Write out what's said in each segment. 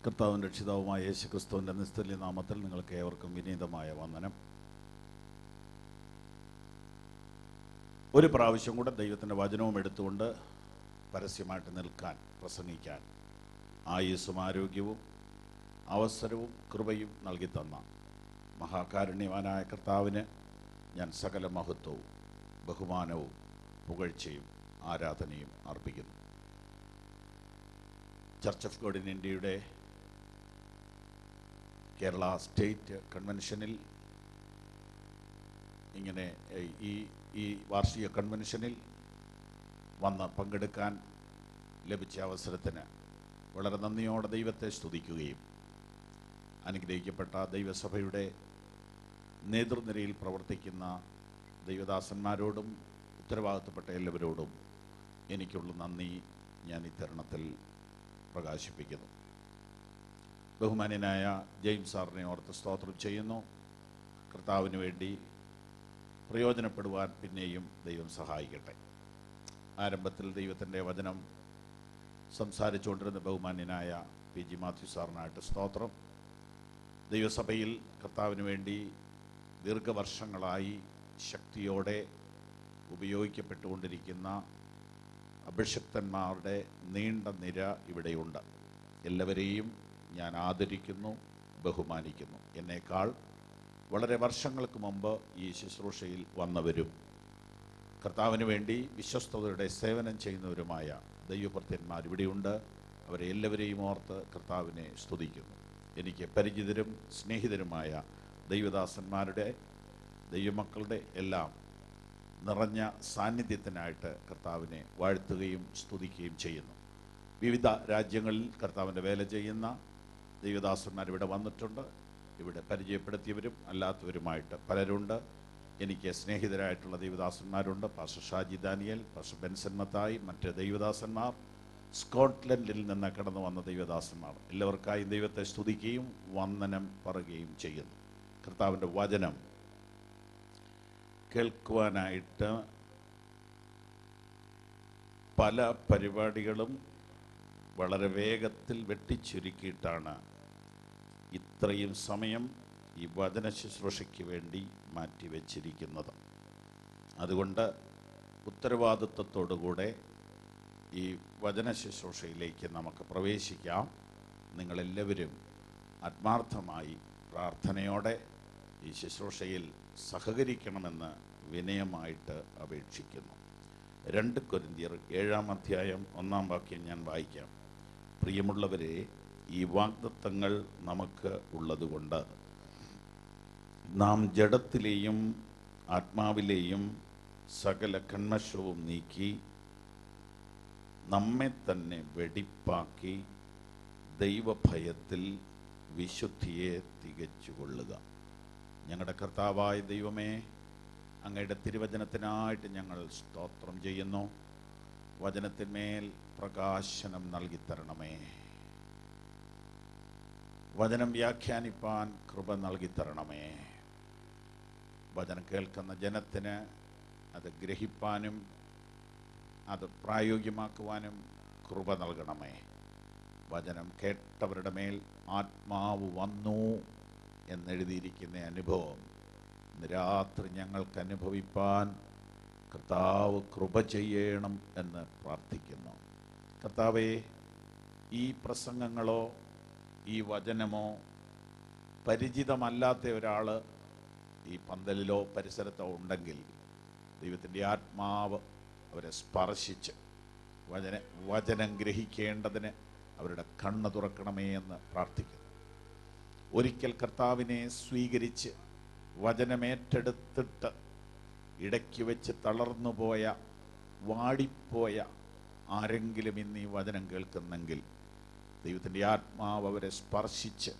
കർത്താവും രക്ഷിതാവുമായ യേശുക്രിസ്തുവിൻ്റെ നിസ്തുല്യ നാമത്തിൽ നിങ്ങൾക്ക് ഏവർക്കും വിനീതമായ വന്ദനം. ഒരു പ്രാവശ്യം കൂടെ ദൈവത്തിൻ്റെ വചനവും എടുത്തുകൊണ്ട് പരസ്യമായിട്ട് നിൽക്കാൻ, പ്രസംഗിക്കാൻ ആയുസ്സും ആരോഗ്യവും അവസരവും കൃപയും നൽകി തന്ന മഹാകാരുണ്യവാനായ കർത്താവിന് ഞാൻ സകല മഹത്വവും ബഹുമാനവും പുകഴ്ചയും ആരാധനയും അർപ്പിക്കുന്നു. ചർച്ച് ഓഫ് ഗോഡ് ഇൻ ഇന്ത്യയുടെ കേരള സ്റ്റേറ്റ് കൺവെൻഷനിൽ ഇങ്ങനെ ഈ വാർഷിക കൺവെൻഷനിൽ വന്ന് പങ്കെടുക്കാൻ ലഭിച്ച അവസരത്തിന് വളരെ നന്ദിയോടെ ദൈവത്തെ സ്തുതിക്കുകയും അനുഗ്രഹിക്കപ്പെട്ട ദൈവസഭയുടെ നേതൃനിരയിൽ പ്രവർത്തിക്കുന്ന ദൈവദാസന്മാരോടും ഉത്തരവാദിത്തപ്പെട്ട എല്ലാവരോടും എനിക്കുള്ള നന്ദി ഞാൻ ഈ തരുണത്തിൽ പ്രകാശിപ്പിക്കുന്നു. ബഹുമാന്യനായ ജെയിംസ് സാറിനെ ഓർത്ത് സ്തോത്രം ചെയ്യുന്നു. കർത്താവിന് വേണ്ടി പ്രയോജനപ്പെടുവാൻ പിന്നെയും ദൈവം സഹായിക്കട്ടെ. ആരംഭത്തിൽ ദൈവത്തിൻ്റെ വചനം സംസാരിച്ചുകൊണ്ടിരുന്ന ബഹുമാന്യനായ PG മാത്യു സാറിനായിട്ട് സ്തോത്രം. ദൈവസഭയിൽ കർത്താവിന് വേണ്ടി ദീർഘവർഷങ്ങളായി ശക്തിയോടെ ഉപയോഗിക്കപ്പെട്ടുകൊണ്ടിരിക്കുന്ന അഭിഷിക്തന്മാരുടെ നീണ്ട നിര ഇവിടെയുണ്ട്. എല്ലാവരെയും ഞാൻ ആദരിക്കുന്നു, ബഹുമാനിക്കുന്നു. എന്നേക്കാൾ വളരെ വർഷങ്ങൾക്ക് മുമ്പ് ഈ ശുശ്രൂഷയിൽ വന്നവരും കർത്താവിന് വേണ്ടി വിശ്വസ്തതയുടെ സേവനം ചെയ്യുന്നവരുമായ ദൈവഭൃത്യന്മാർ ഇവിടെയുണ്ട്. അവരെ എല്ലാവരെയും ഓർത്ത് കർത്താവിനെ സ്തുതിക്കുന്നു. എനിക്ക് പരിചിതരും സ്നേഹിതരുമായ ദൈവദാസന്മാരുടെ, ദൈവമക്കളുടെ എല്ലാം നിറഞ്ഞ സാന്നിധ്യത്തിനായിട്ട് കർത്താവിനെ വാഴ്ത്തുകയും സ്തുതിക്കുകയും ചെയ്യുന്നു. വിവിധ രാജ്യങ്ങളിൽ കർത്താവിൻ്റെ വേല ചെയ്യുന്ന ദൈവദാസന്മാർ ഇവിടെ വന്നിട്ടുണ്ട്. ഇവിടെ പരിചയപ്പെടുത്തിയവരും അല്ലാത്തവരുമായിട്ട് പലരുണ്ട്. എനിക്ക് സ്നേഹിതരായിട്ടുള്ള ദൈവദാസന്മാരുണ്ട്. പാസ്റ്റർ ഷാജി ദാനിയേൽ, പാസ്റ്റർ ബെൻസൺ മത്തായി, മറ്റ് ദൈവദാസന്മാർ, സ്കോട്ട്ലൻഡിൽ നിന്ന് കടന്നു വന്ന ദൈവദാസന്മാർ, എല്ലാവർക്കായും ദൈവത്തെ സ്തുതിക്കുകയും വന്ദനം പറയുകയും ചെയ്യുന്നു. കർത്താവിൻ്റെ വചനം കേൾക്കുവാനായിട്ട് പല പരിപാടികളും വളരെ വേഗത്തിൽ വെട്ടിച്ചുരുക്കിയിട്ടാണ് ഇത്രയും സമയം ഈ വചന ശുശ്രൂഷയ്ക്ക് വേണ്ടി മാറ്റിവെച്ചിരിക്കുന്നത്. അതുകൊണ്ട് ഉത്തരവാദിത്വത്തോടുകൂടെ ഈ വചന ശുശ്രൂഷയിലേക്ക് നമുക്ക് പ്രവേശിക്കാം. നിങ്ങളെല്ലാവരും ആത്മാർത്ഥമായി പ്രാർത്ഥനയോടെ ഈ ശുശ്രൂഷയിൽ സഹകരിക്കണമെന്ന് വിനയമായിട്ട് അപേക്ഷിക്കുന്നു. 2 കൊരിന്ത്യർ 7-ാം അധ്യായം 1-ാം വാക്യം ഞാൻ വായിക്കാം. പ്രിയമുള്ളവരെ, ഈ വാഗ്ദത്തങ്ങൾ നമുക്ക് ഉള്ളതുകൊണ്ട് നാം ജഡത്തിലെയും ആത്മാവിലെയും സകല കന്മഷവും നീക്കി നമ്മെ തന്നെ വെടിപ്പാക്കി ദൈവഭയത്തിൽ വിശുദ്ധിയെ തികച്ചുകൊള്ളുക. ഞങ്ങളുടെ കർത്താവായ ദൈവമേ, അങ്ങയുടെ തിരുവചനത്തിനായിട്ട് ഞങ്ങൾ സ്തോത്രം ചെയ്യുന്നു. വചനത്തിന്മേൽ പ്രകാശനം നൽകിത്തരണമേ. വചനം വ്യാഖ്യാനിപ്പാൻ കൃപ നൽകിത്തരണമേ. വചനം കേൾക്കുന്ന ജനത്തിന് അത് ഗ്രഹിപ്പാനും അത് പ്രായോഗികമാക്കുവാനും കൃപ നൽകണമേ. വചനം കേട്ടവരുടെ മേൽ ആത്മാവ് വന്നു എന്നെഴുതിയിരിക്കുന്ന അനുഭവം ഇന്ന് രാത്രി ഞങ്ങൾക്ക് അനുഭവിപ്പാൻ കർത്താവ് കൃപ ചെയ്യണം എന്ന് പ്രാർത്ഥിക്കുന്നു. കർത്താവേ, ഈ പ്രസംഗങ്ങളോ ഈ വചനമോ പരിചിതമല്ലാത്ത ഒരാൾ ഈ പന്തലിലോ പരിസരത്തോ ഉണ്ടെങ്കിൽ ദൈവത്തിൻ്റെ ആത്മാവ് അവരെ സ്പർശിച്ച് വചനം ഗ്രഹിക്കേണ്ടതിന് അവരുടെ കണ്ണ് തുറക്കണമേ എന്ന് പ്രാർത്ഥിക്കുന്നു. ഒരിക്കൽ കർത്താവിനെ സ്വീകരിച്ച് വചനമേറ്റെടുത്തിട്ട് ഇടയ്ക്ക് വെച്ച് തളർന്നുപോയ, വാടിപ്പോയ ആരെങ്കിലും ഇന്ന് ഈ വചനം കേൾക്കുന്നെങ്കിൽ ദൈവത്തിൻ്റെ ആത്മാവ് അവരെ സ്പർശിച്ച്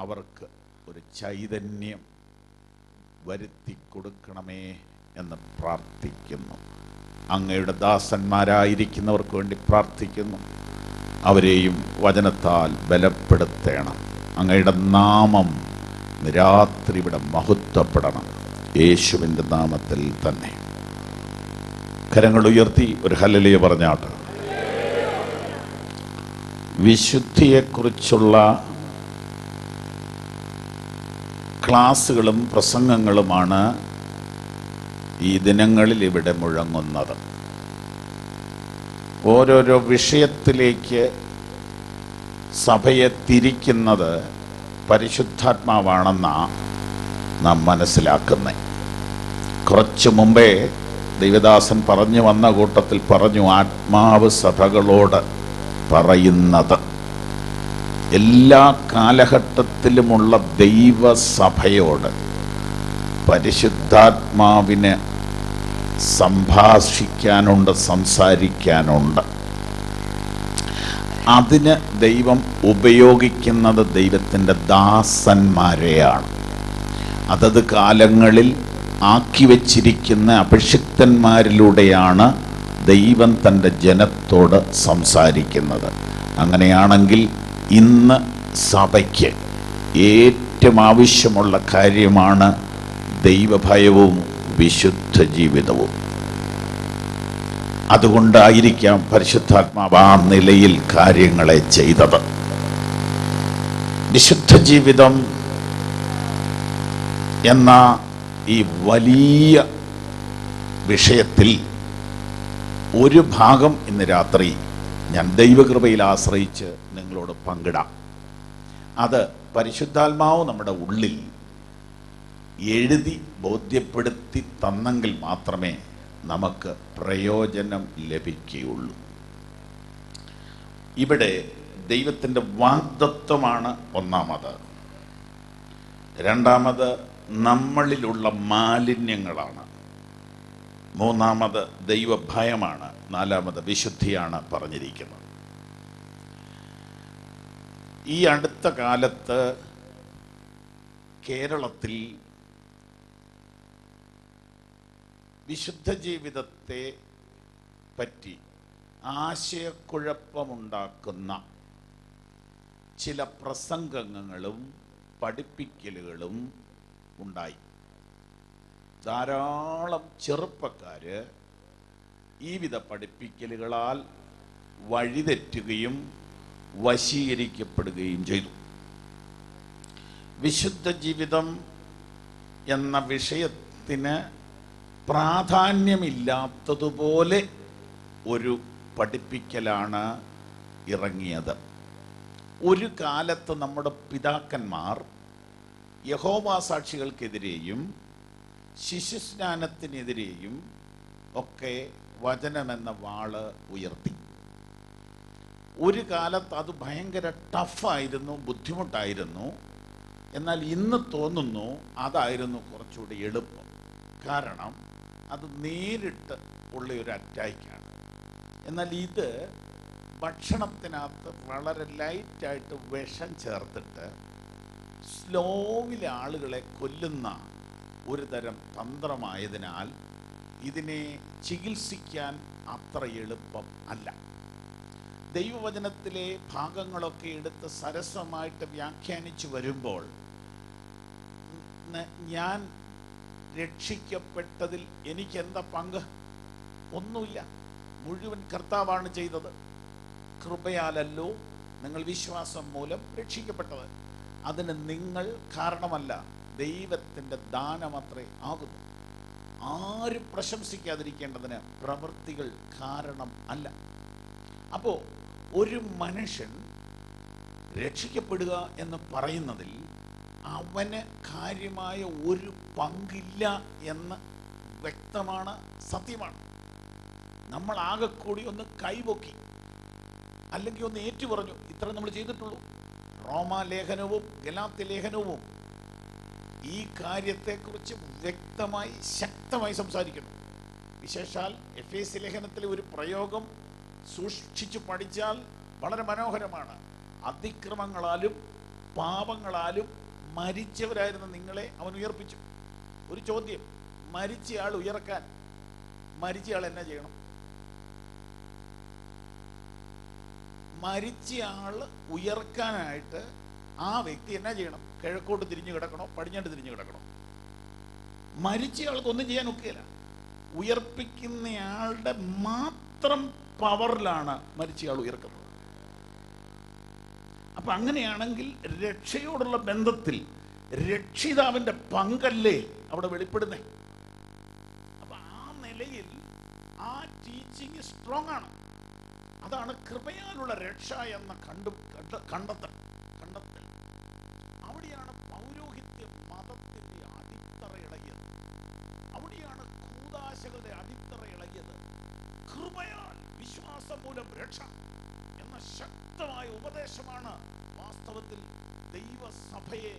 അവർക്ക് ഒരു ചൈതന്യം വരുത്തി കൊടുക്കണമേ എന്ന് പ്രാർത്ഥിക്കുന്നു. അങ്ങയുടെ ദാസന്മാരായിരിക്കുന്നവർക്ക് വേണ്ടി പ്രാർത്ഥിക്കുന്നു. അവരെയും വചനത്താൽ ബലപ്പെടുത്തണം. അങ്ങയുടെ നാമം രാത്രി ഇവിടെ മഹത്വപ്പെടണം. യേശുവിൻ്റെ നാമത്തിൽ തന്നെ. കരങ്ങൾ ഉയർത്തി ഒരു ഹല്ലേലൂയ പറഞ്ഞാട്ട്. വിശുദ്ധിയെക്കുറിച്ചുള്ള ക്ലാസ്സുകളും പ്രസംഗങ്ങളുമാണ് ഈ ദിനങ്ങളിൽ ഇവിടെ മുഴങ്ങുന്നത്. ഓരോരോ വിഷയത്തിലേക്ക് സഭയെ തിരിക്കുന്നത് പരിശുദ്ധാത്മാവാണെന്നാണ് നാം മനസ്സിലാക്കുന്നത്. കുറച്ചു മുമ്പേ ദൈവദാസൻ പറഞ്ഞു വന്ന കൂട്ടത്തിൽ പറഞ്ഞു, ആത്മാവ് സഭകളോട് പറയുന്നത്. എല്ലാ കാലഘട്ടത്തിലുമുള്ള ദൈവസഭയോട് പരിശുദ്ധാത്മാവിന് സംഭാഷിക്കാനുണ്ട്, സംസാരിക്കാനുണ്ട്. അതിന് ദൈവം ഉപയോഗിക്കുന്നത് ദൈവത്തിൻ്റെ ദാസന്മാരെയാണ്. അതത് കാലങ്ങളിൽ ആക്കി വച്ചിരിക്കുന്ന അഭിഷിക്തന്മാരിലൂടെയാണ് ദൈവം തൻ്റെ ജനത്തോട് സംസാരിക്കുന്നത്. അങ്ങനെയാണെങ്കിൽ ഇന്ന് സഭയ്ക്ക് ഏറ്റവും ആവശ്യമുള്ള കാര്യമാണ് ദൈവഭയവും വിശുദ്ധ ജീവിതവും. അതുകൊണ്ടായിരിക്കാം പരിശുദ്ധാത്മാവ് ആ നിലയിൽ കാര്യങ്ങളെ ചെയ്തത്. വിശുദ്ധ ജീവിതം എന്ന ഈ വലിയ വിഷയത്തിൽ ഒരു ഭാഗം ഇന്ന് രാത്രി ഞാൻ ദൈവകൃപയിൽ ആശ്രയിച്ച് നിങ്ങളോട് പങ്കിടാം. അത് പരിശുദ്ധാത്മാവ് നമ്മുടെ ഉള്ളിൽ എഴുതി ബോധ്യപ്പെടുത്തി തന്നെങ്കിൽ മാത്രമേ നമുക്ക് പ്രയോജനം ലഭിക്കുകയുള്ളൂ. ഇവിടെ ദൈവത്തിൻ്റെ വാഗ്ദത്വമാണ് ഒന്നാമത്. രണ്ടാമത് നമ്മളിലുള്ള മാലിന്യങ്ങളാണ്. മൂന്നാമത് ദൈവഭയമാണ്. നാലാമത് വിശുദ്ധിയാണ് പറഞ്ഞിരിക്കുന്നത്. ഈ അടുത്ത കാലത്ത് കേരളത്തിൽ വിശുദ്ധ ജീവിതത്തെ പറ്റി ആശയക്കുഴപ്പമുണ്ടാക്കുന്ന ചില പ്രസംഗങ്ങളും പഠിപ്പിക്കലുകളും ഉണ്ടായി. ധാരാളം ചെറുപ്പക്കാര് ഈ വിധ പഠിപ്പിക്കലുകളാൽ വഴിതെറ്റുകയും വശീകരിക്കപ്പെടുകയും ചെയ്തു. വിശുദ്ധ ജീവിതം എന്ന വിഷയത്തിന് പ്രാധാന്യമില്ലാത്തതുപോലെ ഒരു പഠിപ്പിക്കലാണ് ഇറങ്ങിയത്. ഒരു കാലത്ത് നമ്മുടെ പിതാക്കന്മാർ യഹോവ സാക്ഷികൾക്കെതിരെയും ശിശുസ്നാനത്തിനെതിരെയും ഒക്കെ വചനമെന്ന വാള് ഉയർത്തി. ഒരു കാലത്ത് അത് ഭയങ്കര ടഫായിരുന്നു, ബുദ്ധിമുട്ടായിരുന്നു. എന്നാൽ ഇന്ന് തോന്നുന്നു അതായിരുന്നു കുറച്ചുകൂടി എളുപ്പം. കാരണം അത് നേരിട്ട് ഉള്ള ഒരു അറ്റാക്കാണ്. എന്നാൽ ഇത് ഭക്ഷണത്തിനകത്ത് വളരെ ലൈറ്റായിട്ട് വിഷം ചേർത്തിട്ട് സ്ലോവിലെ ആളുകളെ കൊല്ലുന്ന ഒരു തരം തന്ത്രമായതിനാൽ ഇതിനെ ചികിത്സിക്കാൻ അത്ര എളുപ്പം അല്ല. ദൈവവചനത്തിലെ ഭാഗങ്ങളൊക്കെ എടുത്ത് സരസമായിട്ട് വ്യാഖ്യാനിച്ചു വരുമ്പോൾ ഞാൻ രക്ഷിക്കപ്പെട്ടതിൽ എനിക്കെന്താ പങ്ക്? ഒന്നുമില്ല. മുഴുവൻ കർത്താവാണ് ചെയ്തത്. കൃപയാലല്ലോ നിങ്ങൾ വിശ്വാസം മൂലം രക്ഷിക്കപ്പെട്ടത്. അതിന് നിങ്ങൾ കാരണമല്ല, ദൈവത്തിൻ്റെ ദാനമത്രേ ആകുന്നു. ആരും പ്രശംസിക്കാതിരിക്കേണ്ടതിന് പ്രവൃത്തികൾ കാരണം അല്ല. അപ്പോൾ ഒരു മനുഷ്യൻ രക്ഷിക്കപ്പെടുക എന്ന് പറയുന്നതിൽ അവന് കാര്യമായ ഒരു പങ്കില്ല എന്ന് വ്യക്തമാണ്, സത്യമാണ്. നമ്മൾ ആകെ കൂടി ഒന്ന് കൈപൊക്കി, അല്ലെങ്കിൽ ഒന്ന് ഏറ്റുപറഞ്ഞു, ഇത്ര നമ്മൾ ചെയ്തിട്ടുള്ളൂ. റോമാലേഖനവും ഗലാത്യ ലേഖനവും ഈ കാര്യത്തെക്കുറിച്ച് വ്യക്തമായി ശക്തമായി സംസാരിക്കുന്നു. വിശേഷാൽ എഫേസ്യ ലേഖനത്തിലെ ഒരു പ്രയോഗം സൂക്ഷിച്ചു പഠിച്ചാൽ വളരെ മനോഹരമാണ്. അതിക്രമങ്ങളാലും പാപങ്ങളാലും മരിച്ചവരായിരുന്ന നിങ്ങളെ അവൻ ഉയർപ്പിച്ചു. ഒരു ചോദ്യം, മരിച്ചയാൾ ഉയർക്കാൻ മരിച്ചയാൾ എന്നാ ചെയ്യണം? മരിച്ചയാൾ ഉയർക്കാനായിട്ട് ആ വ്യക്തി എന്നാ ചെയ്യണം? കിഴക്കോട്ട് തിരിഞ്ഞു കിടക്കണോ പടിഞ്ഞാട്ട് തിരിഞ്ഞു കിടക്കണോ? മരിച്ചയാൾക്ക് ഒന്നും ചെയ്യാൻ ഒക്കുകയില്ല. ഉയർപ്പിക്കുന്നയാളുടെ മാത്രം പവറിലാണ് മരിച്ചയാൾ ഉയർക്കുന്നത്. അപ്പൊ അങ്ങനെയാണെങ്കിൽ രക്ഷയോടുള്ള ബന്ധത്തിൽ രക്ഷിതാവിന്റെ പങ്കല്ലേ അവിടെ വെളിപ്പെടുന്നേ? അപ്പൊ ആ നിലയിൽ ആ ടീച്ചിങ് സ്ട്രോങ് ആണ്. അതാണ് കൃപയാലുള്ള രക്ഷ എന്ന കണ്ടെത്തൽ. അവിടെയാണ് പൗരോഹിത്യ മതത്തിന്റെ അടിത്തറ ഇളകിയത്. അവിടെയാണ് കൂദാശകളുടെ അടിത്തറ ഇളകിയത്. കൃപയാൽ വിശ്വാസം മൂലം രക്ഷ എന്ന ശക്തമായ ഉപദേശമാണ് വാസ്തവത്തിൽ ദൈവസഭയെ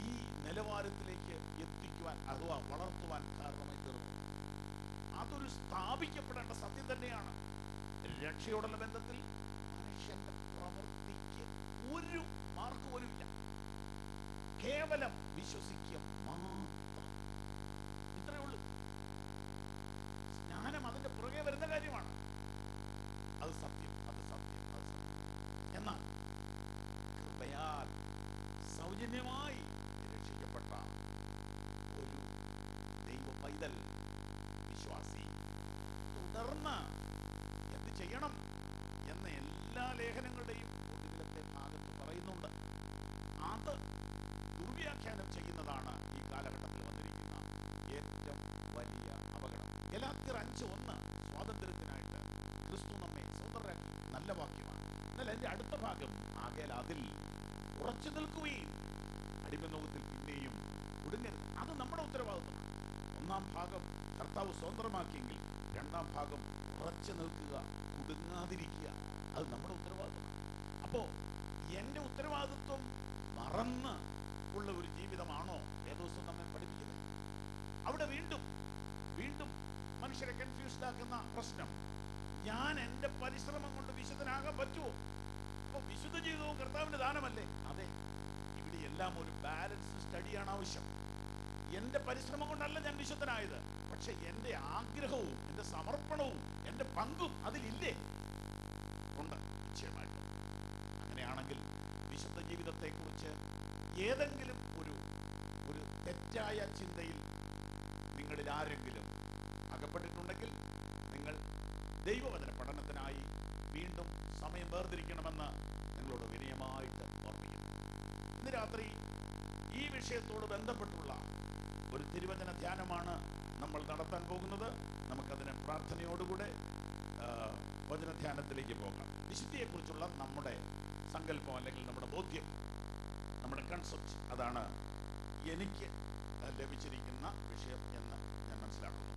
ഈ നിലവാരത്തിലേക്ക് എത്തിക്കുവാൻ അഥവാ വളർത്തുവാൻ കാരണമായി തീർന്നു. അതൊരു സ്ഥാപിക്കപ്പെടേണ്ട സത്യം തന്നെയാണ്. രക്ഷയോടുള്ള ബന്ധത്തിൽ മനുഷ്യന്റെ പ്രവൃത്തിക്ക് ഒരു മാർക്ക് പോലും ഇല്ല. കേവലം വിശ്വസിക്കുക മാത്രം. ഇത്രയേ ഉള്ളൂ. ജ്ഞാനം അതിന്റെ പുറകെ വരുന്ന കാര്യമാണ്. അത് സത്യം. എന്നാൽ കൃപയാൽ സൗജന്യമായി രക്ഷിക്കപ്പെട്ട ഒരു ദൈവ പൈതൽ വിശ്വാസി തുടർന്ന് എന്ത് ചെയ്യണം എന്ന് എല്ലാ ലേഖനങ്ങളുടെയും ഒടുവിലത്തെ ഭാഗത്ത് പറയുന്നുണ്ട്. അത് ദുർവ്യാഖ്യാനം ചെയ്യുന്നതാണ് ഈ കാലഘട്ടത്തിൽ വന്നിരിക്കുന്ന ഏറ്റവും വലിയ അപകടം. ഗലാത്യർ 5:1 സ്വാതന്ത്ര്യത്തിനായിട്ട് ക്രിസ്തു നമ്മെ സ്വതന്ത്രരാക്കി. നല്ല വാക്യമാണ്. എന്നാൽ അതിന്റെ അടുത്ത ഭാഗം, ആകയാൽ അതിൽ ഉറച്ചു നിൽക്കുകയും അടിമനോകത്തിൽ പിന്നെയും കുടുങ്ങരുത്. അത് നമ്മുടെ ഉത്തരവാദിത്വമാണ്. ഒന്നാം ഭാഗം കർത്താവ് സ്വതന്ത്രമാക്കിയെങ്കിൽ രണ്ടാം ഭാഗം ഉറച്ചു നിൽക്കുക, കുടുങ്ങാതിരിക്കുക. അത് നമ്മുടെ ഉത്തരവാദിത്വമാണ്. അപ്പോ എന്റെ ഉത്തരവാദിത്വം മറന്ന് ഉള്ള ഒരു ജീവിതമാണോ വേദോസ്തം നമ്മെ പഠിപ്പിക്കുന്നത്? അവിടെ വീണ്ടും മനുഷ്യരെ കൺഫ്യൂസ്ഡ് ആക്കുന്ന പ്രശ്നം, ഞാൻ എന്റെ പരിശ്രമം കൊണ്ട് വിശുദ്ധനാകാൻ പറ്റുമോ? അപ്പൊ വിശുദ്ധ ജീവിതവും കർത്താവിന്റെ ദാനമല്ലേ? അതെ. ഇവിടെ എല്ലാം ഒരു ബാലൻസ് സ്റ്റഡിയാണ് ആവശ്യം. എന്റെ പരിശ്രമം കൊണ്ടല്ല ഞാൻ വിശുദ്ധനായത്, പക്ഷെ എന്റെ ആഗ്രഹവും എന്റെ സമർപ്പണവും എന്റെ പങ്കും അതിലില്ലേ? ഉണ്ട്, നിശ്ചയമായിട്ടും. അങ്ങനെയാണെങ്കിൽ വിശുദ്ധ ജീവിതത്തെ കുറിച്ച് ഏതെങ്കിലും ഒരു തെറ്റായ ചിന്തയിൽ നിങ്ങളിൽ ആരെങ്കിലും അകപ്പെട്ടിട്ടുണ്ടെങ്കിൽ നിങ്ങൾ ദൈവവചന പഠനത്തിനായി വീണ്ടും സമയം വേർതിരിക്കണമെന്ന് നിങ്ങളോട് വിനയമായിട്ട് ഓർമ്മിക്കുന്നു. ഇന്ന് രാത്രി ഈ വിഷയത്തോട് ബന്ധപ്പെട്ടുള്ള ഒരു തിരുവചന ധ്യാനമാണ് നമ്മൾ നടത്താൻ പോകുന്നത്. നമുക്കതിന് പ്രാർത്ഥനയോടുകൂടെ വചനധ്യാനത്തിലേക്ക് പോകാം. വിശുദ്ധിയെക്കുറിച്ചുള്ള നമ്മുടെ സങ്കല്പം അല്ലെങ്കിൽ നമ്മുടെ ബോധ്യം, നമ്മുടെ കൺസെപ്റ്റ്, അതാണ് എനിക്ക് ലഭിച്ചിരിക്കുന്ന വിഷയം എന്ന് ഞാൻ മനസ്സിലാക്കുന്നു.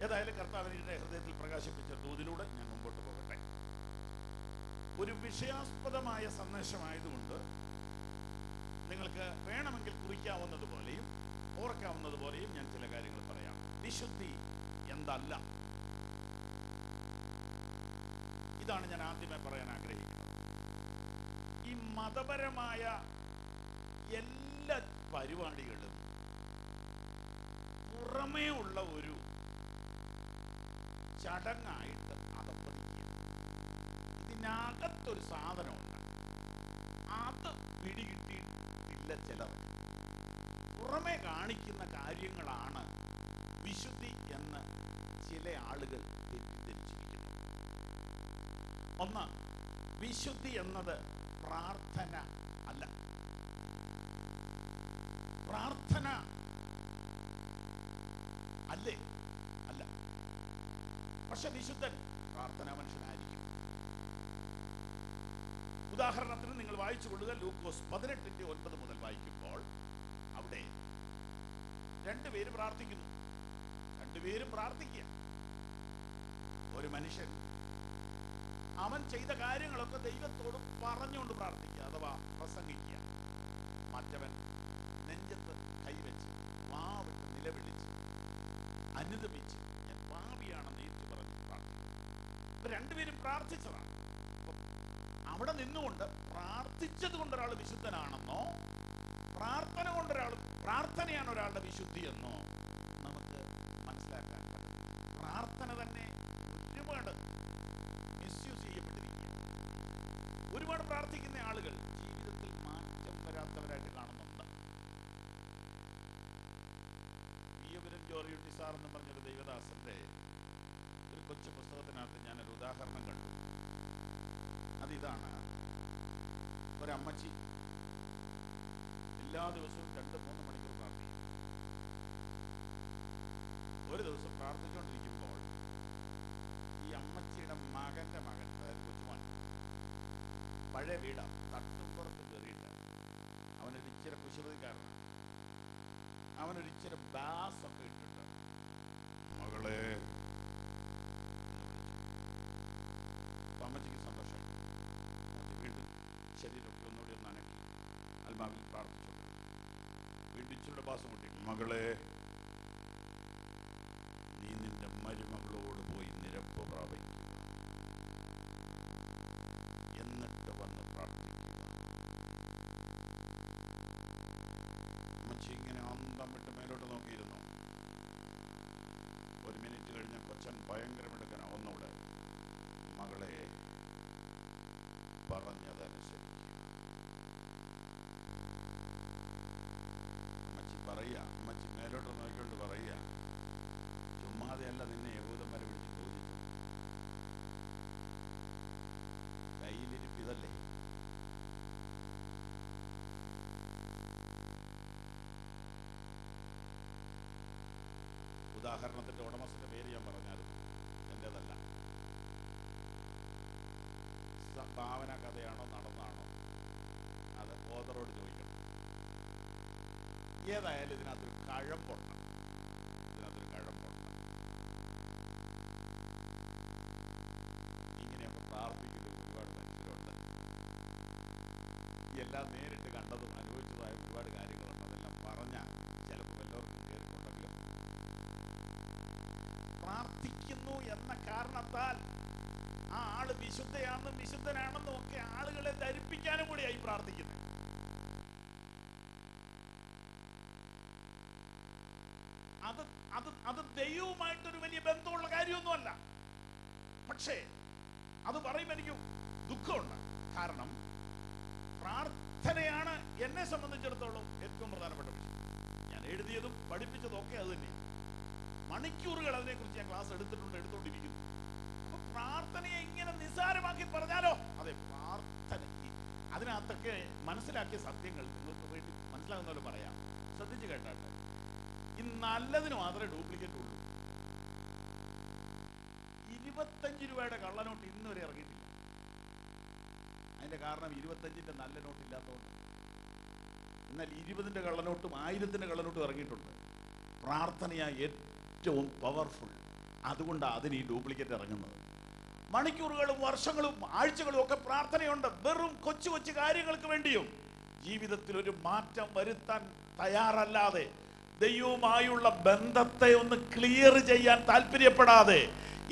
ഏതായാലും കർത്താവിന്റെ ഹൃദയത്തിൽ പ്രകാശിപ്പിച്ച ദൂതിലൂടെ ഞാൻ മുമ്പോട്ട് പോകട്ടെ. ഒരു വിഷയാസ്പദമായ സന്ദേശമായതുകൊണ്ട് നിങ്ങൾക്ക് വേണമെങ്കിൽ കുറിക്കാവുന്നതുപോലെയും ഓർക്കാവുന്നതുപോലെയും ഞാൻ ചില കാര്യങ്ങൾ പറയാം. വിശുദ്ധി എന്തല്ല, ഇതാണ് ഞാൻ ആദ്യമേ പറയാൻ ആഗ്രഹിക്കുന്നത്. ഈ മതപരമായ എല്ലാ പരിപാടികളും പുറമേ ഉള്ള ഒരു ചടങ്ങായിട്ട് അകപ്പതിക്കുക. ഇതിനകത്തൊരു സാധനമുണ്ട്, അത് പിടികിട്ടിയിട്ടില്ല ചിലർക്ക്. പുറമേ കാണിക്കുന്ന കാര്യങ്ങളാണ് വിശുദ്ധി എന്ന് ചില ആളുകൾ തെറ്റിദ്ധരിച്ചിരിക്കുന്നു. ഒന്ന്, വിശുദ്ധി എന്നത് പ്രാർത്ഥന അല്ല. പ്രാർത്ഥന അല്ലേ? അല്ല. പക്ഷെ വിശുദ്ധൻ പ്രാർത്ഥനാ മനുഷ്യനായിരിക്കും. ഉദാഹരണത്തിന് നിങ്ങൾ വായിച്ചു കൊള്ളുക, ലൂക്കോസ് 18:9 മുതൽ വായിക്കുമ്പോൾ അവിടെ രണ്ടുപേരും പ്രാർത്ഥിക്കുന്നു. രണ്ടുപേരും പ്രാർത്ഥിക്കുക. ഒരു മനുഷ്യൻ അവൻ ചെയ്ത കാര്യങ്ങളൊക്കെ ദൈവത്തോട് പറഞ്ഞുകൊണ്ട് പ്രാർത്ഥിക്കുക അഥവാ പ്രസംഗിക്കുക. മറ്റവൻ നെഞ്ചത്ത് കൈവച്ച് വാവിട്ട് നിലവിളിച്ച് അനുദപിച്ച് ഞാൻ പാപിയാണെന്ന് ഏറ്റു പറഞ്ഞ് പ്രാർത്ഥിക്കും. രണ്ടുപേരും പ്രാർത്ഥിച്ചതാണ്. അവിടെ നിന്നുകൊണ്ട് പ്രാർത്ഥിച്ചത് കൊണ്ട് ഒരാൾ വിശുദ്ധനാണെന്നോ പ്രാർത്ഥനയാണ് ഒരാളുടെ വിശുദ്ധി എന്നോ നമുക്ക് മനസ്സിലാക്കാൻ പറ്റും. പ്രാർത്ഥന തന്നെ ഒരുപാട് മിസ്യൂസ് ചെയ്യപ്പെട്ടിരിക്കുക. ഒരുപാട് പ്രാർത്ഥിക്കുന്ന ആളുകൾ ജീവിതത്തിൽ മാറ്റം വരാത്തവരായിട്ട് കാണുന്നുണ്ട്. ജോർജ് സാർ എന്ന് പറഞ്ഞൊരു ദൈവദാസന്റെ ഒരു കൊച്ചു പുസ്തകത്തിനകത്ത് ഞാനൊരു ഉദാഹരണം കണ്ടു. അതിതാണ്, ഒരമ്മച്ചി എല്ലാ ദിവസവും 2-3 മണിക്കൂർ പ്രാർത്ഥിക്കും. ഒരു ദിവസം പ്രാർത്ഥിച്ചുകൊണ്ടിരിക്കുമ്പോൾ ഈ അമ്മച്ചിയുടെ മകന്റെ മകൻ, അതായത് കൊച്ചുമോൻ, പഴയ വീടാ, തട്ടുംപുറത്ത് കയറിയിട്ട് അവനൊരിച്ചിരി കുശൃതിക്കാരനാണ്. അവനൊരിച്ചിരി ബാസൊക്കെ ഇട്ടിട്ട് മകളെ അമ്മച്ചിക്ക് സന്തോഷമായി. അമ്മച്ചി വീണ്ടും ശരീരമൊക്കെ ഒന്നുകൂടി ഒന്ന് അനക്കി ആത്മാവിൽ പ്രാർത്ഥിച്ചു. വീണ്ടും ഇച്ചിരിയുടെ ബാസ് കൂട്ടി, മകളെ നീ നിന്റെ മരുമകളോട് പോയി നിരപ്പ് പ്രാപിക്കുക, എന്നിട്ട് വന്ന് പ്രാർത്ഥിക്കുക. അമ്മച്ചി ഇങ്ങനെ അന്തം വിട്ട് മേലോട്ട് നോക്കിയിരുന്നു. 1 മിനിറ്റ് കഴിഞ്ഞ കൊച്ചൻ ഭയങ്കര മിടുക്കനാ. ഒന്നുകൂടെ, മകളെ പറഞ്ഞതനുസരിക്കുക. അമ്മച്ചി പറയുക, അമ്മച്ചി മേലോട്ട് നോക്കിക്കൊണ്ട് പറയുക, ചുമ്മാതെയല്ല നിന്നെ യഹൂദന്മാരെ വിളിച്ച് ചോദിച്ചു, കയ്യിലിരിപ്പിതല്ലേ. ഉദാഹരണത്തിന്റെ ഉടമസ്ഥന്റെ പേര് ഞാൻ പറഞ്ഞാലും എന്റേതല്ല. ഭാവന കഥയാണോ നടന്നാണോ അത് ഓതറോട് ചോദിക്കണം. ഏതായാലും ഇതിനകത്തൊരു കഴമ്പുണ്ട്. ഇങ്ങനെയൊക്കെ പ്രാർത്ഥിക്കുന്ന ഒരുപാട് മനുഷ്യരുണ്ട്. എല്ലാം നേരിട്ട് കണ്ടതും അനുഭവിച്ചതായ ഒരുപാട് കാര്യങ്ങളുണ്ട്. അതെല്ലാം പറഞ്ഞാൽ ചിലപ്പോൾ എല്ലാവർക്കും കേൾക്കുന്നുണ്ടെങ്കിലും പ്രാർത്ഥിക്കുന്നു എന്ന കാരണത്താൽ ആ ആള് വിശുദ്ധയാണെന്നും വിശുദ്ധനാണെന്നും ഒക്കെ ആളുകളെ ധരിപ്പിക്കാനും കൂടിയായി പ്രാർത്ഥിക്കുന്നത്. അത് ദൈവവുമായിട്ടൊരു വലിയ ബന്ധമുള്ള കാര്യമൊന്നുമല്ല. പക്ഷേ അത് പറയുമ്പോൾ എനിക്ക് ദുഃഖമുണ്ട്. കാരണം പ്രാർത്ഥനയാണ് എന്നെ സംബന്ധിച്ചിടത്തോളം ഏറ്റവും പ്രധാനപ്പെട്ട വിഷയം. ഞാൻ എഴുതിയതും പഠിപ്പിച്ചതും ഒക്കെ അത് തന്നെയാണ്. മണിക്കൂറുകൾ അതിനെക്കുറിച്ച് ഞാൻ ക്ലാസ് എടുത്തുകൊണ്ടിരിക്കുന്നു. അപ്പൊ പ്രാർത്ഥനയെ ഇങ്ങനെ നിസ്സാരമാക്കി പറഞ്ഞാലോ? അതെ, പ്രാർത്ഥന അതിനകത്തൊക്കെ മനസ്സിലാക്കിയ സത്യങ്ങൾ നിങ്ങൾക്ക് വേണ്ടി മനസ്സിലാകുന്ന പോലെ പറയാം. ശ്രദ്ധിച്ചു കേട്ടാട്ടെ. ഈ നല്ലതിന് മാത്രമേ ഡ്യൂപ്ലിക്കേറ്റ് ഉള്ളൂ. 25 രൂപയുടെ കള്ളനോട്ട് ഇന്ന് വരെ ഇറങ്ങിയിട്ടില്ല. അതിന്റെ കാരണം 25ന്റെ നല്ല നോട്ട് ഇല്ലാത്തതുകൊണ്ട്. എന്നാൽ 20ന്റെ കള്ളനോട്ടും 1000ന്റെ കള്ളനോട്ടും ഇറങ്ങിയിട്ടുണ്ട്. പ്രാർത്ഥനയാ ഏറ്റവും പവർഫുൾ. അതുകൊണ്ടാണ് അതിന് ഈ ഡ്യൂപ്ലിക്കേറ്റ് ഇറങ്ങുന്നത്. മണിക്കൂറുകളും വർഷങ്ങളും ആഴ്ചകളും ഒക്കെ പ്രാർത്ഥനയുണ്ട്. വെറും കൊച്ചു കൊച്ചു കാര്യങ്ങൾക്ക് വേണ്ടിയും ജീവിതത്തിൽ ഒരു മാറ്റം വരുത്താൻ തയ്യാറല്ലാതെ, ദൈവവുമായുള്ള ബന്ധത്തെ ഒന്ന് ക്ലിയർ ചെയ്യാൻ താല്പര്യപ്പെടാതെ,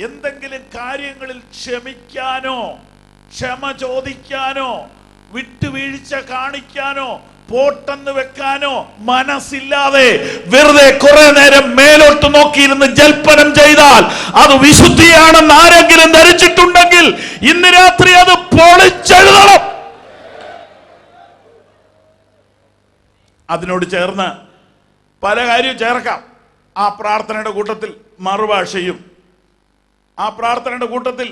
എന്തെങ്കിലും കാര്യങ്ങളിൽ ക്ഷമിക്കാനോ ക്ഷമ ചോദിക്കാനോ വിട്ടുവീഴ്ച കാണിക്കാനോ പോട്ടെന്ന് വെക്കാനോ മനസ്സില്ലാതെ വെറുതെ കുറെ നേരം മേലോട്ട് നോക്കിയിരുന്ന് ജൽപ്പനം ചെയ്താൽ അത് വിശുദ്ധിയാണെന്ന് ആരെങ്കിലും ധരിച്ചിട്ടുണ്ടെങ്കിൽ ഇന്ന് രാത്രി അത് പൊളിച്ചെഴുതണം. അതിനോട് ചേർന്ന് പല കാര്യവും ചേർക്കാം. ആ പ്രാർത്ഥനയുടെ കൂട്ടത്തിൽ മറുഭാഷയും, ആ പ്രാർത്ഥനയുടെ കൂട്ടത്തിൽ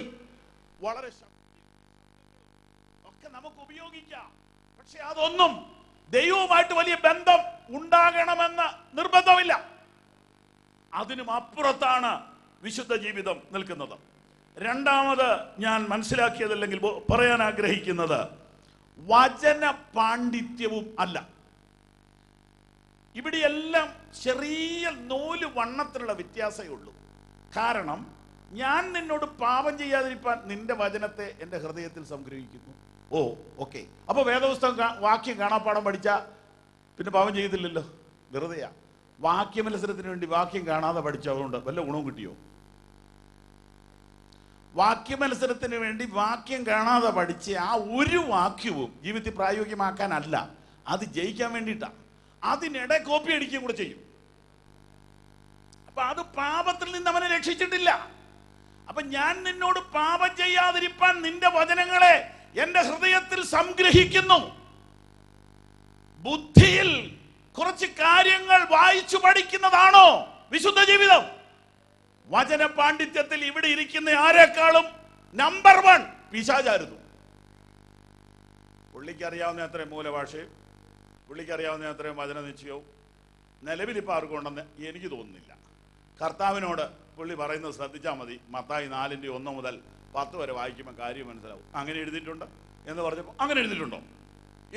വളരെ ഒക്കെ നമുക്ക് ഉപയോഗിക്കാം. പക്ഷെ അതൊന്നും ദൈവവുമായിട്ട് വലിയ ബന്ധം ഉണ്ടാകണമെന്ന് നിർബന്ധമില്ല. അതിനും അപ്പുറത്താണ് വിശുദ്ധ ജീവിതം നിൽക്കുന്നത്. രണ്ടാമത് ഞാൻ മനസ്സിലാക്കിയതല്ലെങ്കിൽ പറയാൻ ആഗ്രഹിക്കുന്നത് വചന പാണ്ഡിത്യവും അല്ല. ഇവിടെയെല്ലാം ചെറിയ നൂല് വണ്ണത്തിലുള്ള വ്യത്യാസമേ ഉള്ളൂ. കാരണം ഞാൻ നിന്നോട് പാപം ചെയ്യാതിരിക്കാൻ നിന്റെ വചനത്തെ എൻ്റെ ഹൃദയത്തിൽ സംഗ്രഹിക്കുന്നു. ഓ ഓക്കെ, അപ്പൊ വേദപുസ്തകം വാക്യം കാണാപ്പാടം പഠിച്ചാ പിന്നെ പാപം ചെയ്തില്ലല്ലോ, വെറുതെയാ. വാക്യമത്സരത്തിന് വേണ്ടി വാക്യം കാണാതെ പഠിച്ചതുകൊണ്ട് വല്ല ഗുണവും കിട്ടിയോ? വാക്യമത്സരത്തിന് വേണ്ടി വാക്യം കാണാതെ പഠിച്ച് ആ ഒരു വാക്യവും ജീവിതത്തിൽ പ്രായോഗികമാക്കാനല്ല, അത് ജയിക്കാൻ വേണ്ടിയിട്ടാ. അതിനിടെ കോപ്പി അടിക്കുകയും കൂടെ ചെയ്യും. അപ്പൊ അത് പാപത്തിൽ നിന്ന് അവനെ രക്ഷിച്ചിട്ടില്ല. അപ്പൊ ഞാൻ നിന്നോട് പാപം ചെയ്യാതിരിക്കാൻ നിന്റെ വചനങ്ങളെ എന്റെ ഹൃദയത്തിൽ സംഗ്രഹിക്കുന്നു. ബുദ്ധിയിൽ കുറച്ച് കാര്യങ്ങൾ വായിച്ചു പഠിക്കുന്നതാണോ വിശുദ്ധ ജീവിതം? വചന പാണ്ഡിത്യത്തിൽ ഇവിടെ ഇരിക്കുന്ന ആരെക്കാളും നമ്പർ 1 പിശാചായിരുന്നു. പുള്ളിക്കറിയാവുന്ന അത്രയും മൂലഭാഷയും പുള്ളിക്കറിയാവുന്ന അത്രയും വചന നിശ്ചയവും നിലവിലിപ്പോൾ ആർക്കും ഉണ്ടെന്ന് എനിക്ക് തോന്നുന്നില്ല. കർത്താവിനോട് പുള്ളി പറയുന്നത് ശ്രദ്ധിച്ചാൽ മതി. മത്തായി 4:1 മുതൽ 10 വരെ വായിക്കുമ്പോൾ കാര്യം മനസ്സിലാവും. അങ്ങനെ എഴുതിയിട്ടുണ്ട് എന്ന് പറഞ്ഞപ്പോൾ അങ്ങനെ എഴുതിയിട്ടുണ്ടോ?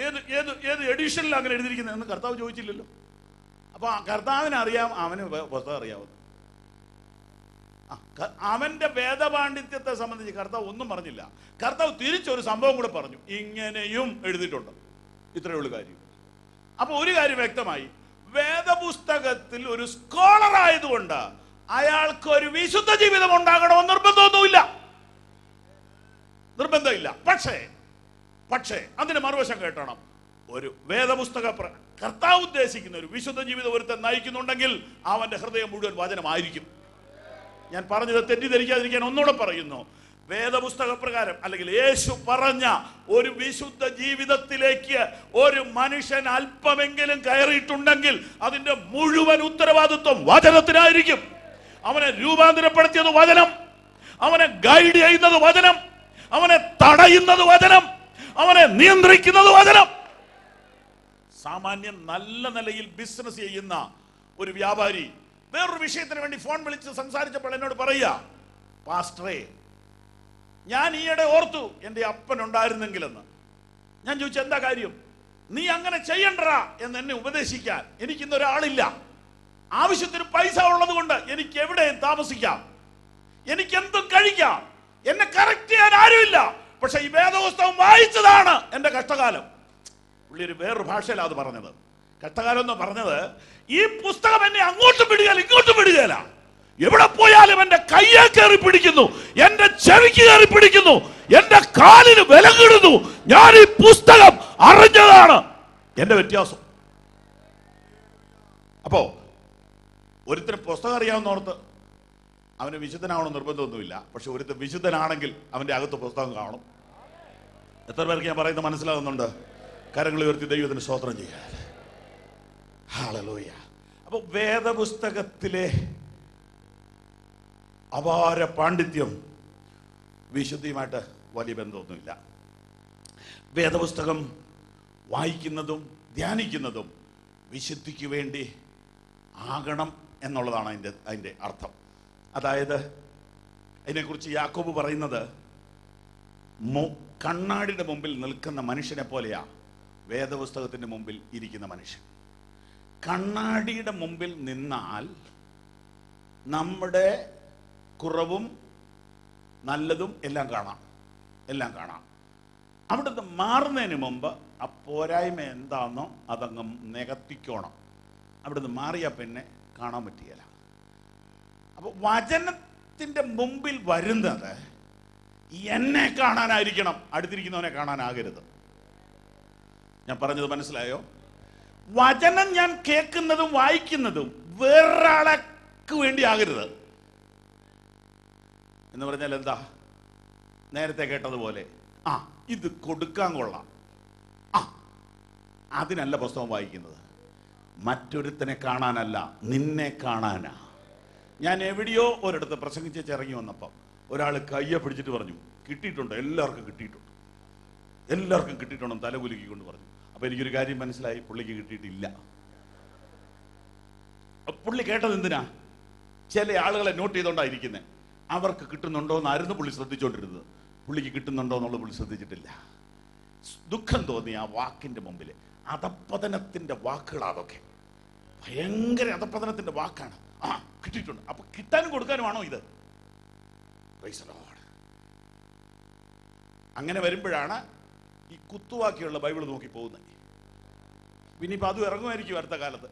ഏത് ഏത് ഏത് എഡിഷനിൽ അങ്ങനെ എഴുതിയിരിക്കുന്നതെന്ന് കർത്താവ് ചോദിച്ചില്ലല്ലോ. അപ്പോൾ കർത്താവിനറിയാം, അവന് പുസ്തകം അറിയാവുന്നു. അവന്റെ വേദപാണ്ഡിത്യത്തെ സംബന്ധിച്ച് കർത്താവ് ഒന്നും പറഞ്ഞില്ല. കർത്താവ് തിരിച്ചൊരു സംഭവം കൂടെ പറഞ്ഞു, ഇങ്ങനെയും എഴുതിയിട്ടുണ്ട്. ഇത്രയേ ഉള്ളൂ കാര്യം. അപ്പൊ ഒരു കാര്യം വ്യക്തമായി, വേദപുസ്തകത്തിൽ ഒരു സ്കോളർ ആയതുകൊണ്ട് അയാൾക്ക് ഒരു വിശുദ്ധ ജീവിതം ഉണ്ടാകണമെന്ന് നിർബന്ധമൊന്നുമില്ല. പക്ഷേ അതിന് മറുവശം കേട്ടണം. ഒരു വേദപുസ്തക കർത്താവ് ഉദ്ദേശിക്കുന്ന ഒരു വിശുദ്ധ ജീവിതം ഒരുത്തൻ നയിക്കുന്നുണ്ടെങ്കിൽ അവന്റെ ഹൃദയം മുഴുവൻ വചനമായിരിക്കും. ഞാൻ പറഞ്ഞത് തെറ്റിദ്ധരിക്കാതിരിക്കാൻ ഒന്നുകൂടെ പറയുന്നു. വേദപുസ്തക പ്രകാരം അല്ലെങ്കിൽ യേശു പറഞ്ഞ ഒരു വിശുദ്ധ ജീവിതത്തിലേക്ക് ഒരു മനുഷ്യൻ അല്പമെങ്കിലും കയറിയിട്ടുണ്ടെങ്കിൽ അതിന്റെ മുഴുവൻ ഉത്തരവാദിത്വം വചനത്തിനായിരിക്കും. അവനെ രൂപാന്തരപ്പെടുത്തിയത് വചനം, അവനെ ഗൈഡ് ചെയ്യുന്നത് വചനം, അവനെ തടയുന്നത് വചനം, അവനെ നിയന്ത്രിക്കുന്നത് വചനം. സാമാന്യം നല്ല നിലയിൽ ബിസിനസ് ചെയ്യുന്ന ഒരു വ്യാപാരി വേറൊരു വിഷയത്തിന് വേണ്ടി ഫോൺ വിളിച്ച് സംസാരിച്ചപ്പോൾ എന്നോട് പറയുക, പാസ്റ്ററേ, ഞാൻ ഈയിടെ ഓർത്തു എൻ്റെ അപ്പൻ ഉണ്ടായിരുന്നെങ്കിലെന്ന്. ഞാൻ ചോദിച്ചു, എന്താ കാര്യം? നീ അങ്ങനെ ചെയ്യണ്ടടാ എന്ന് എന്നെ ഉപദേശിക്കാൻ എനിക്കിന്നൊരാളില്ല. ആവശ്യത്തിന് പൈസ ഉള്ളത് കൊണ്ട് എനിക്ക് എവിടെയും താമസിക്കാം, എനിക്ക് എന്തും കഴിക്കാം, എന്നെ കറക്റ്റ് ചെയ്യാൻ ആരുമില്ല. പക്ഷെ ഈ വേദപുസ്തകം വായിച്ചതാണ് എൻ്റെ കഷ്ടകാലം. പുള്ളി ഒരു വേറൊരു ഭാഷയിലാണ് അത് പറഞ്ഞത്. കഷ്ടകാലം എന്ന് പറഞ്ഞത്, ഈ പുസ്തകം എന്നെ അങ്ങോട്ടും വിടുകയില്ല ഇങ്ങോട്ടും വിടുകയില്ല. എവിടെ പോയാലും എന്റെ കയ്യെ കയറി പിടിക്കുന്നു, എന്റെ ചെവിക്ക് കയറി പിടിക്കുന്നു, എന്റെ കാലിന് വിലങ്ങിടുന്നു. ഞാൻ ഈ പുസ്തകം അറിഞ്ഞതാണ് എന്റെ വ്യത്യാസം. അപ്പോ ഒരുത്തിന് പുസ്തകം അറിയാവുന്നോർത്ത് അവന് വിശുദ്ധനാവണം നിർബന്ധമൊന്നുമില്ല. പക്ഷെ ഒരുത്തൻ വിശുദ്ധനാണെങ്കിൽ അവന്റെ അകത്ത് പുസ്തകം കാണും. എത്ര പേർക്ക് ഞാൻ പറയുന്നത് മനസ്സിലാകുന്നുണ്ട്? കരങ്ങൾ ഉയർത്തി ദൈവത്തിന് സ്തോത്രം ചെയ്യാൻ. ഹല്ലേലൂയ. അപ്പൊ വേദപുസ്തകത്തിലെ അപാര പാണ്ഡിത്യം വിശുദ്ധിയുമായിട്ട് വലിയ ബന്ധമൊന്നുമില്ല. വേദപുസ്തകം വായിക്കുന്നതും ധ്യാനിക്കുന്നതും വിശുദ്ധിക്ക് വേണ്ടി ആകണം എന്നുള്ളതാണ് അതിൻ്റെ അർത്ഥം. അതായത് അതിനെക്കുറിച്ച് യാക്കോബ് പറയുന്നത്, കണ്ണാടിയുടെ മുമ്പിൽ നിൽക്കുന്ന മനുഷ്യനെ പോലെയാ വേദപുസ്തകത്തിൻ്റെ മുമ്പിൽ ഇരിക്കുന്ന മനുഷ്യൻ. കണ്ണാടിയുടെ മുമ്പിൽ നിന്നാൽ നമ്മുടെ കുറവും നല്ലതും എല്ലാം കാണാം. അവിടുന്ന് മാറുന്നതിന് മുമ്പ് ആ പോരായ്മ എന്താണെന്നോ അതങ്ങ് നികത്തിക്കോണം. അവിടുന്ന് മാറിയാൽ പിന്നെ കാണാൻ പറ്റുകയില്ല. അപ്പോൾ വചനത്തിൻ്റെ മുമ്പിൽ വരുന്നത് എന്നെ കാണാനായിരിക്കണം, അടുത്തിരിക്കുന്നവനെ കാണാനാകരുത്. ഞാൻ പറഞ്ഞത് മനസ്സിലായോ? വചനം ഞാൻ കേൾക്കുന്നതും വായിക്കുന്നതും വേറൊരാൾക്ക് വേണ്ടി ആകരുത്. എന്ന് പറഞ്ഞാൽ എന്താ? നേരത്തെ കേട്ടതുപോലെ, ഇത് കൊടുക്കാൻ കൊള്ളാം, അതിനല്ല പുസ്തകം വായിക്കുന്നത്. മറ്റൊരുത്തനെ കാണാനല്ല, നിന്നെ കാണാനാ. ഞാൻ എവിടെയോ ഒരിടത്ത് പ്രസംഗിച്ച് ഇറങ്ങി വന്നപ്പം ഒരാൾ കയ്യെ പിടിച്ചിട്ട് പറഞ്ഞു, കിട്ടിയിട്ടുണ്ട്, എല്ലാവർക്കും കിട്ടിയിട്ടുണ്ടെന്ന് തലകുലുക്കിക്കൊണ്ട് പറഞ്ഞു. അപ്പൊ എനിക്കൊരു കാര്യം മനസ്സിലായി, പുള്ളിക്ക് കിട്ടിയിട്ടില്ല. പുള്ളി കേട്ടത് എന്തിനാ? ചില ആളുകളെ നോട്ട് ചെയ്തോണ്ടായിരിക്കുന്നത്. അവർക്ക് കിട്ടുന്നുണ്ടോ എന്നായിരുന്നു പുള്ളി ശ്രദ്ധിച്ചുകൊണ്ടിരുന്നത്. പുള്ളിക്ക് കിട്ടുന്നുണ്ടോ എന്നുള്ളത് പുള്ളി ശ്രദ്ധിച്ചിട്ടില്ല. ദുഃഖം തോന്നി ആ വാക്കിന്റെ മുമ്പിൽ. അധപ്പതനത്തിന്റെ വാക്കുകൾ അതൊക്കെ ഭയങ്കര അധപ്പതനത്തിന്റെ വാക്കാണ്. കിട്ടിയിട്ടുണ്ട്. അപ്പൊ കിട്ടാനും കൊടുക്കാനുമാണോ ഇത്? Praise the Lord. അങ്ങനെ വരുമ്പോഴാണ് ഈ കുത്തുവാക്കിയുള്ള ബൈബിൾ നോക്കി പോകുന്നത്. പിന്നെ ഇപ്പൊ അതും ഇറങ്ങുമായിരിക്കും അടുത്ത കാലത്ത്.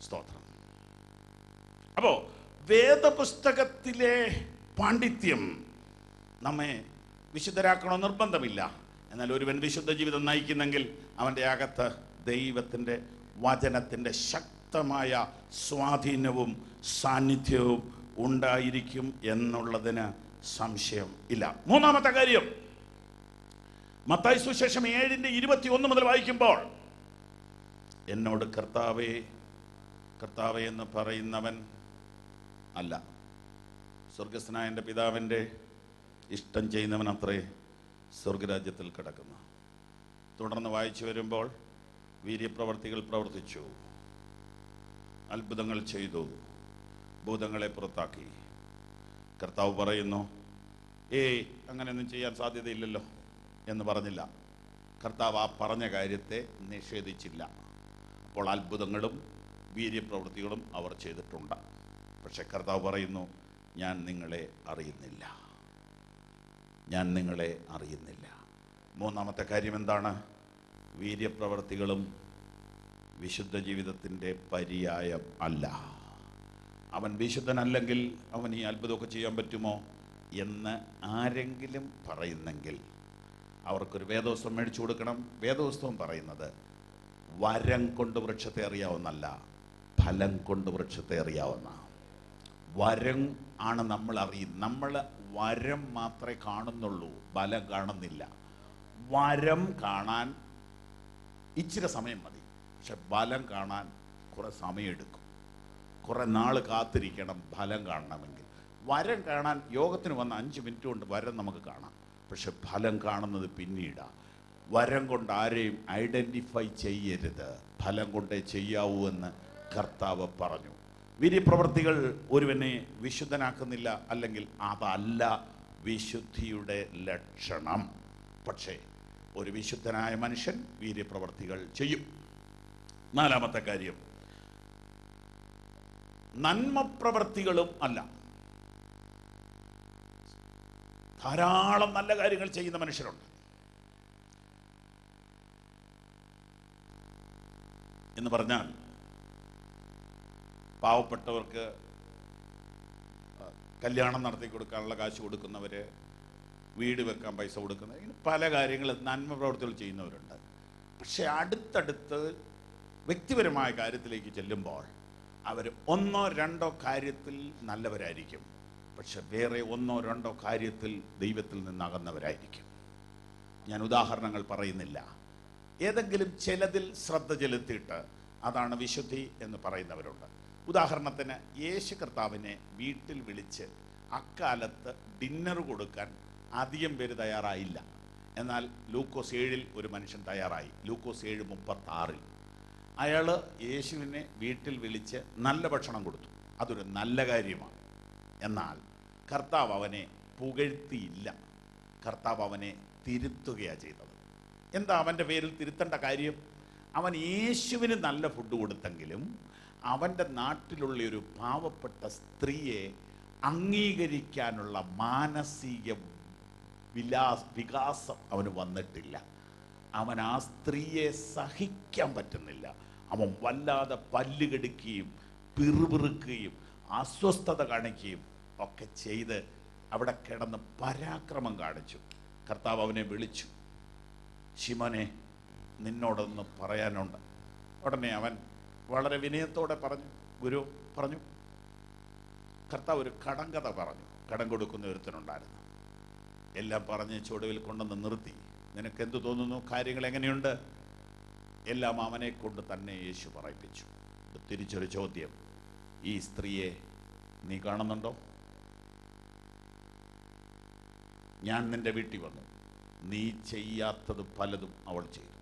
സ്തോത്രം. അപ്പോ വേദപുസ്തകത്തിലെ പാണ്ഡിത്യം നമ്മെ വിശുദ്ധരാക്കണോ നിർബന്ധമില്ല. എന്നാൽ ഒരുവൻ വിശുദ്ധ ജീവിതം നയിക്കുന്നെങ്കിൽ അവൻ്റെ അകത്ത് ദൈവത്തിൻ്റെ വചനത്തിൻ്റെ ശക്തമായ സ്വാധീനവും സാന്നിധ്യവും ഉണ്ടായിരിക്കും എന്നുള്ളതിന് സംശയം ഇല്ല. മൂന്നാമത്തെ കാര്യം, മത്തായി സുവിശേഷം 7:21 മുതൽ വായിക്കുമ്പോൾ, എന്നോട് കർത്താവേ കർത്താവേ എന്ന് പറയുന്നവൻ അല്ല, സ്വർഗസ്ഥനായ എൻ്റെ പിതാവിൻ്റെ ഇഷ്ടം ചെയ്യുന്നവൻ അത്രേ സ്വർഗരാജ്യത്തിൽ കിടക്കുന്നു. തുടർന്ന് വായിച്ചു വരുമ്പോൾ വീര്യപ്രവർത്തികൾ പ്രവർത്തിച്ചു, അത്ഭുതങ്ങൾ ചെയ്തു, ഭൂതങ്ങളെ പുറത്താക്കി. കർത്താവ് പറയുന്നു, അങ്ങനെയൊന്നും ചെയ്യാൻ സാധ്യതയില്ലല്ലോ എന്ന് പറഞ്ഞില്ല. കർത്താവ് ആ പറഞ്ഞ കാര്യത്തെ നിഷേധിച്ചില്ല. അപ്പോൾ അത്ഭുതങ്ങളും വീര്യപ്രവൃത്തികളും അവർ ചെയ്തിട്ടുണ്ട്. പക്ഷെ കർത്താവ് പറയുന്നു, ഞാൻ നിങ്ങളെ അറിയുന്നില്ല, ഞാൻ നിങ്ങളെ അറിയുന്നില്ല. മൂന്നാമത്തെ കാര്യം എന്താണ്? വീര്യപ്രവൃത്തികളും വിശുദ്ധ ജീവിതത്തിൻ്റെ പര്യായം അല്ല. അവൻ വിശുദ്ധനല്ലെങ്കിൽ അവൻ ഈ അത്ഭുതമൊക്കെ ചെയ്യാൻ പറ്റുമോ എന്ന് ആരെങ്കിലും പറയുന്നെങ്കിൽ അവർക്കൊരു വേദോസ്തവം മേടിച്ചു കൊടുക്കണം. വേദോസ്തവം പറയുന്നത് വരം കൊണ്ട് വൃക്ഷത്തെ അറിയാവുന്നല്ല, ഫലം കൊണ്ട് വൃക്ഷത്തെ അറിയാവുന്ന. വരം ആണ് നമ്മൾ അറിയുന്നത്. നമ്മൾ വരം മാത്രമേ കാണുന്നുള്ളൂ, ഫലം കാണുന്നില്ല. വരം കാണാൻ ഇച്ചിരി സമയം മതി, പക്ഷെ ഫലം കാണാൻ കുറെ സമയമെടുക്കും, കുറെ നാൾ കാത്തിരിക്കണം ഫലം കാണണമെങ്കിൽ. വരം കാണാൻ യോഗത്തിന് വന്ന 5 മിനിറ്റ് കൊണ്ട് വരം നമുക്ക് കാണാം, പക്ഷെ ഫലം കാണുന്നത് പിന്നീടാണ്. വരം കൊണ്ട് ആരെയും ഐഡൻറ്റിഫൈ ചെയ്യരുത്, ഫലം കൊണ്ടേ ചെയ്യാവൂ എന്ന് കർത്താവ് പറഞ്ഞു. വീര്യപ്രവൃത്തികൾ ഒരുവനെ വിശുദ്ധനാക്കുന്നില്ല, അല്ലെങ്കിൽ അതല്ല വിശുദ്ധിയുടെ ലക്ഷണം. പക്ഷേ ഒരു വിശുദ്ധനായ മനുഷ്യൻ വീര്യപ്രവൃത്തികൾ ചെയ്യും. നാലാമത്തെ കാര്യം, നന്മപ്രവൃത്തികളും അല്ല. ധാരാളം നല്ല കാര്യങ്ങൾ ചെയ്യുന്ന മനുഷ്യരുണ്ട്. എന്ന് പറഞ്ഞാൽ പാവപ്പെട്ടവർക്ക് കല്യാണം നടത്തി കൊടുക്കാനുള്ള കാശ് കൊടുക്കുന്നവര്, വീട് വെക്കാൻ പൈസ കൊടുക്കുന്നവർ, ഇങ്ങനെ പല കാര്യങ്ങളും നന്മ പ്രവർത്തികൾ ചെയ്യുന്നവരുണ്ട്. പക്ഷെ അടുത്തടുത്ത് വ്യക്തിപരമായ കാര്യത്തിലേക്ക് ചെല്ലുമ്പോൾ അവർ 1-2 കാര്യത്തിൽ നല്ലവരായിരിക്കും, പക്ഷെ വേറെ 1-2 കാര്യത്തിൽ ദൈവത്തിൽ നിന്നകന്നവരായിരിക്കും. ഞാൻ ഉദാഹരണങ്ങൾ പറയുന്നില്ല. ഏതെങ്കിലും ചിലതിൽ ശ്രദ്ധ ചെലുത്തിയിട്ട് അതാണ് വിശുദ്ധി എന്ന് പറയുന്നവരുണ്ട്. ഉദാഹരണത്തിന്, യേശു കർത്താവിനെ വീട്ടിൽ വിളിച്ച് അക്കാലത്ത് ഡിന്നർ കൊടുക്കാൻ അധികം പേര് തയ്യാറായില്ല. എന്നാൽ ലൂക്കോസ് 7-ൽ ഒരു മനുഷ്യൻ തയ്യാറായി. ലൂക്കോസ് 7:36 അയാൾ യേശുവിനെ വീട്ടിൽ വിളിച്ച് നല്ല ഭക്ഷണം കൊടുത്തു. അതൊരു നല്ല കാര്യമാണ്. എന്നാൽ കർത്താവ് അവനെ പുകഴ്ത്തിയില്ല, കർത്താവ് അവനെ തിരുത്തുകയാണ് ചെയ്തത്. എന്താ അവൻ്റെ പേരിൽ തിരുത്തേണ്ട കാര്യം? അവൻ യേശുവിന് നല്ല ഫുഡ് കൊടുത്തെങ്കിലും അവൻ്റെ നാട്ടിലുള്ള ഒരു പാവപ്പെട്ട സ്ത്രീയെ അംഗീകരിക്കാനുള്ള മാനസിക വികാസം അവന് വന്നിട്ടില്ല. അവൻ ആ സ്ത്രീയെ സഹിക്കാൻ പറ്റുന്നില്ല. അവൻ വല്ലാതെ പല്ലുകടിക്കുകയും പിറുപിറുക്കുകയും അസ്വസ്ഥത കാണിക്കുകയും ഒക്കെ ചെയ്ത് അവിടെ കിടന്ന് പരാക്രമം കാണിച്ചു. കർത്താവ് അവനെ വിളിച്ചു, ശിമോനെ, നിന്നോടൊന്ന് പറയാനുണ്ട്. ഉടനെ അവൻ വളരെ വിനയത്തോടെ പറഞ്ഞു, ഗുരു പറഞ്ഞു. കർത്താവ് ഒരു കടങ്കഥ പറഞ്ഞു. കടം കൊടുക്കുന്ന ഒരുത്തനുണ്ടായിരുന്നു. എല്ലാം പറഞ്ഞ് ചുവടുവിൽ കൊണ്ടുവന്ന് നിർത്തി. നിനക്കെന്തു തോന്നുന്നു? കാര്യങ്ങൾ എങ്ങനെയുണ്ട്? എല്ലാം അവനെ കൊണ്ട് തന്നെ യേശു പറയിപ്പിച്ചു. തിരിച്ചൊരു ചോദ്യം, ഈ സ്ത്രീയെ നീ കാണുന്നുണ്ടോ? ഞാൻ നിന്റെ വീട്ടിൽ വന്നു, നീ ചെയ്യാത്തത് പലതും അവൾ ചെയ്തു.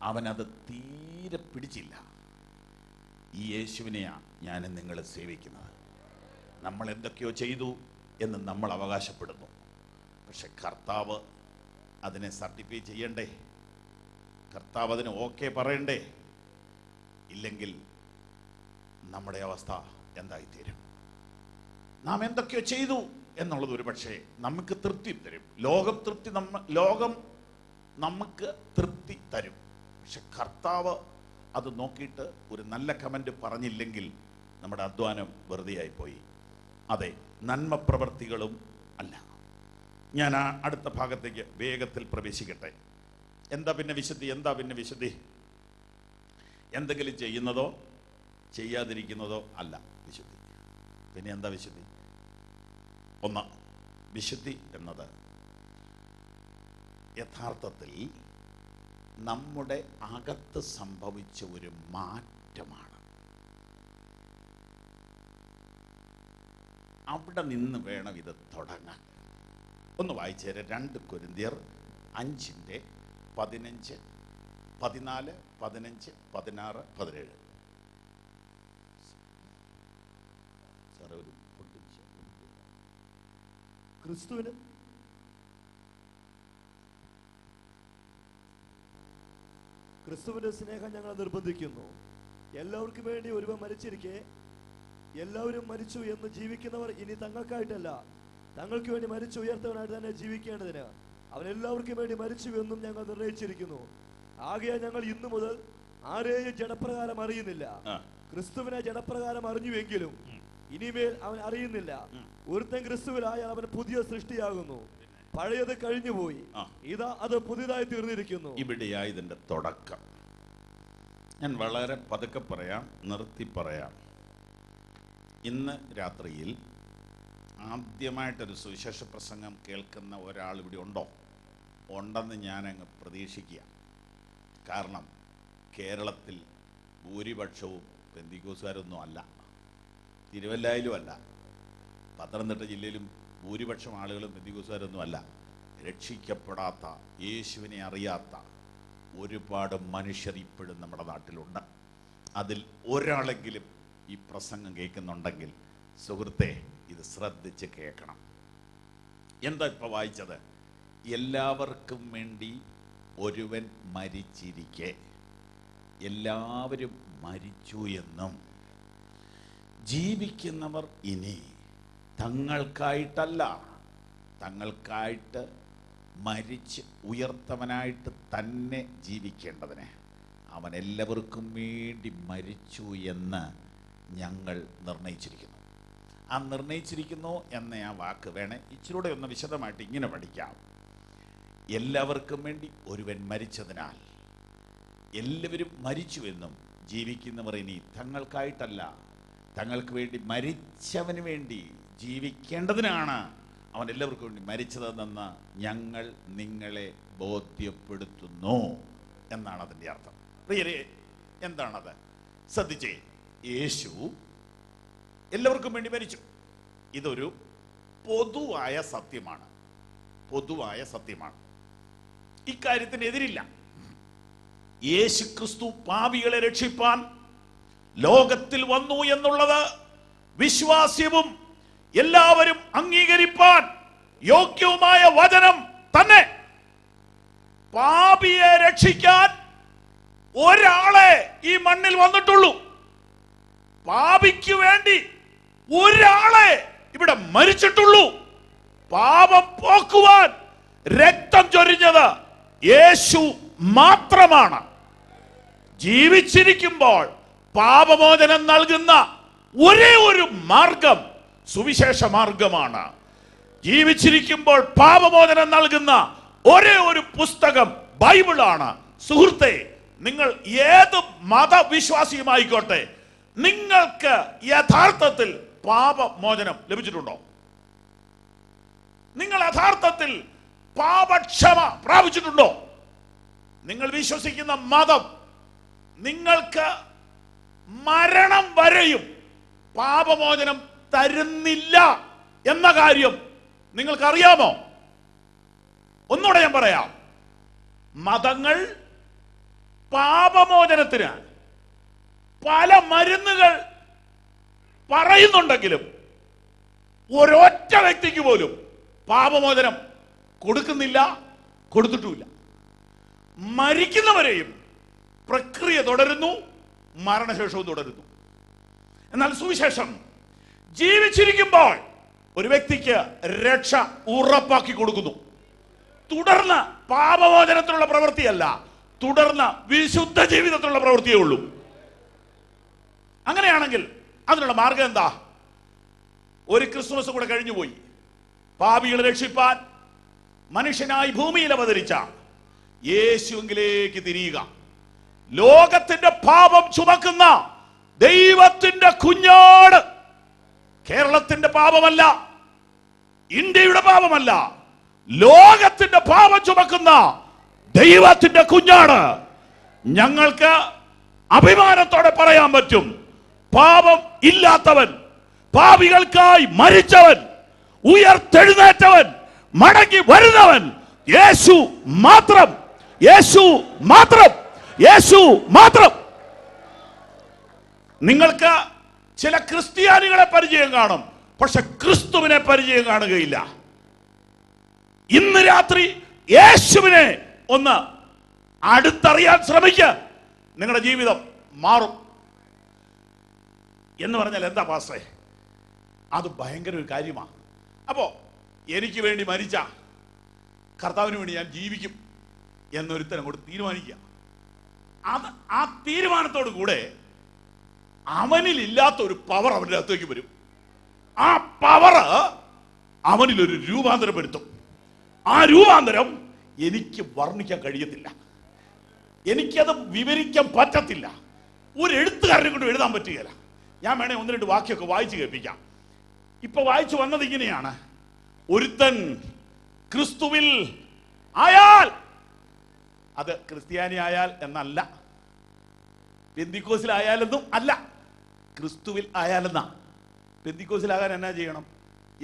അവനത് തീരെ പിടിച്ചില്ല. ഈ യേശുവിനെയാണ് ഞാനും നിങ്ങൾ സേവിക്കുന്നത്. നമ്മൾ എന്തൊക്കെയോ ചെയ്തു എന്ന് നമ്മൾ അവകാശപ്പെടുന്നു, പക്ഷെ കർത്താവ് അതിനെ സർട്ടിഫൈ ചെയ്യണ്ടേ? കർത്താവ് അതിന് ഓക്കെ പറയണ്ടേ? ഇല്ലെങ്കിൽ നമ്മുടെ അവസ്ഥ എന്തായിത്തീരും? നാം എന്തൊക്കെയോ ചെയ്തു എന്നുള്ളത് ഒരു പക്ഷേ നമുക്ക് തൃപ്തി തരും. ലോകം നമുക്ക് തൃപ്തി തരും. പക്ഷെ കർത്താവ് അത് നോക്കിയിട്ട് ഒരു നല്ല കമന്റ് പറഞ്ഞില്ലെങ്കിൽ നമ്മുടെ അധ്വാനം വെറുതെ ആയിപ്പോയി. അതെ, നന്മ പ്രവർത്തികളും അല്ല. ഞാൻ ആ അടുത്ത ഭാഗത്തേക്ക് വേഗത്തിൽ പ്രവേശിക്കട്ടെ. എന്താ പിന്നെ വിശുദ്ധി? എന്തെങ്കിലും ചെയ്യുന്നതോ ചെയ്യാതിരിക്കുന്നതോ അല്ല വിശുദ്ധി. പിന്നെ എന്താ വിശുദ്ധി? ഒന്ന്, വിശുദ്ധി എന്നത് യഥാർത്ഥത്തിൽ നമ്മുടെ അകത്ത് സംഭവിച്ച ഒരു മാറ്റമാണ്. അവിടെ നിന്ന് വേണം ഇത് തുടങ്ങാൻ. ഒന്ന് വായിച്ചേരെ. 2 കൊരിന്ത്യർ 5-ന്റെ 15, 14, 15, 16, 17. ക്രിസ്തുവിന്റെ സ്നേഹം ഞങ്ങൾ നിർബന്ധിക്കുന്നു. എല്ലാവർക്കും വേണ്ടി ഒരുവൻ മരിച്ചിരിക്കെ എല്ലാവരും മരിച്ചു എന്ന് ജീവിക്കുന്നവർ ഇനി തങ്ങൾക്കായിട്ടല്ല, തങ്ങൾക്ക് വേണ്ടി മരിച്ചു ഉയർത്തവനായിട്ട് തന്നെ ജീവിക്കേണ്ടതിന് അവൻ എല്ലാവർക്കും വേണ്ടി മരിച്ചു എന്നും ഞങ്ങൾ നിർണയിച്ചിരിക്കുന്നു. ആകയാൽ ഞങ്ങൾ ഇന്നു മുതൽ ആരെയും ജഡപ്രകാരം അറിയുന്നില്ല. ക്രിസ്തുവിനെ ജഡപ്രകാരം അറിഞ്ഞുവെങ്കിലും ഇനിമേൽ അവൻ അറിയുന്നില്ല. ഒരുത്തൻ ക്രിസ്തുവിലായാൽ അവൻ പുതിയ സൃഷ്ടിയാകുന്നു, പഴയത് കഴിഞ്ഞുപോയി, ഇതാ അത് പുതിയതായി തീർന്നിരിക്കുന്നു. ഇവിടെയായി ഇതിന്റെ തുടക്കം. ഞാൻ വളരെ പതുക്കെ പറയാം, നിർത്തി പറയാം. ഇന്ന് രാത്രിയിൽ ആദ്യമായിട്ടൊരു സുവിശേഷ പ്രസംഗം കേൾക്കുന്ന ഒരാൾ ഇവിടെ ഉണ്ടോ? ഉണ്ടെന്ന് ഞാനങ്ങ് പ്രതീക്ഷിക്കുക. കാരണം കേരളത്തിൽ ഭൂരിപക്ഷവും പെന്തിക്കോസുകാരൊന്നും അല്ല, തിരുവല്ലായിലും അല്ല, പത്തനംതിട്ട ജില്ലയിലും ഭൂരിപക്ഷം ആളുകളും പെന്തിക്കോസുകാരൊന്നും അല്ല. രക്ഷിക്കപ്പെടാത്ത, യേശുവിനെ അറിയാത്ത ഒരുപാട് മനുഷ്യർ ഇപ്പോഴും നമ്മുടെ നാട്ടിലുണ്ട്. അതിൽ ഒരാളെങ്കിലും ഈ പ്രസംഗം കേൾക്കുന്നുണ്ടെങ്കിൽ സുഹൃത്തെ, ഇത് ശ്രദ്ധിച്ച് കേൾക്കണം. എന്താ ഇപ്പൊ വായിച്ചത്? എല്ലാവർക്കും വേണ്ടി ഒരുവൻ മരിച്ചിരിക്കെ എല്ലാവരും മരിച്ചു എന്നും ജീവിക്കുന്നവർ ഇനി തങ്ങൾക്കായിട്ടല്ല, തങ്ങൾക്കായിട്ട് മരിച്ച് ഉയർത്തവനായിട്ട് തന്നെ ജീവിക്കേണ്ടതിന് അവൻ എല്ലാവർക്കും വേണ്ടി മരിച്ചു എന്ന് ഞങ്ങൾ നിർണയിച്ചിരിക്കുന്നു. ആ നിർണയിച്ചിരിക്കുന്നു എന്ന ആ വാക്ക് വേണേ ഇച്ചിരൂടെ ഒന്ന് വിശദമായിട്ട് ഇങ്ങനെ പഠിക്കാം. എല്ലാവർക്കും വേണ്ടി ഒരുവൻ മരിച്ചതിനാൽ എല്ലാവരും മരിച്ചുവെന്നും ജീവിക്കുന്നവർ ഇനി തങ്ങൾക്കായിട്ടല്ല, തങ്ങൾക്ക് വേണ്ടി മരിച്ചവന് വേണ്ടി ജീവിക്കേണ്ടതിനാണ് അവൻ എല്ലാവർക്കും വേണ്ടി മരിച്ചതെന്ന് ഞങ്ങൾ നിങ്ങളെ ബോധ്യപ്പെടുത്തുന്നു എന്നാണ് അതിൻ്റെ അർത്ഥം. പ്രിയരെ, എന്താണത്? ശ്രദ്ധിച്ചേ. യേശു എല്ലാവർക്കും വേണ്ടി മരിച്ചു. ഇതൊരു പൊതുവായ സത്യമാണ്, പൊതുവായ സത്യമാണ്. ഇക്കാര്യത്തിന് എതിരില്ല. യേശു ക്രിസ്തു പാപികളെ രക്ഷിപ്പാൻ ലോകത്തിൽ വന്നു എന്നുള്ളത് വിശ്വാസ്യവും എല്ലാവരും അംഗീകരിപ്പാൻ യോഗ്യവുമായ വചനം തന്നെ. പാപിയെ രക്ഷിക്കാൻ ഒരാളെ ഈ മണ്ണിൽ വന്നിട്ടുള്ളൂ. പാപിക്ക് വേണ്ടി ഒരാളെ ഇവിടെ മരിച്ചിട്ടുള്ളൂ. പാപം പോക്കുവാൻ രക്തം ചൊരിഞ്ഞത് യേശു മാത്രമാണ്. ജീവിച്ചിരിക്കുമ്പോൾ പാപമോചനം നൽകുന്ന ഒരേ ഒരു മാർഗം സുവിശേഷ മാർഗമാണ്. ജീവിച്ചിരിക്കുമ്പോൾ പാപമോചനം നൽകുന്ന ഒരേ ഒരു പുസ്തകം ബൈബിളാണ്. സുഹൃത്തെ, നിങ്ങൾ ഏത് മതവിശ്വാസിയുമായിക്കോട്ടെ, നിങ്ങൾക്ക് യഥാർത്ഥത്തിൽ പാപമോചനം ലഭിച്ചിട്ടുണ്ടോ? നിങ്ങൾ യഥാർത്ഥത്തിൽ പാപക്ഷമ പ്രാപിച്ചിട്ടുണ്ടോ? നിങ്ങൾ വിശ്വസിക്കുന്ന മതം നിങ്ങൾക്ക് മരണം വരെയും പാപമോചനം തരുന്നില്ല എന്ന കാര്യം നിങ്ങൾക്കറിയാമോ? ഒന്നുകൂടെ ഞാൻ പറയാം. മതങ്ങൾ പാപമോചനത്തിന് പല മരുന്നുകൾ പറയുന്നുണ്ടെങ്കിലും ഒരൊറ്റ വ്യക്തിക്ക് പോലും പാപമോചനം കൊടുക്കുന്നില്ല, കൊടുത്തിട്ടുമില്ല. മരിക്കുന്നവരെയും പ്രക്രിയ തുടരുന്നു, മരണശേഷവും തുടരുന്നു. എന്നാൽ സുവിശേഷം ജീവിച്ചിരിക്കുമ്പോൾ ഒരു വ്യക്തിക്ക് രക്ഷ ഉറപ്പാക്കി കൊടുക്കുന്നു. തുടർന്ന് പാപമോചനത്തിലുള്ള പ്രവൃത്തിയല്ല, തുടർന്ന് വിശുദ്ധ ജീവിതത്തിലുള്ള പ്രവൃത്തിയേ ഉള്ളൂ. അങ്ങനെയാണെങ്കിൽ അതിനുള്ള മാർഗം എന്താ? ഒരു ക്രിസ്മസ് കൂടെ കഴിഞ്ഞുപോയി. പാപികളെ രക്ഷിപ്പാൻ മനുഷ്യനായി ഭൂമിയിൽ അവതരിച്ച യേശുവിലേക്ക് തിരിയുക. ലോകത്തിന്റെ പാപം ചുമക്കുന്ന ദൈവത്തിന്റെ കുഞ്ഞാട്. കേരളത്തിന്റെ പാപമല്ല, ഇന്ത്യയുടെ പാപമല്ല, ലോകത്തിന്റെ പാപം ചുമക്കുന്ന ദൈവത്തിന്റെ കുഞ്ഞാട്. ഞങ്ങൾക്ക് അഭിമാനത്തോടെ പറയാൻ പറ്റും, പാപം ഇല്ലാത്തവൻ, പാപികൾക്കായി മരിച്ചവൻ, ഉയർത്തെഴുന്നേറ്റവൻ, മടങ്ങി വരുന്നവൻ യേശു മാത്രം, യേശു മാത്രം, യേശു മാത്രം. നിങ്ങൾക്ക് ചില ക്രിസ്ത്യാനികളെ പരിചയം കാണും, പക്ഷെ ക്രിസ്തുവിനെ പരിചയം കാണുകയില്ല. ഇന്ന് രാത്രി യേശുവിനെ ഒന്ന് അടുത്തറിയാൻ ശ്രമിക്കുക, നിങ്ങളുടെ ജീവിതം മാറും. എന്ന് പറഞ്ഞാൽ എന്താ പാസ്റ്റേ? അത് ഭയങ്കര ഒരു കാര്യമാണ്. അപ്പോ എനിക്ക് വേണ്ടി മരിച്ച കർത്താവിന് വേണ്ടി ഞാൻ ജീവിക്കും എന്നൊരുത്തൻ അങ്ങോട്ട് തീരുമാനിക്കുക. അത് ആ തീരുമാനത്തോടു കൂടെ അവനിലില്ലാത്ത ഒരു പവർ അവൻ്റെ അകത്തേക്ക് വരും. ആ പവർ അവനിലൊരു രൂപാന്തരപ്പെടുത്തും. ആ രൂപാന്തരം എനിക്ക് വർണ്ണിക്കാൻ കഴിയത്തില്ല, എനിക്കത് വിവരിക്കാൻ പറ്റത്തില്ല, ഒരു എഴുത്തുകാരനെ കൊണ്ട് എഴുതാൻ പറ്റുകയില്ല. ഞാൻ വേണേ ഒന്ന് രണ്ട് വാക്യമൊക്കെ വായിച്ചു കേൾപ്പിക്കാം. ഇപ്പൊ വായിച്ചു വന്നത് ഇങ്ങനെയാണ്: ഒരുത്തൻ ക്രിസ്തുവിൽ ആയാൽ, അത് ക്രിസ്ത്യാനി ആയാൽ എന്നല്ല, പെന്തിക്കോസിലായാലെന്നും അല്ല, ക്രിസ്തുവിൽ ആയാലെന്നാ. പെന്തിക്കോസിലാകാൻ എന്നാ ചെയ്യണം?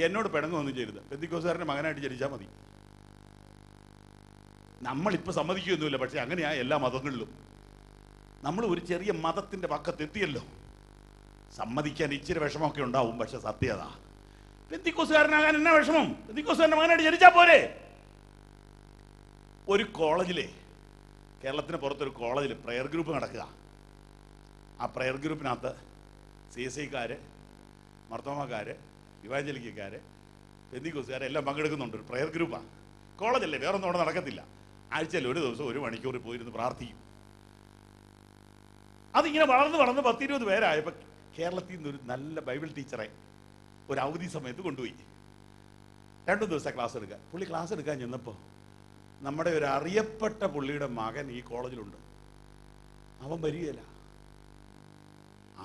എന്നോട് പിണങ്ങൊന്നും ചെയ്യരുത്, പെന്തിക്കോസുകാരൻ്റെ മകനായിട്ട് ജനിച്ചാൽ മതി. നമ്മളിപ്പോൾ സമ്മതിക്കുകയൊന്നുമില്ല, പക്ഷെ അങ്ങനെയാ എല്ലാ മതങ്ങളിലും. നമ്മൾ ഒരു ചെറിയ മതത്തിൻ്റെ പക്കത്തെത്തിയല്ലോ, സമ്മതിക്കാൻ ഇച്ചിരി വിഷമമൊക്കെ ഉണ്ടാവും, പക്ഷെ സത്യത. പെന്തിക്കോസുകാരനാകാൻ എന്നാ വിഷമം? പെന്തിക്കോസുകാരൻ്റെ മകനായിട്ട് ജനിച്ചാൽ പോരെ. ഒരു കോളേജിലെ, കേരളത്തിന് പുറത്തൊരു കോളേജിൽ പ്രെയർ ഗ്രൂപ്പ് നടക്കുക. ആ പ്രെയർ ഗ്രൂപ്പിനകത്ത് CSIക്കാര്, മർത്തോമക്കാര്, ഇവാഞ്ചലിക്കാര്, പെന്തിക്കോസുകാരെ എല്ലാം പങ്കെടുക്കുന്നുണ്ട്. ഒരു പ്രെയർ ഗ്രൂപ്പാണ്. കോളേജല്ലേ, വേറൊന്നും അവിടെ നടക്കത്തില്ല. ആഴ്ചയിൽ ഒരു ദിവസം 1 മണിക്കൂർ പോയിരുന്ന് പ്രാർത്ഥിക്കും. അതിങ്ങനെ വളർന്ന് 10-20 പേരായപ്പോൾ കേരളത്തിൽ നിന്ന് ഒരു നല്ല ബൈബിൾ ടീച്ചറെ ഒരു അവധി സമയത്ത് കൊണ്ടുപോയി 2 ദിവസം ക്ലാസ് എടുക്കാൻ. പുള്ളി ക്ലാസ് എടുക്കാൻ ചെന്നപ്പോൾ നമ്മുടെ ഒരു അറിയപ്പെട്ട പുള്ളിയുടെ മകൻ ഈ കോളേജിലുണ്ട്. അവൻ വരികയില്ല.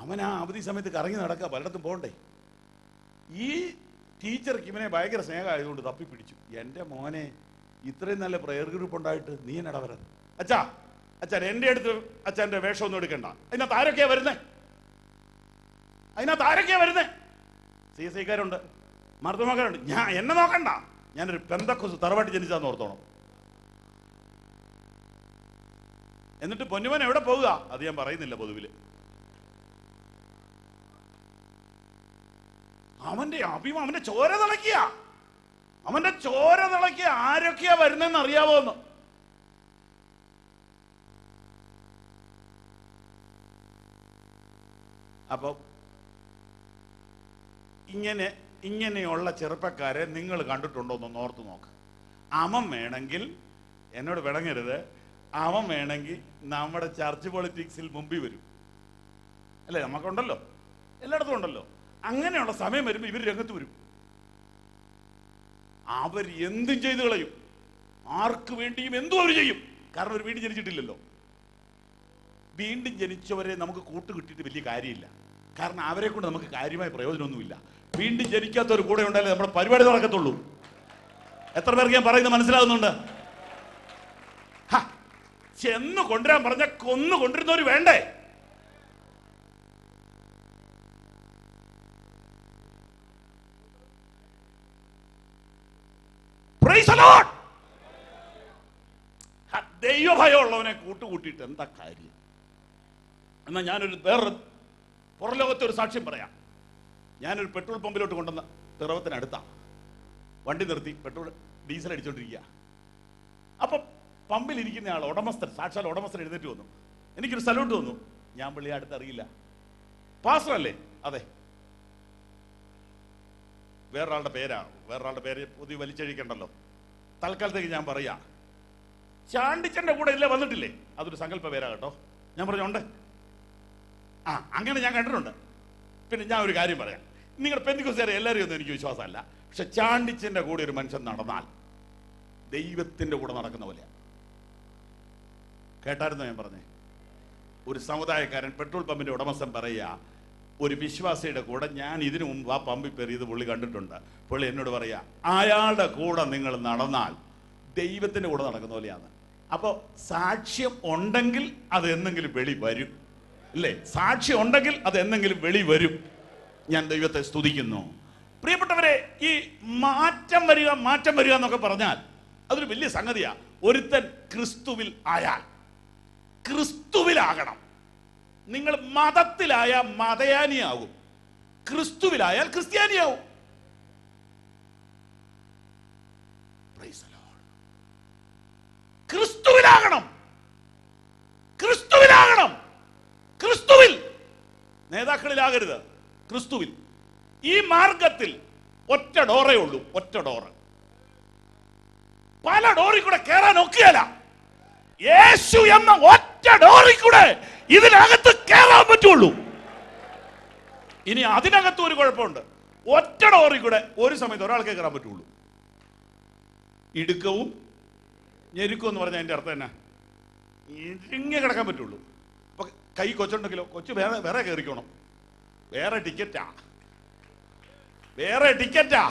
അവൻ ആ അവധി സമയത്ത് കറങ്ങി നടക്കുക, പലയിടത്തും പോകണ്ടേ. ഈ ടീച്ചർക്ക് ഇവനെ ഭയങ്കര സ്നേഹമായതുകൊണ്ട് തപ്പിപ്പിടിച്ചു. എൻ്റെ മോനെ, ഇത്രയും നല്ല പ്രെയർ ഗ്രൂപ്പ് ഉണ്ടായിട്ട് നീ എന്നടാ വരാൻ? അച്ഛാ, അച്ഛൻ എൻ്റെ അടുത്ത് അച്ഛൻ്റെ വേഷം ഒന്നും എടുക്കണ്ട. അതിനകത്ത് ആരൊക്കെയാ വരുന്നേ? CSIക്കാരുണ്ട്, മർദ്ദമക്കാരുണ്ട്. ഞാൻ എന്നെ നോക്കണ്ട, ഞാനൊരു പെന്തക്കോസ് തറവാട്ടി ജനിച്ചാന്ന് ഓർത്തോണം. എന്നിട്ട് പൊന്നുമോൻ എവിടെ പോവുക? അത് ഞാൻ പറയുന്നില്ല പൊതുവില്. അവന്റെ അവന്റെ ചോര തിളക്കിയ, ആരൊക്കെയാ വരുന്നെന്ന് അറിയാവോന്ന്. അപ്പൊ ഇങ്ങനെയുള്ള ചെറുപ്പക്കാരെ നിങ്ങൾ കണ്ടിട്ടുണ്ടോന്നൊന്ന് ഓർത്ത് നോക്ക്. അവൻ വേണമെങ്കിൽ, എന്നോട് പിണങ്ങരുത്, അവൻ വേണമെങ്കിൽ നമ്മുടെ ചർച്ച് പൊളിറ്റിക്സിൽ മുമ്പിൽ വരും, അല്ലേ? നമുക്കുണ്ടല്ലോ, എല്ലായിടത്തും ഉണ്ടല്ലോ. അങ്ങനെയുള്ള സമയം വരുമ്പോൾ ഇവർ രംഗത്ത് വരും. അവർ എന്തും ചെയ്തു കളയും, ആർക്ക് വേണ്ടിയും എന്തും അവർ ചെയ്യും. കാരണം അവർ വീണ്ടും ജനിച്ചിട്ടില്ലല്ലോ. വീണ്ടും ജനിച്ചവരെ നമുക്ക് കൂട്ട് കിട്ടിയിട്ട് വലിയ കാര്യമില്ല, കാരണം അവരെ കൊണ്ട് നമുക്ക് കാര്യമായ പ്രയോജനമൊന്നുമില്ല. വീണ്ടും ജനിക്കാത്തവർ കൂടെ ഉണ്ടായാലേ നമ്മുടെ പരിപാടി നടക്കത്തുള്ളൂ. എത്ര പേർക്ക് ഞാൻ പറയുന്നത് മനസ്സിലാകുന്നുണ്ട്? ചെന്ന് കൊണ്ടുവരാൻ പറഞ്ഞ കൊന്നു കൊണ്ടിരുന്നവർ വേണ്ടേ? ദൈവഭയമുള്ളവനെ കൂട്ടുകൂട്ടിയിട്ട് എന്താ കാര്യം? എന്നാൽ ഞാനൊരു വേറൊരു പുറലോകത്തെ ഒരു സാക്ഷ്യം പറയാം. ഞാനൊരു പെട്രോൾ പമ്പിലോട്ട് കൊണ്ടുവന്ന പിറവത്തിനടുത്താണ് വണ്ടി നിർത്തി പെട്രോൾ ഡീസൽ അടിച്ചോണ്ടിരിക്കുക. അപ്പം പമ്പിലിരിക്കുന്ന ആൾ, ഉടമസ്ഥൻ, സാക്ഷാൽ ഉടമസ്ഥൻ എഴുന്നേറ്റ് വന്നു. എനിക്കൊരു സല്യൂട്ട് വന്നു. ഞാൻ പുള്ളിയെ അടുത്തറിയില്ല. പാസ്റ്റർ അല്ലേ? അതെ. വേറൊരാളുടെ പേര് പുതിയ വലിച്ചഴിക്കണ്ടല്ലോ, തൽക്കാലത്തേക്ക് ഞാൻ പറയാ. ചാണ്ടിച്ചന്റെ കൂടെ ഇല്ലേ വന്നിട്ടില്ലേ? അതൊരു സങ്കല്പ പേരാ കേട്ടോ. ഞാൻ പറഞ്ഞുണ്ട്. അങ്ങനെ ഞാൻ കണ്ടിട്ടുണ്ട്. പിന്നെ ഞാൻ ഒരു കാര്യം പറയാം. നിങ്ങളുടെ പെന്തിക്കോസ്തുകാരെ എല്ലാവരും ഒന്നും എനിക്ക് വിശ്വാസമല്ല, പക്ഷെ ചാണ്ടിച്ചന്റെ കൂടെ ഒരു മനുഷ്യൻ നടന്നാൽ ദൈവത്തിന്റെ കൂടെ നടക്കുന്ന പോലെയാണ്. കേട്ടായിരുന്നോ ഞാൻ പറഞ്ഞേ? ഒരു സമുദായക്കാരൻ, പെട്രോൾ പമ്പിന്റെ ഉടമസ്ഥൻ പറയുക, ഒരു വിശ്വാസിയുടെ കൂടെ ഞാൻ ഇതിനു മുമ്പ് ആ പമ്പിൽ പെറിയത് പുള്ളി കണ്ടിട്ടുണ്ട്. പുള്ളി എന്നോട് പറയാ, അയാളുടെ കൂടെ നിങ്ങൾ നടന്നാൽ ദൈവത്തിന്റെ കൂടെ നടക്കുന്ന പോലെയാണ്. അപ്പോൾ സാക്ഷ്യം ഉണ്ടെങ്കിൽ അത് എന്നെങ്കിലും വെളി വരും, അല്ലേ? സാക്ഷ്യം ഉണ്ടെങ്കിൽ അത് എന്നെങ്കിലും വെളി വരും. ഞാൻ ദൈവത്തെ സ്തുതിക്കുന്നു. പ്രിയപ്പെട്ടവരെ, ഈ മാറ്റം വരിക എന്നൊക്കെ പറഞ്ഞാൽ അതൊരു വലിയ സംഗതിയാ. ഒരുത്തൻ ക്രിസ്തുവിൽ ആയാൽ, ക്രിസ്തുവിലാകണം. നിങ്ങൾ മതത്തിലായ മതയാനിയാകും, ക്രിസ്തുവിലായാൽ ക്രിസ്ത്യാനിയാവും. ക്രിസ്തുവിലാകണം, ക്രിസ്തുവിലാകണം, ക്രിസ്തുവിൽ. നേതാക്കളിലാകരുത്, ക്രിസ്തുവിൽ. ഈ മാർഗത്തിൽ ഒറ്റ ഡോറേ ഉള്ളൂ, ഒറ്റ ഡോറ്. പല ഡോറിൽ കൂടെ കയറാൻ ഒക്കെയല്ല. യേശു എന്ന ഒറ്റ ഡോറിൽ കൂടെ ഇതിനകത്ത് കയറാൻ പറ്റുള്ളൂ. ഇനി അതിനകത്ത് ഒരു കുഴപ്പമുണ്ട്. ഒറ്റ ഡോറിൽ കൂടെ ഒരു സമയത്ത് ഒരാൾക്കേ കയറാൻ പറ്റുള്ളൂ. ഇടുക്കവും ഞെരുക്കും എന്ന് പറഞ്ഞാൽ അതിന്റെ അർത്ഥം എന്നാ? ഇങ്ങനെ കിടക്കാൻ പറ്റുള്ളൂ. അപ്പൊ കൈ കൊച്ചുണ്ടെങ്കിലോ, കൊച്ചു വേറെ വേറെ കയറിക്കോണം. വേറെ ടിക്കറ്റാ, വേറെ ടിക്കറ്റാ.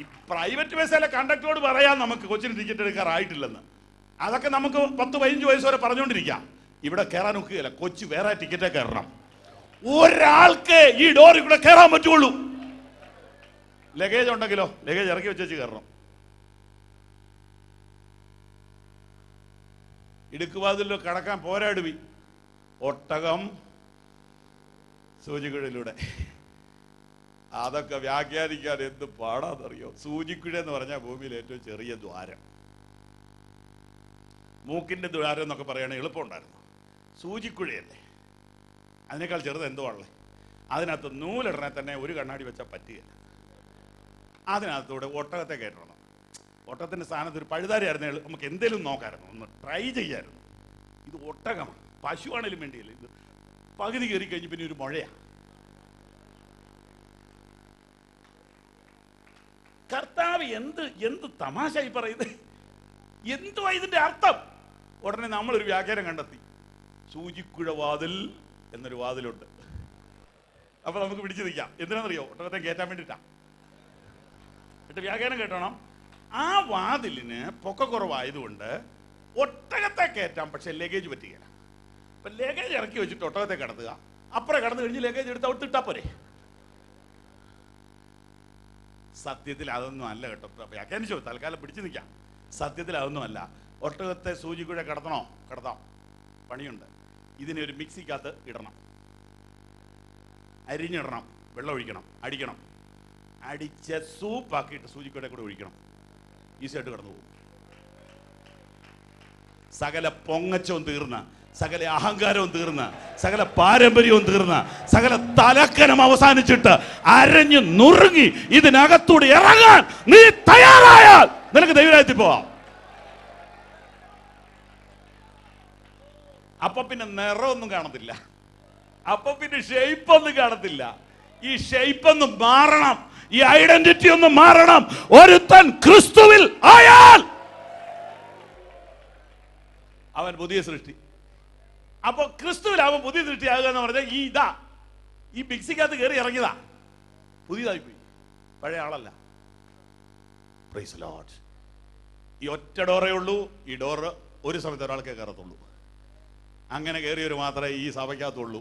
ഈ പ്രൈവറ്റ് ബസ്സിലെ കണ്ടക്ടറോട് പറയാം നമുക്ക് കൊച്ചിന് ടിക്കറ്റ് എടുക്കാറായിട്ടില്ലെന്ന്. അതൊക്കെ നമുക്ക് 10-15 വയസ്സ് വരെ പറഞ്ഞുകൊണ്ടിരിക്കാം. ഇവിടെ കയറാൻ ഒക്കുകയില്ല, കൊച്ചു വേറെ ടിക്കറ്റേ കയറണം. ഒരാൾക്ക് ഈ ഡോറിൽ കൂടെ കയറാൻ പറ്റുള്ളൂ. ലഗേജ് ഉണ്ടെങ്കിലോ ലഗേജ് ഇറക്കി വെച്ച് കയറണം. ഇടുക്കുവാതിലോ കടക്കാൻ പോരാടുവി. ഒട്ടകം സൂചിക്കുഴയിലൂടെ. അതൊക്കെ വ്യാഖ്യാനിക്കാൻ എന്ത് പാടാന്നറിയോ? സൂചിക്കുഴ എന്ന് പറഞ്ഞാൽ ഭൂമിയിൽ ഏറ്റവും ചെറിയ ദ്വാരം. മൂക്കിന്റെ ദ്വാരം എന്നൊക്കെ പറയുകയാണെങ്കിൽ എളുപ്പമുണ്ടായിരുന്നു. സൂചിക്കുഴയല്ലേ, അതിനേക്കാൾ ചെറുത് എന്തുവാണല്ലേ? അതിനകത്ത് നൂലിടണേ തന്നെ ഒരു കണ്ണാടി വെച്ചാൽ പറ്റുകയില്ല. അതിനകത്തൂടെ ഒട്ടകത്തെ കയറ്റണം. ഒട്ടകത്തിന്റെ സ്ഥാനത്ത് ഒരു പഴുതാരിയായിരുന്നേ നമുക്ക് എന്തേലും നോക്കാമായിരുന്നു, ഒന്ന് ട്രൈ ചെയ്യാമായിരുന്നു. ഇത് ഒട്ടകമാണ്, പശുവാണേലും വേണ്ടിയില്ല. ഇത് പകുതി കയറി കഴിഞ്ഞ് പിന്നെ ഒരു മുഴയാണ്. കർത്താവ് എന്ത് തമാശയായി പറയുന്നത്? എന്തുവാ ഇതിന്റെ അർത്ഥം? ഉടനെ നമ്മളൊരു വ്യാഖ്യാനം കണ്ടെത്തി. സൂചിക്കുഴ വാതിൽ എന്നൊരു വാതിലുണ്ട്. അപ്പൊ നമുക്ക് പിടിച്ചു നിൽക്കാം. എന്തിനാണെന്നറിയോ? ഒട്ടകത്തെ കയറ്റാൻ വേണ്ടിയിട്ടാ. എന്നിട്ട് വ്യാഖ്യാനം കേട്ടോണം. ആ വാതിലിന് പൊക്കക്കുറവായതുകൊണ്ട് ഒട്ടകത്തെ കയറ്റാം, പക്ഷെ ലഗേജ് പറ്റുകയില്ല. അപ്പൊ ലഗേജ് ഇറക്കി വെച്ചിട്ട് ഒട്ടകത്തെ കടത്തുക, അപ്പുറം കടന്നു കഴിഞ്ഞ് ലഗേജ് എടുത്ത് അവിടെ ഇട്ടാ പോരെ. സത്യത്തിൽ അതൊന്നും അല്ല കേട്ടോ. വ്യാഖ്യാനിച്ചോ, തൽക്കാലം പിടിച്ചു നിൽക്കാം. സത്യത്തിൽ അതൊന്നും അല്ല. ഒട്ടകത്തെ സൂചിക്കുഴ കടത്തണോ? കടത്താം, പണിയുണ്ട്. ഇതിനെ ഒരു മിക്സിക്കകത്ത് ഇടണം, അരിഞ്ഞിടണം, വെള്ളം ഒഴിക്കണം, അടിക്കണം. അടിച്ച സൂപ്പാക്കിയിട്ട് സൂചിക്കുഴ കൂടെ ഒഴിക്കണം. ഈസിയായിട്ട് കടന്നു പോകും. സകല പൊങ്ങച്ചവും തീർന്ന്, സകല അഹങ്കാരവും തീർന്ന്, സകല പാരമ്പര്യവും തീർന്ന്, സകല തലക്കനം അവസാനിച്ചിട്ട് അരഞ്ഞു നുറുങ്ങി ഇതിനകത്തൂടെ ഇറങ്ങാൻ നീ തയ്യാറായാൽ നിനക്ക് ദൈവരാജ്യത്തിൽ പോവാം. അപ്പൊ പിന്നെ നിറമൊന്നും കാണത്തില്ല, അപ്പൊ പിന്നെ ഷേപ്പ് ഒന്നും കാണത്തില്ല. ഈ ഷേപ്പ് ഒന്ന് മാറണം, ഈ ഐഡന്റിറ്റി ഒന്ന് മാറണം. ഒരുത്തൻ ക്രിസ്തുവിൽ ആയാൽ അവൻ പുതിയ സൃഷ്ടി. അപ്പൊ ക്രിസ്തുവിലാവുമ്പോൾ പുതിയ സൃഷ്ടിയാകുക എന്ന് പറഞ്ഞാൽ ഈ മിക്സിക്കകത്ത് കയറി ഇറങ്ങിയതാ, പുതിയതായി പോയി, പഴയ ആളല്ല. Praise the Lord. ഈ ഒറ്റ ഡോറേ ഉള്ളൂ. ഈ ഡോറ് ഒരു സമയത്ത് ഒരാൾക്കേ കയറത്തുള്ളൂ. അങ്ങനെ കയറിയവർ മാത്രമേ ഈ സഭയ്ക്കകത്തുള്ളൂ.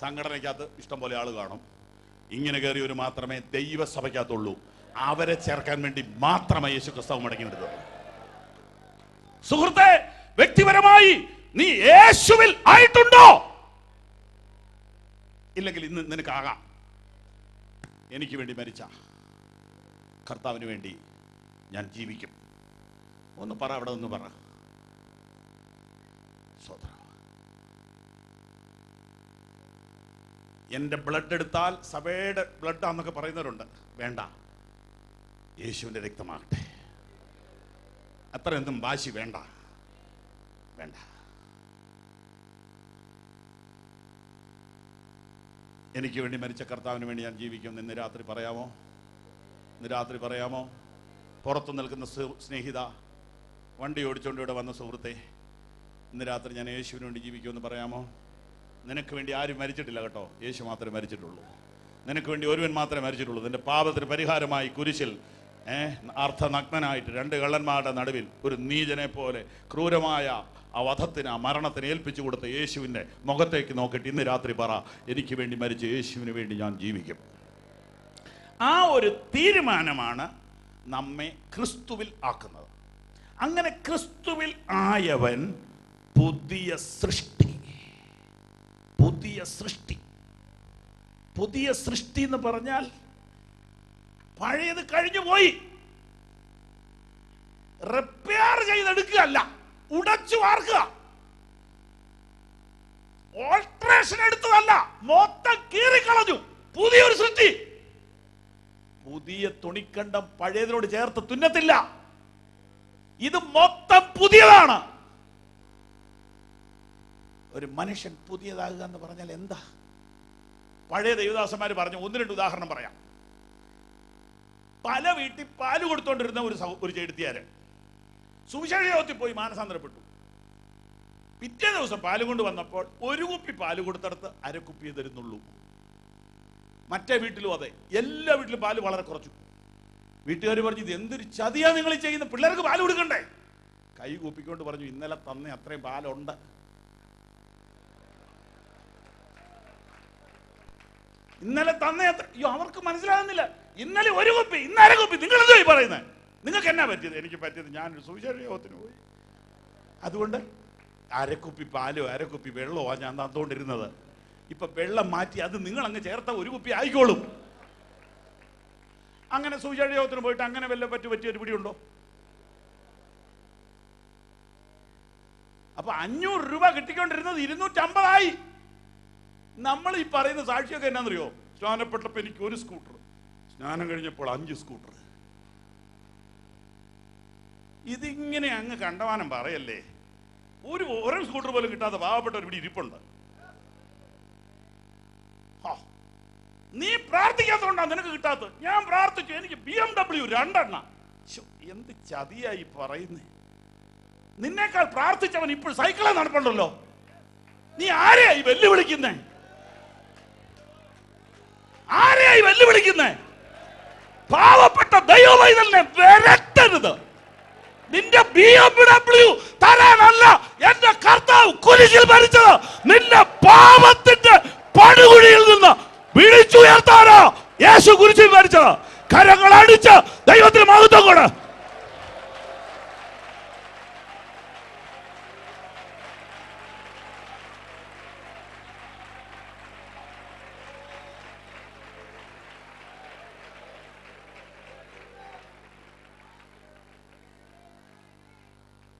സംഘടനയ്ക്കകത്ത് ഇഷ്ടം പോലെ ആൾ കാണും. ഇങ്ങനെ കയറിയവർ മാത്രമേ ദൈവസഭയ്ക്കകത്തുള്ളൂ. അവരെ ചേർക്കാൻ വേണ്ടി മാത്രമേ യേശു ക്രിസ്തു മടങ്ങി വരുന്നത്. സുഹൃത്തെ, വ്യക്തിപരമായി നീ യേശുവിൽ ആയിട്ടുണ്ടോ? ഇല്ലെങ്കിൽ ഇന്ന് നിനക്കാകാം. എനിക്ക് വേണ്ടി മരിച്ച കർത്താവിന് വേണ്ടി ഞാൻ ജീവിക്കും. ഒന്ന് പറ, അവിടെ ഒന്ന് പറ. സോദര, എൻ്റെ ബ്ലഡ് എടുത്താൽ സഭയുടെ ബ്ലഡ് ആണെന്നൊക്കെ പറയുന്നവരുണ്ട്. വേണ്ട, യേശുവിൻ്റെ രക്തമാകട്ടെ. അത്ര എന്തും വാശി വേണ്ട, വേണ്ട. എനിക്ക് വേണ്ടി മരിച്ച കർത്താവിന് വേണ്ടി ഞാൻ ജീവിക്കും. ഇന്ന് രാത്രി പറയാമോ? ഇന്ന് രാത്രി പറയാമോ? പുറത്തു നിൽക്കുന്ന സ്നേഹിത, വണ്ടി ഓടിച്ചുകൊണ്ട് ഇവിടെ വന്ന സുഹൃത്തെ, ഇന്ന് രാത്രി ഞാൻ യേശുവിന് വേണ്ടി ജീവിക്കുമെന്ന് പറയാമോ? നിനക്ക് വേണ്ടി ആരും മരിച്ചിട്ടില്ല കേട്ടോ, യേശു മാത്രമേ മരിച്ചിട്ടുള്ളൂ. നിനക്ക് വേണ്ടി ഒരുവൻ മാത്രമേ മരിച്ചിട്ടുള്ളൂ. നിന്റെ പാപത്തിന് പരിഹാരമായി കുരിശിൽ അർത്ഥനഗ്നനായിട്ട് 2 കള്ളന്മാരുടെ നടുവിൽ ഒരു നീചനെ പോലെ ക്രൂരമായ ആ വധത്തിന്, ആ മരണത്തിന് ഏൽപ്പിച്ചു കൊടുത്ത യേശുവിൻ്റെ മുഖത്തേക്ക് നോക്കിയിട്ട് ഇന്ന് രാത്രി പറ, എനിക്ക് വേണ്ടി മരിച്ച യേശുവിന് വേണ്ടി ഞാൻ ജീവിക്കും. ആ ഒരു തീരുമാനമാണ് നമ്മെ ക്രിസ്തുവിൽ ആക്കുന്നത്. അങ്ങനെ ക്രിസ്തുവിൽ ആയവൻ പുതിയ സൃഷ്ടി. പുതിയ സൃഷ്ടി. പുതിയ സൃഷ്ടി എന്ന് പറഞ്ഞാൽ പഴയത് കഴിഞ്ഞു പോയി. റിപ്പയർ ചെയ്തെടുക്കുകയല്ല, ഉടച്ചു വാർക്കുക. ഓൾട്രേഷൻ എടുത്തതല്ല, മൊത്തം കീറിക്കളഞ്ഞു. പുതിയൊരു സൃഷ്ടി. പുതിയ തുണിക്കണ്ടം പഴയതിനോട് ചേർത്ത് തുന്നത്തില്ല. ഇത് മൊത്തം പുതിയതാണ്. ഒരു മനുഷ്യൻ പുതിയതാകുക എന്ന് പറഞ്ഞാൽ എന്താ? പഴയ ദൈവദാസന്മാർ പറഞ്ഞു. 1-2 ഉദാഹരണം പറയാം. പല വീട്ടിൽ പാല് കൊടുത്തോണ്ടിരുന്ന ഒരു ചെടുത്തിയാര് സുവിശേഷ യോഗത്തിൽ പോയി മാനസാന്തരപ്പെട്ടു. പിറ്റേ ദിവസം പാല് കൊണ്ട് വന്നപ്പോൾ 1 കുപ്പി പാല് കൊടുത്തടുത്ത് 1/2 കുപ്പിയെ തരുന്നുള്ളൂ. മറ്റേ വീട്ടിലും അതെ. എല്ലാ വീട്ടിലും പാല് വളരെ കുറച്ചു. വീട്ടുകാർ പറഞ്ഞു, ഇത് എന്തൊരു ചതിയാ നിങ്ങൾ ചെയ്യുന്ന, പിള്ളേർക്ക് പാല് കൊടുക്കണ്ടേ? കൈ കൂപ്പിക്കൊണ്ട് പറഞ്ഞു, ഇന്നലെ തന്നെ അത്രയും പാലുണ്ട്. ഇന്നലെ തന്നെ അത്ര. അയ്യോ, അവർക്ക് മനസ്സിലാകുന്നില്ല. ഇന്നലെ 1 കുപ്പി, ഇന്ന് 1/2 കുപ്പി. നിങ്ങൾ എന്തോ പറയുന്നത്? നിങ്ങൾക്ക് എന്നാ പറ്റിയത്? എനിക്ക് പറ്റിയത്, ഞാനൊരു സുവിശേഷ യോഗത്തിന് പോയി, അതുകൊണ്ട് 1/2 കുപ്പി പാലോ 1/2 കുപ്പി വെള്ളമോ ഞാൻ തന്നുകൊണ്ടിരുന്നത്. ഇപ്പൊ വെള്ളം മാറ്റി അത് നിങ്ങൾ അങ്ങ് ചേർത്ത 1 കുപ്പി ആയിക്കോളും. അങ്ങനെ സുവിശേഷ യോഗത്തിന് പോയിട്ട് അങ്ങനെ വല്ല പറ്റിയ ഒരു പിടിയുണ്ടോ? അപ്പൊ 500 രൂപ കിട്ടിക്കൊണ്ടിരുന്നത് 250 ആയി. നമ്മൾ ഈ പറയുന്ന സാക്ഷിയൊക്കെ എന്നാന്നറിയോ? സ്നാനപ്പെട്ടപ്പോൾ എനിക്ക് 1 സ്കൂട്ടർ, സ്നാനം കഴിഞ്ഞപ്പോൾ 5 സ്കൂട്ടർ. ഇതിങ്ങനെ അങ്ങ് കണ്ടവാനം പറയല്ലേ. ഒരു സ്കൂട്ടർ പോലും കിട്ടാത്ത പാവപ്പെട്ട ഒരു പിടി ഇരിപ്പുണ്ട്. നീ പ്രാർത്ഥിക്കാത്തതുകൊണ്ടാണ് നിനക്ക് കിട്ടാത്തത്. ഞാൻ പ്രാർത്ഥിച്ചു, എനിക്ക് BMW 2 എന്ത് ചതിയായി പറയുന്നേ. നിന്നേക്കാൾ പ്രാർത്ഥിച്ചവൻ ഇപ്പോൾ സൈക്കിളെ നടപ്പുണ്ടല്ലോ. നീ ആരെയായി വെല്ലുവിളിക്കുന്നേ? ആരെയായി വെല്ലുവിളിക്കുന്നേ? പാവപ്പെട്ട ദൈവവൈതലിനെ വരട്ടരുത്. നിന്റെ BMW തരാനല്ല എന്റെ കർത്താവ് കുരിശിൽ മരിച്ചത്. നിന്റെ പാപത്തിന്റെ പടുകുഴിയിൽ നിന്ന് വിളിച്ചുയർത്താനോ യേശു കുരിശിൽ മരിച്ചത്. കരങ്ങൾ അടിച്ച് ദൈവത്തിന് മഹത്വം കൊട്.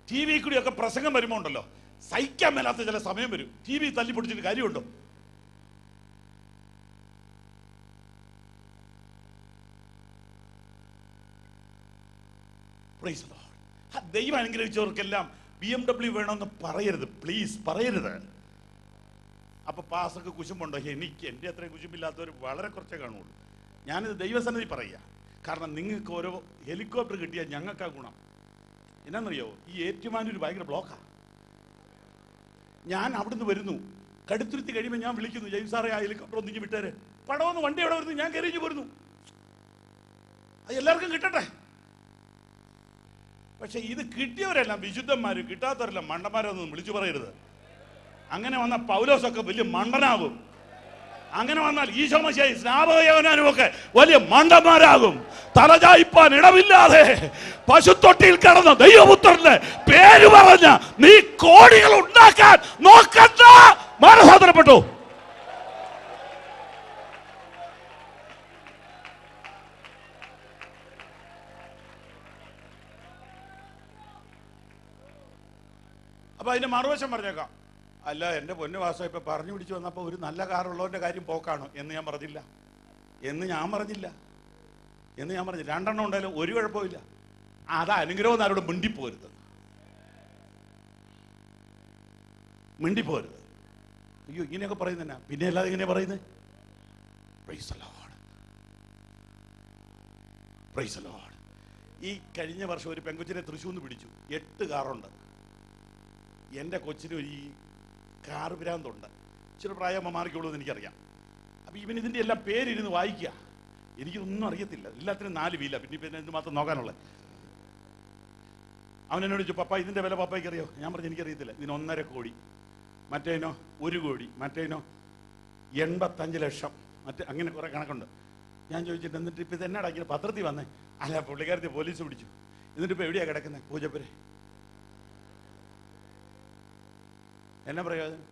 ടി വി കൂടിയൊക്കെ പ്രസംഗം വരുമ്പോ ഉണ്ടല്ലോ, സഹിക്കാൻ മേലാത്ത ചില സമയം വരും. ടി വി തല്ലി പൊടിച്ചിട്ട് കാര്യമുണ്ടോ? ദൈവം അനുഗ്രഹിച്ചവർക്കെല്ലാം BMW വേണമെന്ന് പറയരുത്, പ്ലീസ് പറയരുത്. അപ്പൊ പാസർക്ക് കുശുമ്പുണ്ടോ? എനിക്ക് എൻ്റെ അത്രയും കുശുമ്പില്ലാത്തവർ വളരെ കുറച്ചേ കാണുള്ളൂ. ഞാനിത് ദൈവസന്നിധി പറയുക. കാരണം നിങ്ങൾക്ക് ഓരോ ഹെലികോപ്റ്റർ കിട്ടിയാൽ ഞങ്ങൾക്കാ ഗുണം. എന്നാന്നറിയോ? ഈ ഏറ്റുമാനൂർ ഭയങ്കര ബ്ലോക്കാ. ഞാൻ അവിടുന്ന് വരുന്നു, കടുത്തുരുത്തി കഴിയുമ്പോൾ ഞാൻ വിളിക്കുന്നു, ജെയിംസ് സാറേ ആ ഹെലികോപ്റ്റർ ഒന്നിഞ്ഞ് വിട്ടേര്. പടവൊന്ന് വണ്ടി എവിടെ വരുന്നു, ഞാൻ കയറിഞ്ഞു പോരുന്നു. അത് എല്ലാവർക്കും കിട്ടട്ടെ. പക്ഷെ ഇത് കിട്ടിയവരെല്ലാം വിശുദ്ധന്മാരും കിട്ടാത്തവരെല്ലാം മണ്ടന്മാരൊന്നും വിളിച്ചു പറയരുത്. അങ്ങനെ വന്ന പൗലോസൊക്കെ വലിയ മണ്ടനാകും. അങ്ങനെ വന്നാൽ ഈശോ മശിഹായും സ്നാപകയോഹന്നാനും ഒക്കെ വലിയ മണ്ടന്മാരാകും. തലചായ്പാൻ ഇടമില്ലാതെ പശുത്തൊട്ടിയിൽ കിടന്ന ദൈവപുത്രന്റെ പേര് പറഞ്ഞ നീ കോടികൾ ഉണ്ടാക്കാൻ നോക്കണ്ട. മാനസാന്തരപ്പെട്ടു. അപ്പൊ അതിന്റെ മറുവശം പറഞ്ഞേക്കാം. അല്ല, എൻ്റെ പൊന്നുവാസം ഇപ്പൊ പറഞ്ഞു പിടിച്ചു വന്നപ്പോൾ ഒരു നല്ല കാറുള്ളവന്റെ കാര്യം പോക്കാണോ എന്ന് ഞാൻ പറഞ്ഞില്ല. രണ്ടെണ്ണം ഉണ്ടായാലും ഒരു കുഴപ്പമില്ല. അത് അനുഗ്രഹം ആരോട് മിണ്ടിപ്പോരുത്. അയ്യോ, ഇങ്ങനെയൊക്കെ പറയുന്ന പിന്നെ അല്ലാതെ ഇങ്ങനെ പറയുന്നത്. Praise the Lord. ഈ കഴിഞ്ഞ വർഷം ഒരു പെങ്കൊച്ചിനെ തൃശ്ശൂന്ന് പിടിച്ചു. 8 കാറുണ്ട്. എൻ്റെ കൊച്ചിന് ഈ കാർ ഭ്രാന്തുണ്ട്. ഇച്ചിരി പ്രായമ മാറിക്കുള്ളൂ എന്ന് എനിക്കറിയാം. അപ്പം ഇതിൻ്റെ എല്ലാം പേരിരുന്ന് വായിക്കുക. എനിക്കിതൊന്നും അറിയത്തില്ല. എല്ലാത്തിനും 4 വീല. പിന്നെ എന്ത് മാത്രം നോക്കാനുള്ളത്. അവൻ എന്നോട് ചോദിച്ചു, പപ്പ ഇതിൻ്റെ വില പപ്പയ്ക്ക് അറിയോ? ഞാൻ പറഞ്ഞു എനിക്കറിയത്തില്ല. ഇതിന് 1.5 കോടി, മറ്റേനോ 1 കോടി, മറ്റേനോ 85 ലക്ഷം, അങ്ങനെ കുറേ കണക്കുണ്ട്. ഞാൻ ചോദിച്ചിട്ട് എന്നിട്ട് ഇപ്പം ഇതെന്നെ അടക്കിയ പത്രത്തിൽ വന്നേ? അല്ല, പുള്ളിക്കാരത്തെ പോലീസ് പിടിച്ചു. എന്നിട്ടിപ്പോൾ എവിടെയാ കിടക്കുന്നത്? പൂജപ്പുര. എന്നാ പ്രയോജനം?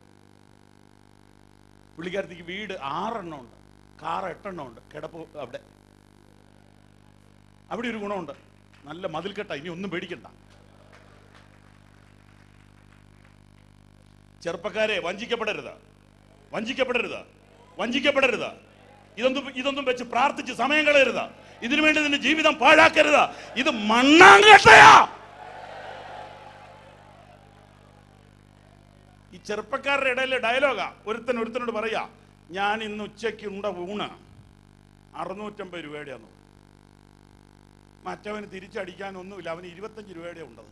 പുള്ളിക്കാരത്തേക്ക് വീട് 6 എണ്ണം ഉണ്ട്, കാർ 8 എണ്ണം ഉണ്ട്, കിടപ്പ് അവിടെ. അവിടെ ഒരു ഗുണമുണ്ട്, നല്ല മതിൽക്കെട്ട, ഇനി ഒന്നും പേടിക്കണ്ട. ചെറുപ്പക്കാരെ, വഞ്ചിക്കപ്പെടരുത്, വഞ്ചിക്കപ്പെടരുത്, വഞ്ചിക്കപ്പെടരുത്. ഇതൊന്നും വെച്ച് പ്രാർത്ഥിച്ച് സമയം കളയരുത്. ഇതിനു വേണ്ടി നിന്റെ ജീവിതം പാഴാക്കരുത്. ഇത് മണ്ണാങ്കട്ടയാ. ഈ ചെറുപ്പക്കാരുടെ ഇടയിലെ ഡയലോഗാ. ഒരുത്തനോട് പറയാ, ഞാൻ ഇന്ന് ഉച്ചയ്ക്ക് ഉണ്ട ഊണ് 650 രൂപയുടെയാന്ന്. മറ്റവന് തിരിച്ചടിക്കാനൊന്നുമില്ല, അവന് 25 രൂപയുടെ ഉണ്ടത്.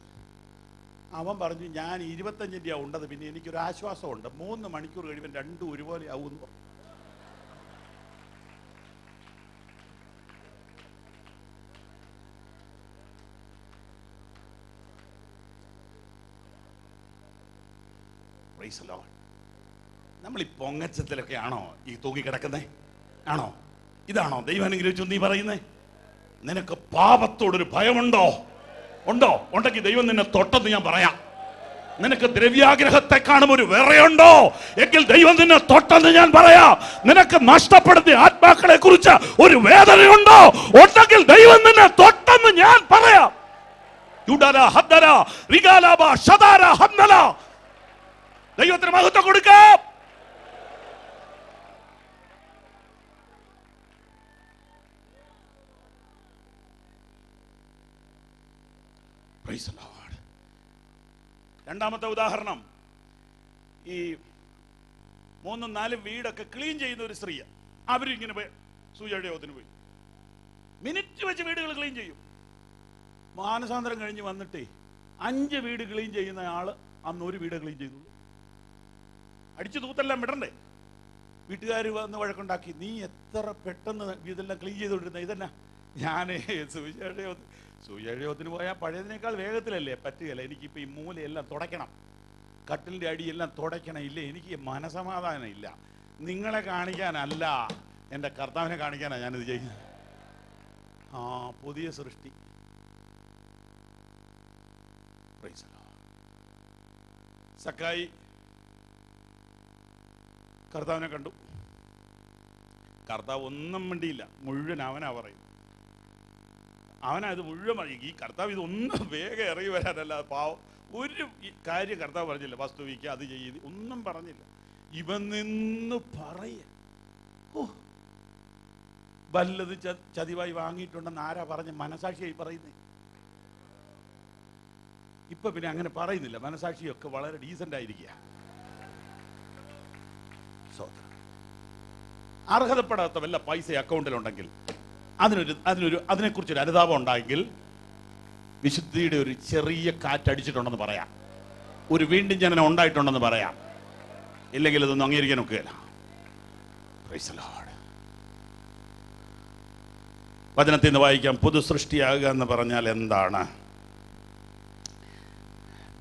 അവൻ പറഞ്ഞു, ഞാൻ 25 ഉണ്ടത്, പിന്നെ എനിക്കൊരു ആശ്വാസമുണ്ട്, 3 മണിക്കൂർ കഴിയുമ്പോൾ രണ്ടും ഒരുപോലെ ആവുമെന്ന് പറഞ്ഞു. നമ്മൾ ഈ പൊങ്ങച്ചത്തിലൊക്കെ ആണോ ഈ തൂങ്ങിക്കിടക്കുന്നേ? ആണോ? ഇതാണോ ദൈവം അനുഗ്രഹിച്ചു നീ പറയുന്നേ? നിനക്ക് പാപത്തോടൊരു ഭയമുണ്ടോ? ഉണ്ടോ? ഉണ്ടെങ്കിൽ ദൈവം നിന്നെ തൊട്ടെന്ന് ഞാൻ പറയാം. നിനക്ക് ദ്രവ്യാഗ്രഹത്തെ കാണും ഒരു വിറയുണ്ടോ എങ്കിൽ ദൈവം നിന്നെ തൊട്ടെന്ന് ഞാൻ പറയാം. നിനക്ക് നഷ്ടപ്പെടുന്ന ആത്മാക്കളെ കുറിച്ച് ഒരു വേദനയുണ്ടോ ഉണ്ടെങ്കിൽ ദൈവം നിന്നെ തൊട്ടെന്ന് ഞാൻ പറയാം. ദൈവത്തിന് മഹത്വം കൊടുക്കാം. രണ്ടാമത്തെ ഉദാഹരണം, ഈ 3-4 വീടൊക്കെ ക്ലീൻ ചെയ്യുന്ന ഒരു സ്ത്രീ. അവരിങ്ങനെ പോയി സൂചിയുടെ യോഗത്തിന് പോയി മിനിറ്റ് വെച്ച് വീടുകൾ ക്ലീൻ ചെയ്യും. മാനസാന്തരം കഴിഞ്ഞ് വന്നിട്ടേ 5 വീട് ക്ലീൻ ചെയ്യുന്ന ആള് അന്ന് 1 വീട് ക്ലീൻ ചെയ്തു. അടിച്ചു തൂത്തെല്ലാം വിടണ്ടേ? വീട്ടുകാർ വന്ന് വഴക്കുണ്ടാക്കി, നീ എത്ര പെട്ടെന്ന് ഇതെല്ലാം ക്ലീൻ ചെയ്തുകൊണ്ടിരുന്ന? ഇതെന്നാ? ഞാൻ സൂചിയുടെ പോയാൽ പഴയതിനേക്കാൾ വേഗത്തിലല്ലേ? പറ്റുകയല്ല. എനിക്കിപ്പോൾ ഈ മൂലയെല്ലാം തുടയ്ക്കണം, കട്ടിലിൻ്റെ അടിയെല്ലാം തുടയ്ക്കണം. ഇല്ലേ, എനിക്ക് മനസമാധാനം ഇല്ല. നിങ്ങളെ കാണിക്കാനല്ല, എൻ്റെ കർത്താവിനെ കാണിക്കാനാണ് ഞാനിത് ചെയ്യുന്നത്. പുതിയ സൃഷ്ടി. സക്കായി കർത്താവിനെ കണ്ടു. കർത്താവ് ഒന്നും മിണ്ടിയില്ല, മുഴുവൻ അവനാ പറയും. അവനാ ഇത് മുഴുവൻ. ഈ കർത്താവ് ഇതൊന്നും വേഗം ഇറങ്ങി വരാനല്ല, പാവം ഒരു കാര്യം കർത്താവ് പറഞ്ഞില്ല. വസ്തു വിൽക്കുക, അത് ചെയ്ത് ഒന്നും പറഞ്ഞില്ല. ഇവൻ നിന്ന് പറയ, വല്ലത് ചതിവായി വാങ്ങിയിട്ടുണ്ടെന്ന് ആരാ പറഞ്ഞ്? മനസാക്ഷിയായി പറയുന്നേ. ഇപ്പൊ പിന്നെ അങ്ങനെ പറയുന്നില്ല, മനസാക്ഷിയൊക്കെ വളരെ ഡീസന്റ് ആയിരിക്കുക. അർഹതപ്പെടാത്ത വല്ല പൈസ അക്കൗണ്ടിലുണ്ടെങ്കിൽ അതിനെക്കുറിച്ചൊരു അനുതാപം ഉണ്ടായെങ്കിൽ വിശുദ്ധിയുടെ ഒരു ചെറിയ കാറ്റടിച്ചിട്ടുണ്ടെന്ന് പറയാം, ഒരു വീണ്ടും ജനനം ഉണ്ടായിട്ടുണ്ടെന്ന് പറയാം. ഇല്ലെങ്കിൽ ഇതൊന്നും അംഗീകരിക്കാൻ ഒക്കുകയില്ല. Praise the Lord. വചനത്തിൽ നിന്ന് വായിക്കാം. പുതു സൃഷ്ടിയാകുക എന്ന് പറഞ്ഞാൽ എന്താണ്?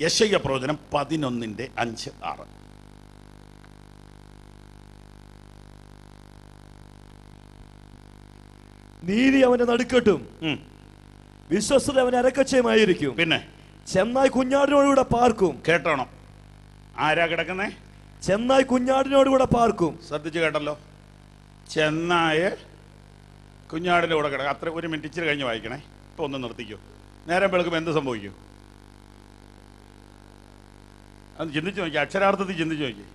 യെശയ്യാ പ്രവചനം 11:5-6. നീതി അവന്റെ നടുക്കെട്ടും വിശ്വസ്തത അവന്റെ അരക്കച്ചയുമായിരിക്കും. പിന്നെ ചെന്നായ് കുഞ്ഞാടിനോടുകൂടെ പാർക്കും. കേട്ടോണം, ആരാ കിടക്കുന്നേ? ചെന്നായ് കുഞ്ഞാടിനോടുകൂടെ പാർക്കും. ശ്രദ്ധിച്ചു കേട്ടല്ലോ. ചെന്നായ് കുഞ്ഞാടിന്റെ കൂടെ കിടക്കും. അത്ര ഒരു മിനിറ്റ് ഇച്ചിരി കഴിഞ്ഞ് വായിക്കണേ. ഇപ്പൊ ഒന്ന് നിർത്തിക്കോ. നേരം വെളുക്കുമ്പോൾ എന്ത് സംഭവിക്കും? അത് ചിന്തിച്ച് നോക്കി, അക്ഷരാർത്ഥത്തിൽ ചിന്തിച്ച് നോക്കി.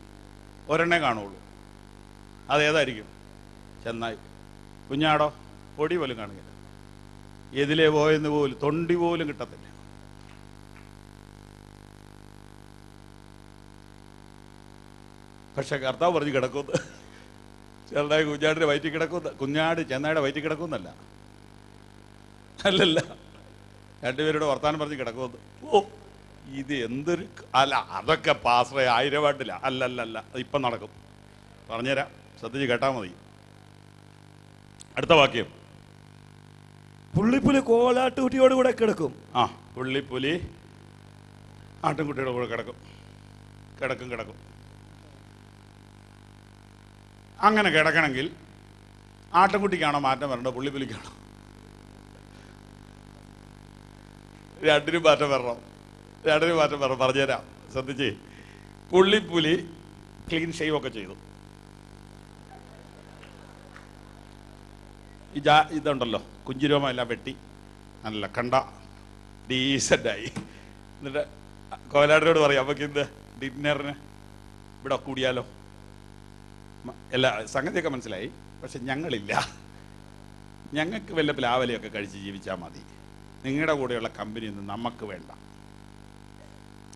ഒരെണ്ണേ കാണുള്ളൂ. അതേതായിരിക്കും? ചെന്നായ്. കുഞ്ഞാടോ? പൊടി പോലും കാണുകയില്ല. എതിലേ പോയെന്ന് പോലും തൊണ്ടി പോലും കിട്ടത്തില്ല. പക്ഷെ കർത്താവ് പറഞ്ഞ് കിടക്കുന്നു. ചെന്നായ കുഞ്ഞാടിന്റെ വയറ്റിൽ കിടക്കുന്ന, കുഞ്ഞാട് ചെന്നായുടെ വയറ്റിൽ കിടക്കുന്നല്ല, അല്ലല്ല, രണ്ടുപേരുടെ വർത്താനം പറഞ്ഞ് കിടക്കുന്നു. ഓ, ഇത് എന്തൊരു, അല്ല അതൊക്കെ പാസ്റേ 1000 വാട്ടില്ല. അല്ലല്ല, ഇപ്പം നടക്കും. പറഞ്ഞുതരാം, ശ്രദ്ധിച്ച് കേട്ടാൽ മതി. അടുത്ത വാക്യം. പുള്ളിപ്പുലി കോലാട്ടുകുട്ടിയോട് കൂടെ കിടക്കും. പുള്ളിപ്പുലി ആട്ടിൻകുട്ടിയുടെ കൂടെ കിടക്കും. അങ്ങനെ കിടക്കണമെങ്കിൽ ആട്ടിൻകുട്ടിക്കാണോ മാറ്റം വരേണ്ടത്, പുള്ളിപ്പുലിക്കാണോ? രണ്ടിനും മാറ്റം വരണം, രണ്ടിനും മാറ്റം വരണം. പറഞ്ഞുതരാം, ശ്രദ്ധിച്ചേ. പുള്ളിപ്പുലി ക്ലീൻ ഷേവ് ഒക്കെ ചെയ്തു. ഇതുണ്ടല്ലോ, കുഞ്ചിരോമ എല്ലാം വെട്ടി നല്ല കണ്ട ഡീസൻ്റായി. എന്നിട്ട് കോലാടിനോട് പറയും, നമുക്ക് ഇന്ന് ഡിന്നറിന് ഇവിടെ കൂടിയാലോ? എല്ലാ സംഗതിയൊക്കെ മനസ്സിലായി. പക്ഷെ ഞങ്ങളില്ല, ഞങ്ങൾക്ക് വല്ല പ്ലാവലയൊക്കെ കഴിച്ച് ജീവിച്ചാൽ മതി, നിങ്ങളുടെ കൂടെയുള്ള കമ്പനിയൊന്നും നമുക്ക് വേണ്ട.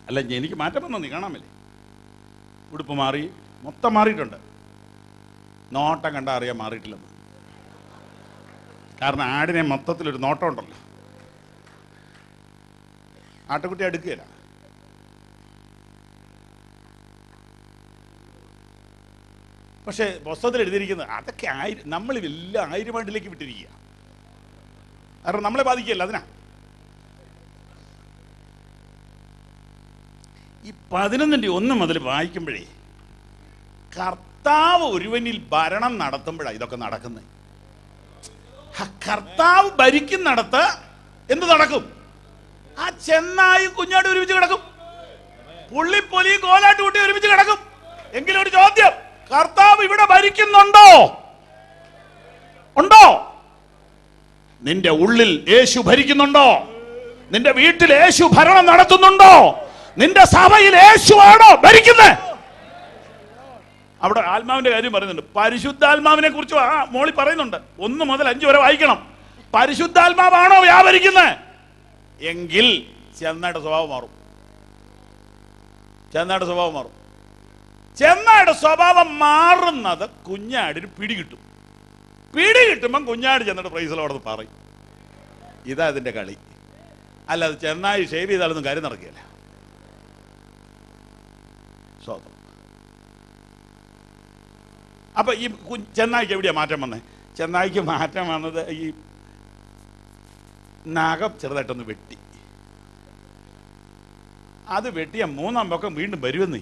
അല്ല, എനിക്ക് മാറ്റം വന്നോ? നീ കാണാമല്ലേ, ഉടുപ്പ് മാറി, മൊത്തം മാറിയിട്ടുണ്ട്. നോട്ടം കണ്ടാൽ അറിയാൻ മാറിയിട്ടില്ലെന്ന്. കാരണം ആടിനെ മൊത്തത്തിലൊരു നോട്ടം ഉണ്ടല്ലോ. ആട്ടുകുട്ടി അടുക്കുകയില്ല. പക്ഷെ പുസ്തകത്തിൽ എഴുതിയിരിക്കുന്നത് അതൊക്കെ നമ്മൾ വലിയ 1000 ആണ്ടിലേക്ക് വിട്ടിരിക്കുക. കാരണം നമ്മളെ ബാധിക്കുകയല്ല. അതിനാ ഈ 11:1 മുതൽ വായിക്കുമ്പോഴേ കർത്താവ് ഒരുവനിൽ ഭരണം നടത്തുമ്പോഴാണ് ഇതൊക്കെ നടക്കുന്നത്. കർത്താവ് ഭരിക്കുന്നിടത്ത് എന്ത് നടക്കും? ആ ചെന്നായും കുഞ്ഞാടും ഒരുമിച്ച് കിടക്കും, പുള്ളിപ്പൊലിയും കോലാട്ടുകുട്ടിയും ഒരുമിച്ച് കിടക്കും. എങ്കിലും ഒരു ചോദ്യം, കർത്താവ് ഇവിടെ ഭരിക്കുന്നുണ്ടോ? ഉണ്ടോ? നിന്റെ ഉള്ളിൽ യേശു ഭരിക്കുന്നുണ്ടോ? നിന്റെ വീട്ടിൽ യേശു ഭരണം നടത്തുന്നുണ്ടോ? നിന്റെ സഭയിൽ യേശു ആണോ ഭരിക്കുന്നത്? അവിടെ ആത്മാവിന്റെ കാര്യം പറയുന്നുണ്ട്. പരിശുദ്ധാത്മാവിനെ കുറിച്ച് മോളി പറയുന്നുണ്ട്. 1 മുതൽ 5 വരെ വായിക്കണം. പരിശുദ്ധാത്മാവാണോ വ്യാപരിക്കുന്നത്? എങ്കിൽ ചെന്നായുടെ സ്വഭാവം മാറും. ചെന്നായുടെ സ്വഭാവം മാറും. ചെന്നായുടെ സ്വഭാവം മാറുന്നത് കുഞ്ഞാടിന് പിടികിട്ടും. പിടികിട്ടുമ്പം കുഞ്ഞാട് ചെന്നിട്ട് പ്രൈസ് ലോർഡ് പറയും. ഇതാ ഇതിന്റെ കളി. അല്ലാതെ ചെന്നായി ഷേവ് ചെയ്താലൊന്നും കാര്യം നടക്കുകയില്ല. സ്വതന്ത്രം. അപ്പൊ ഈ ചെന്നായിക്ക് എവിടെയാ മാറ്റം വന്നത്? ചെന്നായിക്ക് മാറ്റം വന്നത് ഈ നഖം ചെറുതായിട്ടൊന്ന് വെട്ടി. അത് വെട്ടിയ 3-ാം പക്കം വീണ്ടും വരുമെന്നേ.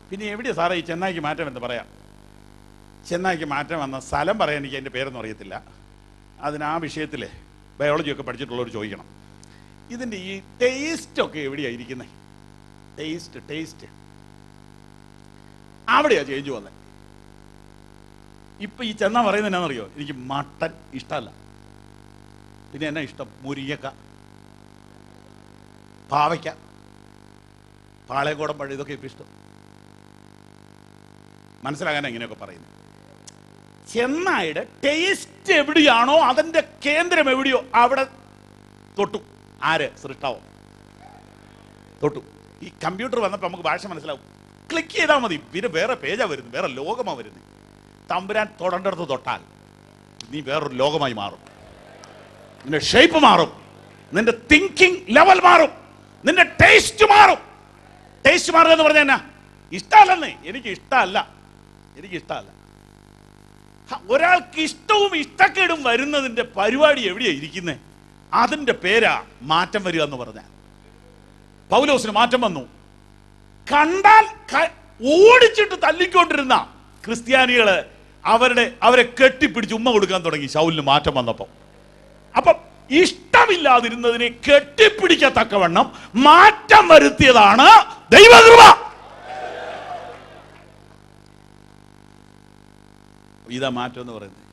പിന്നെ എവിടെയാ സാറേ ഈ ചെന്നായിക്ക് മാറ്റം എന്ന് പറയാം? ചെന്നായിക്ക് മാറ്റം വന്ന സ്ഥലം പറയാൻ എനിക്ക് അതിൻ്റെ പേരൊന്നും അറിയത്തില്ല. അതിന് ആ വിഷയത്തിൽ ബയോളജിയൊക്കെ പഠിച്ചിട്ടുള്ളവർ ചോദിക്കണം. ഇതിൻ്റെ ഈ ടേസ്റ്റൊക്കെ എവിടെയാണ് ഇരിക്കുന്നത്? ടേസ്റ്റ് അവിടെയാണ് ചേഞ്ച് വന്നത്. ഇപ്പം ഈ ചെന്നാ പറയുന്നത് എന്നാണെന്നറിയോ? എനിക്ക് മട്ടൻ ഇഷ്ടമല്ല. പിന്നെ എന്നാ ഇഷ്ടം? മുരിങ്ങക്ക, പാവയ്ക്ക, പാളയംകോടൻ പഴം, ഇതൊക്കെ ഇപ്പം ഇഷ്ടം. മനസ്സിലാകാനാണ് ഇങ്ങനെയൊക്കെ പറയുന്നത്. ചെന്നായുടെ ടേസ്റ്റ് എവിടെയാണോ അതിൻ്റെ കേന്ദ്രം എവിടെയോ അവിടെ തൊട്ടു. ആര്? സൃഷ്ടാവോ തൊട്ടു. ഈ കമ്പ്യൂട്ടർ വന്നപ്പോൾ നമുക്ക് ഭാഷ മനസ്സിലാവും. ക്ലിക്ക് ചെയ്താൽ മതി, പിന്നെ വേറെ പേജാ വരുന്നത്, വേറെ ലോകമാണ് വരുന്നത്. തമ്പുരാൻ തൊടേണ്ടടുത്ത് തൊട്ടാൽ നീ വേറൊരു ലോകമായി മാറും. നിന്റെ ഷേപ്പ് മാറും, നിന്റെ തിങ്കിങ് ലെവൽ മാറും, നിന്റെ ടേസ്റ്റ് മാറും. ടേസ്റ്റ് മാറുക എന്ന് പറഞ്ഞാൽ എന്നാ? ഇഷ്ടമല്ലെന്നേ. എനിക്ക് ഇഷ്ടമല്ല. ഒരാൾക്ക് ഇഷ്ടവും ഇഷ്ടക്കേടും വരുന്നതിന്റെ പരിപാടി എവിടെയാ ഇരിക്കുന്നത്? അതിന്റെ പേരാ മാറ്റം വരിക എന്ന് പറഞ്ഞാൽ. പൗലോസിന് മാറ്റം വന്നു. കണ്ടാൽ ഓടിച്ചിട്ട് തല്ലിക്കൊണ്ടിരുന്ന ക്രിസ്ത്യാനികള് അവരെ കെട്ടിപ്പിടിച്ച് ഉമ്മ കൊടുക്കാൻ തുടങ്ങി ശൗലിന് മാറ്റം വന്നപ്പോ. അപ്പം ഇഷ്ടമില്ലാതിരുന്നതിനെ കെട്ടിപ്പിടിക്കത്തക്കവണ്ണം മാറ്റം വരുത്തിയതാണ് ദൈവകൃപ. ഇതാ മാറ്റം എന്ന് പറയുന്നത്.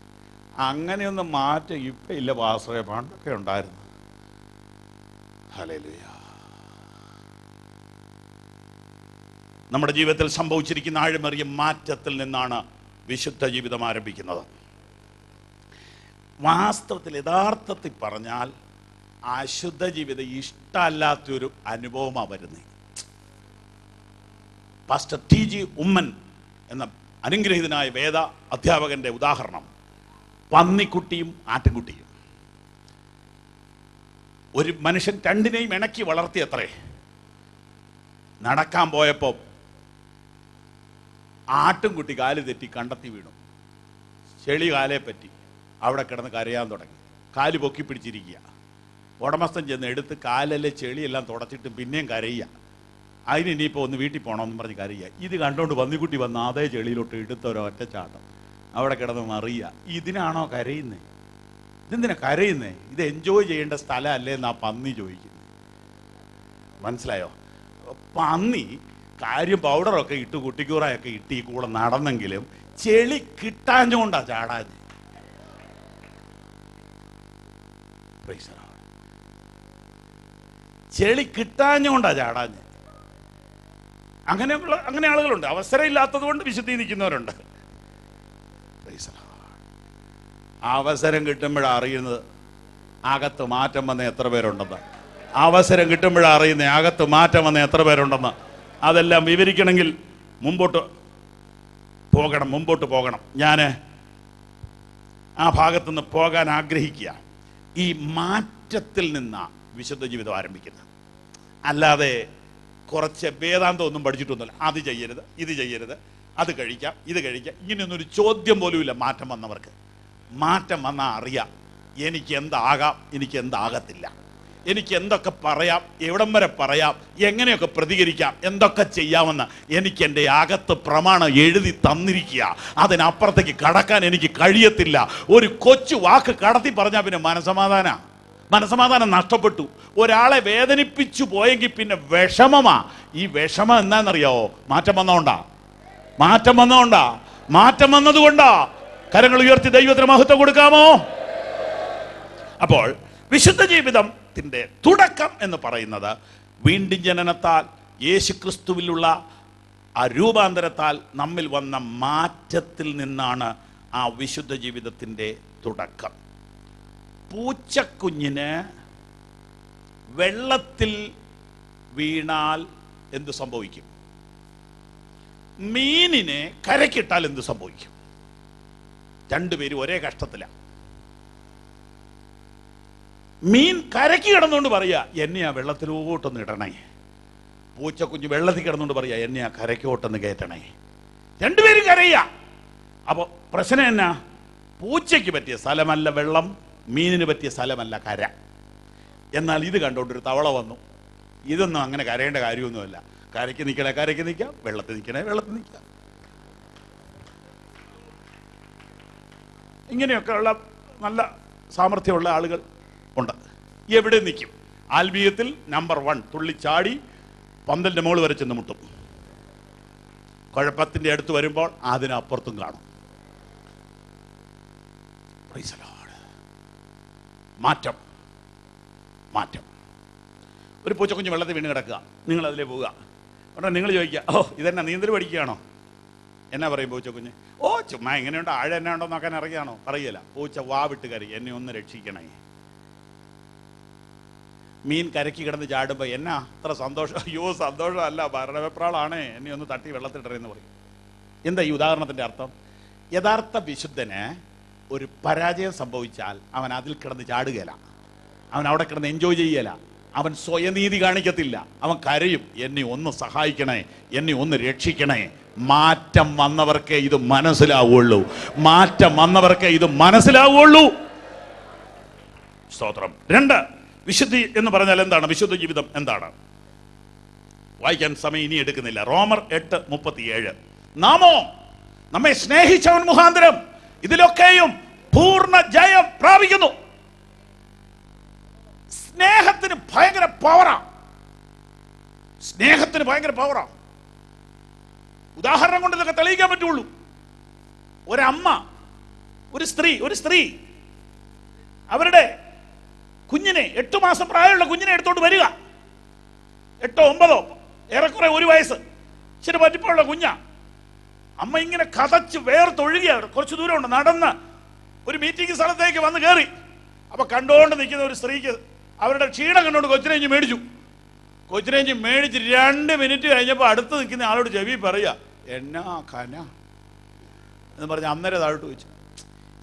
അങ്ങനെയൊന്നും മാറ്റം ഇപ്പം ഇല്ല പാസ്റ്ററെ, പണ്ടൊക്കെ ഉണ്ടായിരുന്നു. ഹല്ലേലൂയ. നമ്മുടെ ജീവിതത്തിൽ സംഭവിച്ചിരിക്കുന്ന ആഴമേറിയ മാറ്റത്തിൽ നിന്നാണ് വിശുദ്ധ ജീവിതം ആരംഭിക്കുന്നത്. വാസ്തവത്തിൽ യഥാർത്ഥത്തിൽ പറഞ്ഞാൽ അശുദ്ധ ജീവിതം ഇഷ്ടമല്ലാത്തൊരു അനുഭവമാണ് വരുന്നത്. പാസ്റ്റർ TG ഉമ്മൻ എന്ന അനുഗ്രഹീതനായ വേദ അധ്യാപകന്റെ ഉദാഹരണം പന്നിക്കുട്ടിയും ആട്ടിൻകുട്ടിയും. ഒരു മനുഷ്യൻ രണ്ടിനെയും ഇണക്കി വളർത്തിയത്രേ. നടക്കാൻ പോയപ്പോൾ ആട്ടിൻകുട്ടി കാല് തെറ്റി കണ്ടെത്തി വീണു. ചെളി കാലേ പറ്റി അവിടെ കിടന്ന് കരയാൻ തുടങ്ങി. കാല് പൊക്കി പിടിച്ചിരിക്കുക. ഉടമസ്ഥൻ ചെന്ന് എടുത്ത് കാലിലെ ചെളിയെല്ലാം തുടച്ചിട്ട് പിന്നെയും കരയുക. അതിന് ഇനിയിപ്പോൾ ഒന്ന് വീട്ടിൽ പോകണമെന്ന് പറഞ്ഞ് കരയുക. ഇത് കണ്ടുകൊണ്ട് പന്നിക്കുട്ടി വന്ന് അതേ ചെളിയിലോട്ട് എടുത്ത ഒരൊറ്റ ചാട്ടം. അവിടെ കിടന്ന് മറിയ. ഇതിനാണോ കരയുന്നേ? ഇതെന്തിനാ കരയുന്നേ? ഇത് എൻജോയ് ചെയ്യേണ്ട സ്ഥലം അല്ലേ എന്നാ പന്നി ചോദിക്കുന്നത്. മനസ്സിലായോ? പന്നി കാര്യം പൗഡറൊക്കെ ഇട്ട് കുട്ടിക്കൂറയൊക്കെ ഇട്ട് ഈ കൂടെ നടന്നെങ്കിലും ചെളി കിട്ടാഞ്ഞോണ്ടാ ചാടാഞ്ഞ്. ചെളി കിട്ടാഞ്ഞോണ്ടാ ചാടാഞ്ഞ്. അങ്ങനെ ആളുകളുണ്ട്. അവസരം ഇല്ലാത്തത് കൊണ്ട് വിശുദ്ധി നിൽക്കുന്നവരുണ്ട്. അവസരം കിട്ടുമ്പോഴാണ് അറിയുന്നത് അകത്ത് മാറ്റം വന്ന എത്ര പേരുണ്ടെന്ന്. അവസരം കിട്ടുമ്പോഴാണ് അറിയുന്നത് അകത്ത് മാറ്റം വന്ന എത്ര പേരുണ്ടെന്ന്. അതെല്ലാം വിവരിക്കണമെങ്കിൽ മുമ്പോട്ട് പോകണം. ഞാൻ ആ ഭാഗത്തുനിന്ന് പോകാൻ ആഗ്രഹിക്കുക. ഈ മാറ്റത്തിൽ നിന്നാണ് വിശുദ്ധ ജീവിതം ആരംഭിക്കുന്നത്. അല്ലാതെ കുറച്ച് വേദാന്തം ഒന്നും പഠിച്ചിട്ടൊന്നുമില്ല. അത് ചെയ്യരുത്, ഇത് ചെയ്യരുത്, അത് കഴിക്കാം, ഇത് കഴിക്കാം, ഇങ്ങനെയൊന്നൊരു ചോദ്യം പോലുമില്ല. മാറ്റം വന്നവർക്ക് മാറ്റം വന്നാൽ അറിയാം എനിക്ക് എന്താകാം, എനിക്ക് എന്താകത്തില്ല, എനിക്ക് എന്തൊക്കെ പറയാം, എവിടം വരെ പറയാം, എങ്ങനെയൊക്കെ പ്രതികരിക്കാം, എന്തൊക്കെ ചെയ്യാമെന്ന് എനിക്ക് എൻ്റെ അകത്ത് പ്രമാണം എഴുതി തന്നിരിക്കുക. അതിനപ്പുറത്തേക്ക് കടക്കാൻ എനിക്ക് കഴിയത്തില്ല. ഒരു കൊച്ചു വാക്ക് കടത്തി പറഞ്ഞാൽ പിന്നെ മനസമാധാനം നഷ്ടപ്പെട്ടു. ഒരാളെ വേദനിപ്പിച്ചു പോയെങ്കിൽ പിന്നെ വിഷമമാ. ഈ വിഷമം എന്താണെന്നറിയാവോ? മാറ്റം വന്നതുകൊണ്ടാ. കരങ്ങൾ ഉയർത്തി ദൈവത്തിന് മഹത്വം കൊടുക്കാമോ? അപ്പോൾ വിശുദ്ധ ജീവിതത്തിന്റെ തുടക്കം എന്ന് പറയുന്നത് വീണ്ടും ജനനത്താൽ, യേശുക്രിസ്തുവിലുള്ള ആ രൂപാന്തരത്താൽ നമ്മിൽ വന്ന മാറ്റത്തിൽ നിന്നാണ് ആ വിശുദ്ധ ജീവിതത്തിന്റെ തുടക്കം. പൂച്ചക്കുഞ്ഞിന് വെള്ളത്തിൽ വീണാൽ എന്ത് സംഭവിക്കും? മീനിനെ കരക്കിട്ടാൽ എന്ത് സംഭവിക്കും? രണ്ടുപേരും ഒരേ കഷ്ടത്തിലാണ്. മീൻ കരക്ക് കിടന്നുകൊണ്ട് പറയാ എന്നെയാ വെള്ളത്തിലോട്ടൊന്ന് ഇടണേ. പൂച്ചക്കുഞ്ഞ് വെള്ളത്തിൽ കിടന്നുകൊണ്ട് പറയാ എന്നെയാ കരക്കോട്ടൊന്ന് കയറ്റണേ. രണ്ടുപേരും കരയ്യ. അപ്പൊ പ്രശ്നം എന്നാ? പൂച്ചയ്ക്ക് പറ്റിയ സ്ഥലമല്ല വെള്ളം, മീനിന് പറ്റിയ സ്ഥലമല്ല കര. എന്നാൽ ഇത് കണ്ടോണ്ടൊരു തവള വന്നു. ഇതൊന്നും അങ്ങനെ കരയേണ്ട കാര്യമൊന്നുമല്ല. കരയ്ക്ക് നിൽക്കാം, വെള്ളത്തിൽ നിൽക്കാം. ഇങ്ങനെയൊക്കെയുള്ള നല്ല സാമർഥ്യമുള്ള ആളുകൾ ഉണ്ട്. എവിടെ നിൽക്കും? ആത്മീയത്തിൽ നമ്പർ 1 തുള്ളിച്ചാടി പന്തലിന്റെ മുകളിൽ വരെ ചെന്ന് മുട്ടും. കുഴപ്പത്തിന്റെ അടുത്ത് വരുമ്പോൾ അതിനപ്പുറത്തും കാണും. മാറ്റം. ഒരു പൂച്ചക്കുഞ്ഞ് വെള്ളത്തിൽ വീണ് കിടക്കുക, നിങ്ങൾ അതിലേ പോവുക. ഉടനെ നിങ്ങൾ ചോദിക്കുക, ഓ ഇതെന്നാ നീന്തൽ പഠിക്കുകയാണോ? എന്നാ പറയും പൂച്ചക്കുഞ്ഞ്? ഓ ചുമ്മാ എങ്ങനെയുണ്ടോ, ആഴം എന്നാ ഉണ്ടോ നോക്കാൻ ഇറങ്ങിയാണോ? പറയല. പൂച്ച വാവിട്ട് കരി, എന്നെ ഒന്ന് രക്ഷിക്കണേ. മീൻ കരക്കി കിടന്ന് ചാടുമ്പോൾ എന്നാ അത്ര സന്തോഷം? അയ്യോ സന്തോഷമല്ല, ഭരണവെപ്രാളാണേ, എന്നെ ഒന്ന് തട്ടി വെള്ളത്തിലിടരെന്ന് പറയും. എന്താ ഈ ഉദാഹരണത്തിന്റെ അർത്ഥം? യഥാർത്ഥ വിശുദ്ധന് ഒരു പരാജയം സംഭവിച്ചാൽ അവൻ അതിൽ കിടന്ന് ചാടുകയില്ല, അവൻ അവിടെ കിടന്ന് എൻജോയ് ചെയ്യല, അവൻ സ്വയനീതി കാണിക്കത്തില്ല. അവൻ കരയും, എന്നെ ഒന്ന് സഹായിക്കണേ, എന്നെ ഒന്ന് രക്ഷിക്കണേ. മാറ്റം വന്നവർക്കേ ഇത് മനസ്സിലാവുള്ളൂ. സ്തോത്രം. 2, വിശുദ്ധി എന്ന് പറഞ്ഞാൽ എന്താണ്? വിശുദ്ധ ജീവിതം എന്താണ്? വായിക്കാൻ സമയം ഇനി എടുക്കുന്നില്ല. റോമർ 8:37. നാമോ നമ്മെ സ്നേഹിച്ചവൻ മുഖാന്തരം ഇതിലൊക്കെയും പൂർണ്ണ ജയം പ്രാപിക്കുന്നു. സ്നേഹത്തിന് ഭയങ്കര പവറാ. ഉദാഹരണം കൊണ്ട് ഇതൊക്കെ തെളിയിക്കാൻ പറ്റുള്ളൂ. ഒരമ്മ, ഒരു സ്ത്രീ അവരുടെ കുഞ്ഞിനെ, 8 മാസം പ്രായമുള്ള കുഞ്ഞിനെ എടുത്തോണ്ട് വരിക. 8 9 ഏറെക്കുറെ 1 വയസ്സ് ഇച്ചിരി പറ്റിപ്പുള്ള കുഞ്ഞാ. അമ്മ ഇങ്ങനെ കതച്ച് വേർത്തൊഴുകിയാണ്. കുറച്ച് ദൂരമുണ്ട്, നടന്ന് ഒരു മീറ്റിംഗ് സ്ഥലത്തേക്ക് വന്ന് കയറി. അപ്പൊ കണ്ടുകൊണ്ട് നിൽക്കുന്ന ഒരു സ്ത്രീക്ക് അവരുടെ ക്ഷീണം കണ്ടുകൊണ്ട് കൊച്ചിനെ മേടിച്ചു. 2 മിനിറ്റ് കഴിഞ്ഞപ്പോൾ അടുത്ത് നിൽക്കുന്ന ആളോട് ചെവി പറയുക, എന്നാ കന എന്ന് പറഞ്ഞ് അന്നേരം താഴോട്ട് വെച്ചു.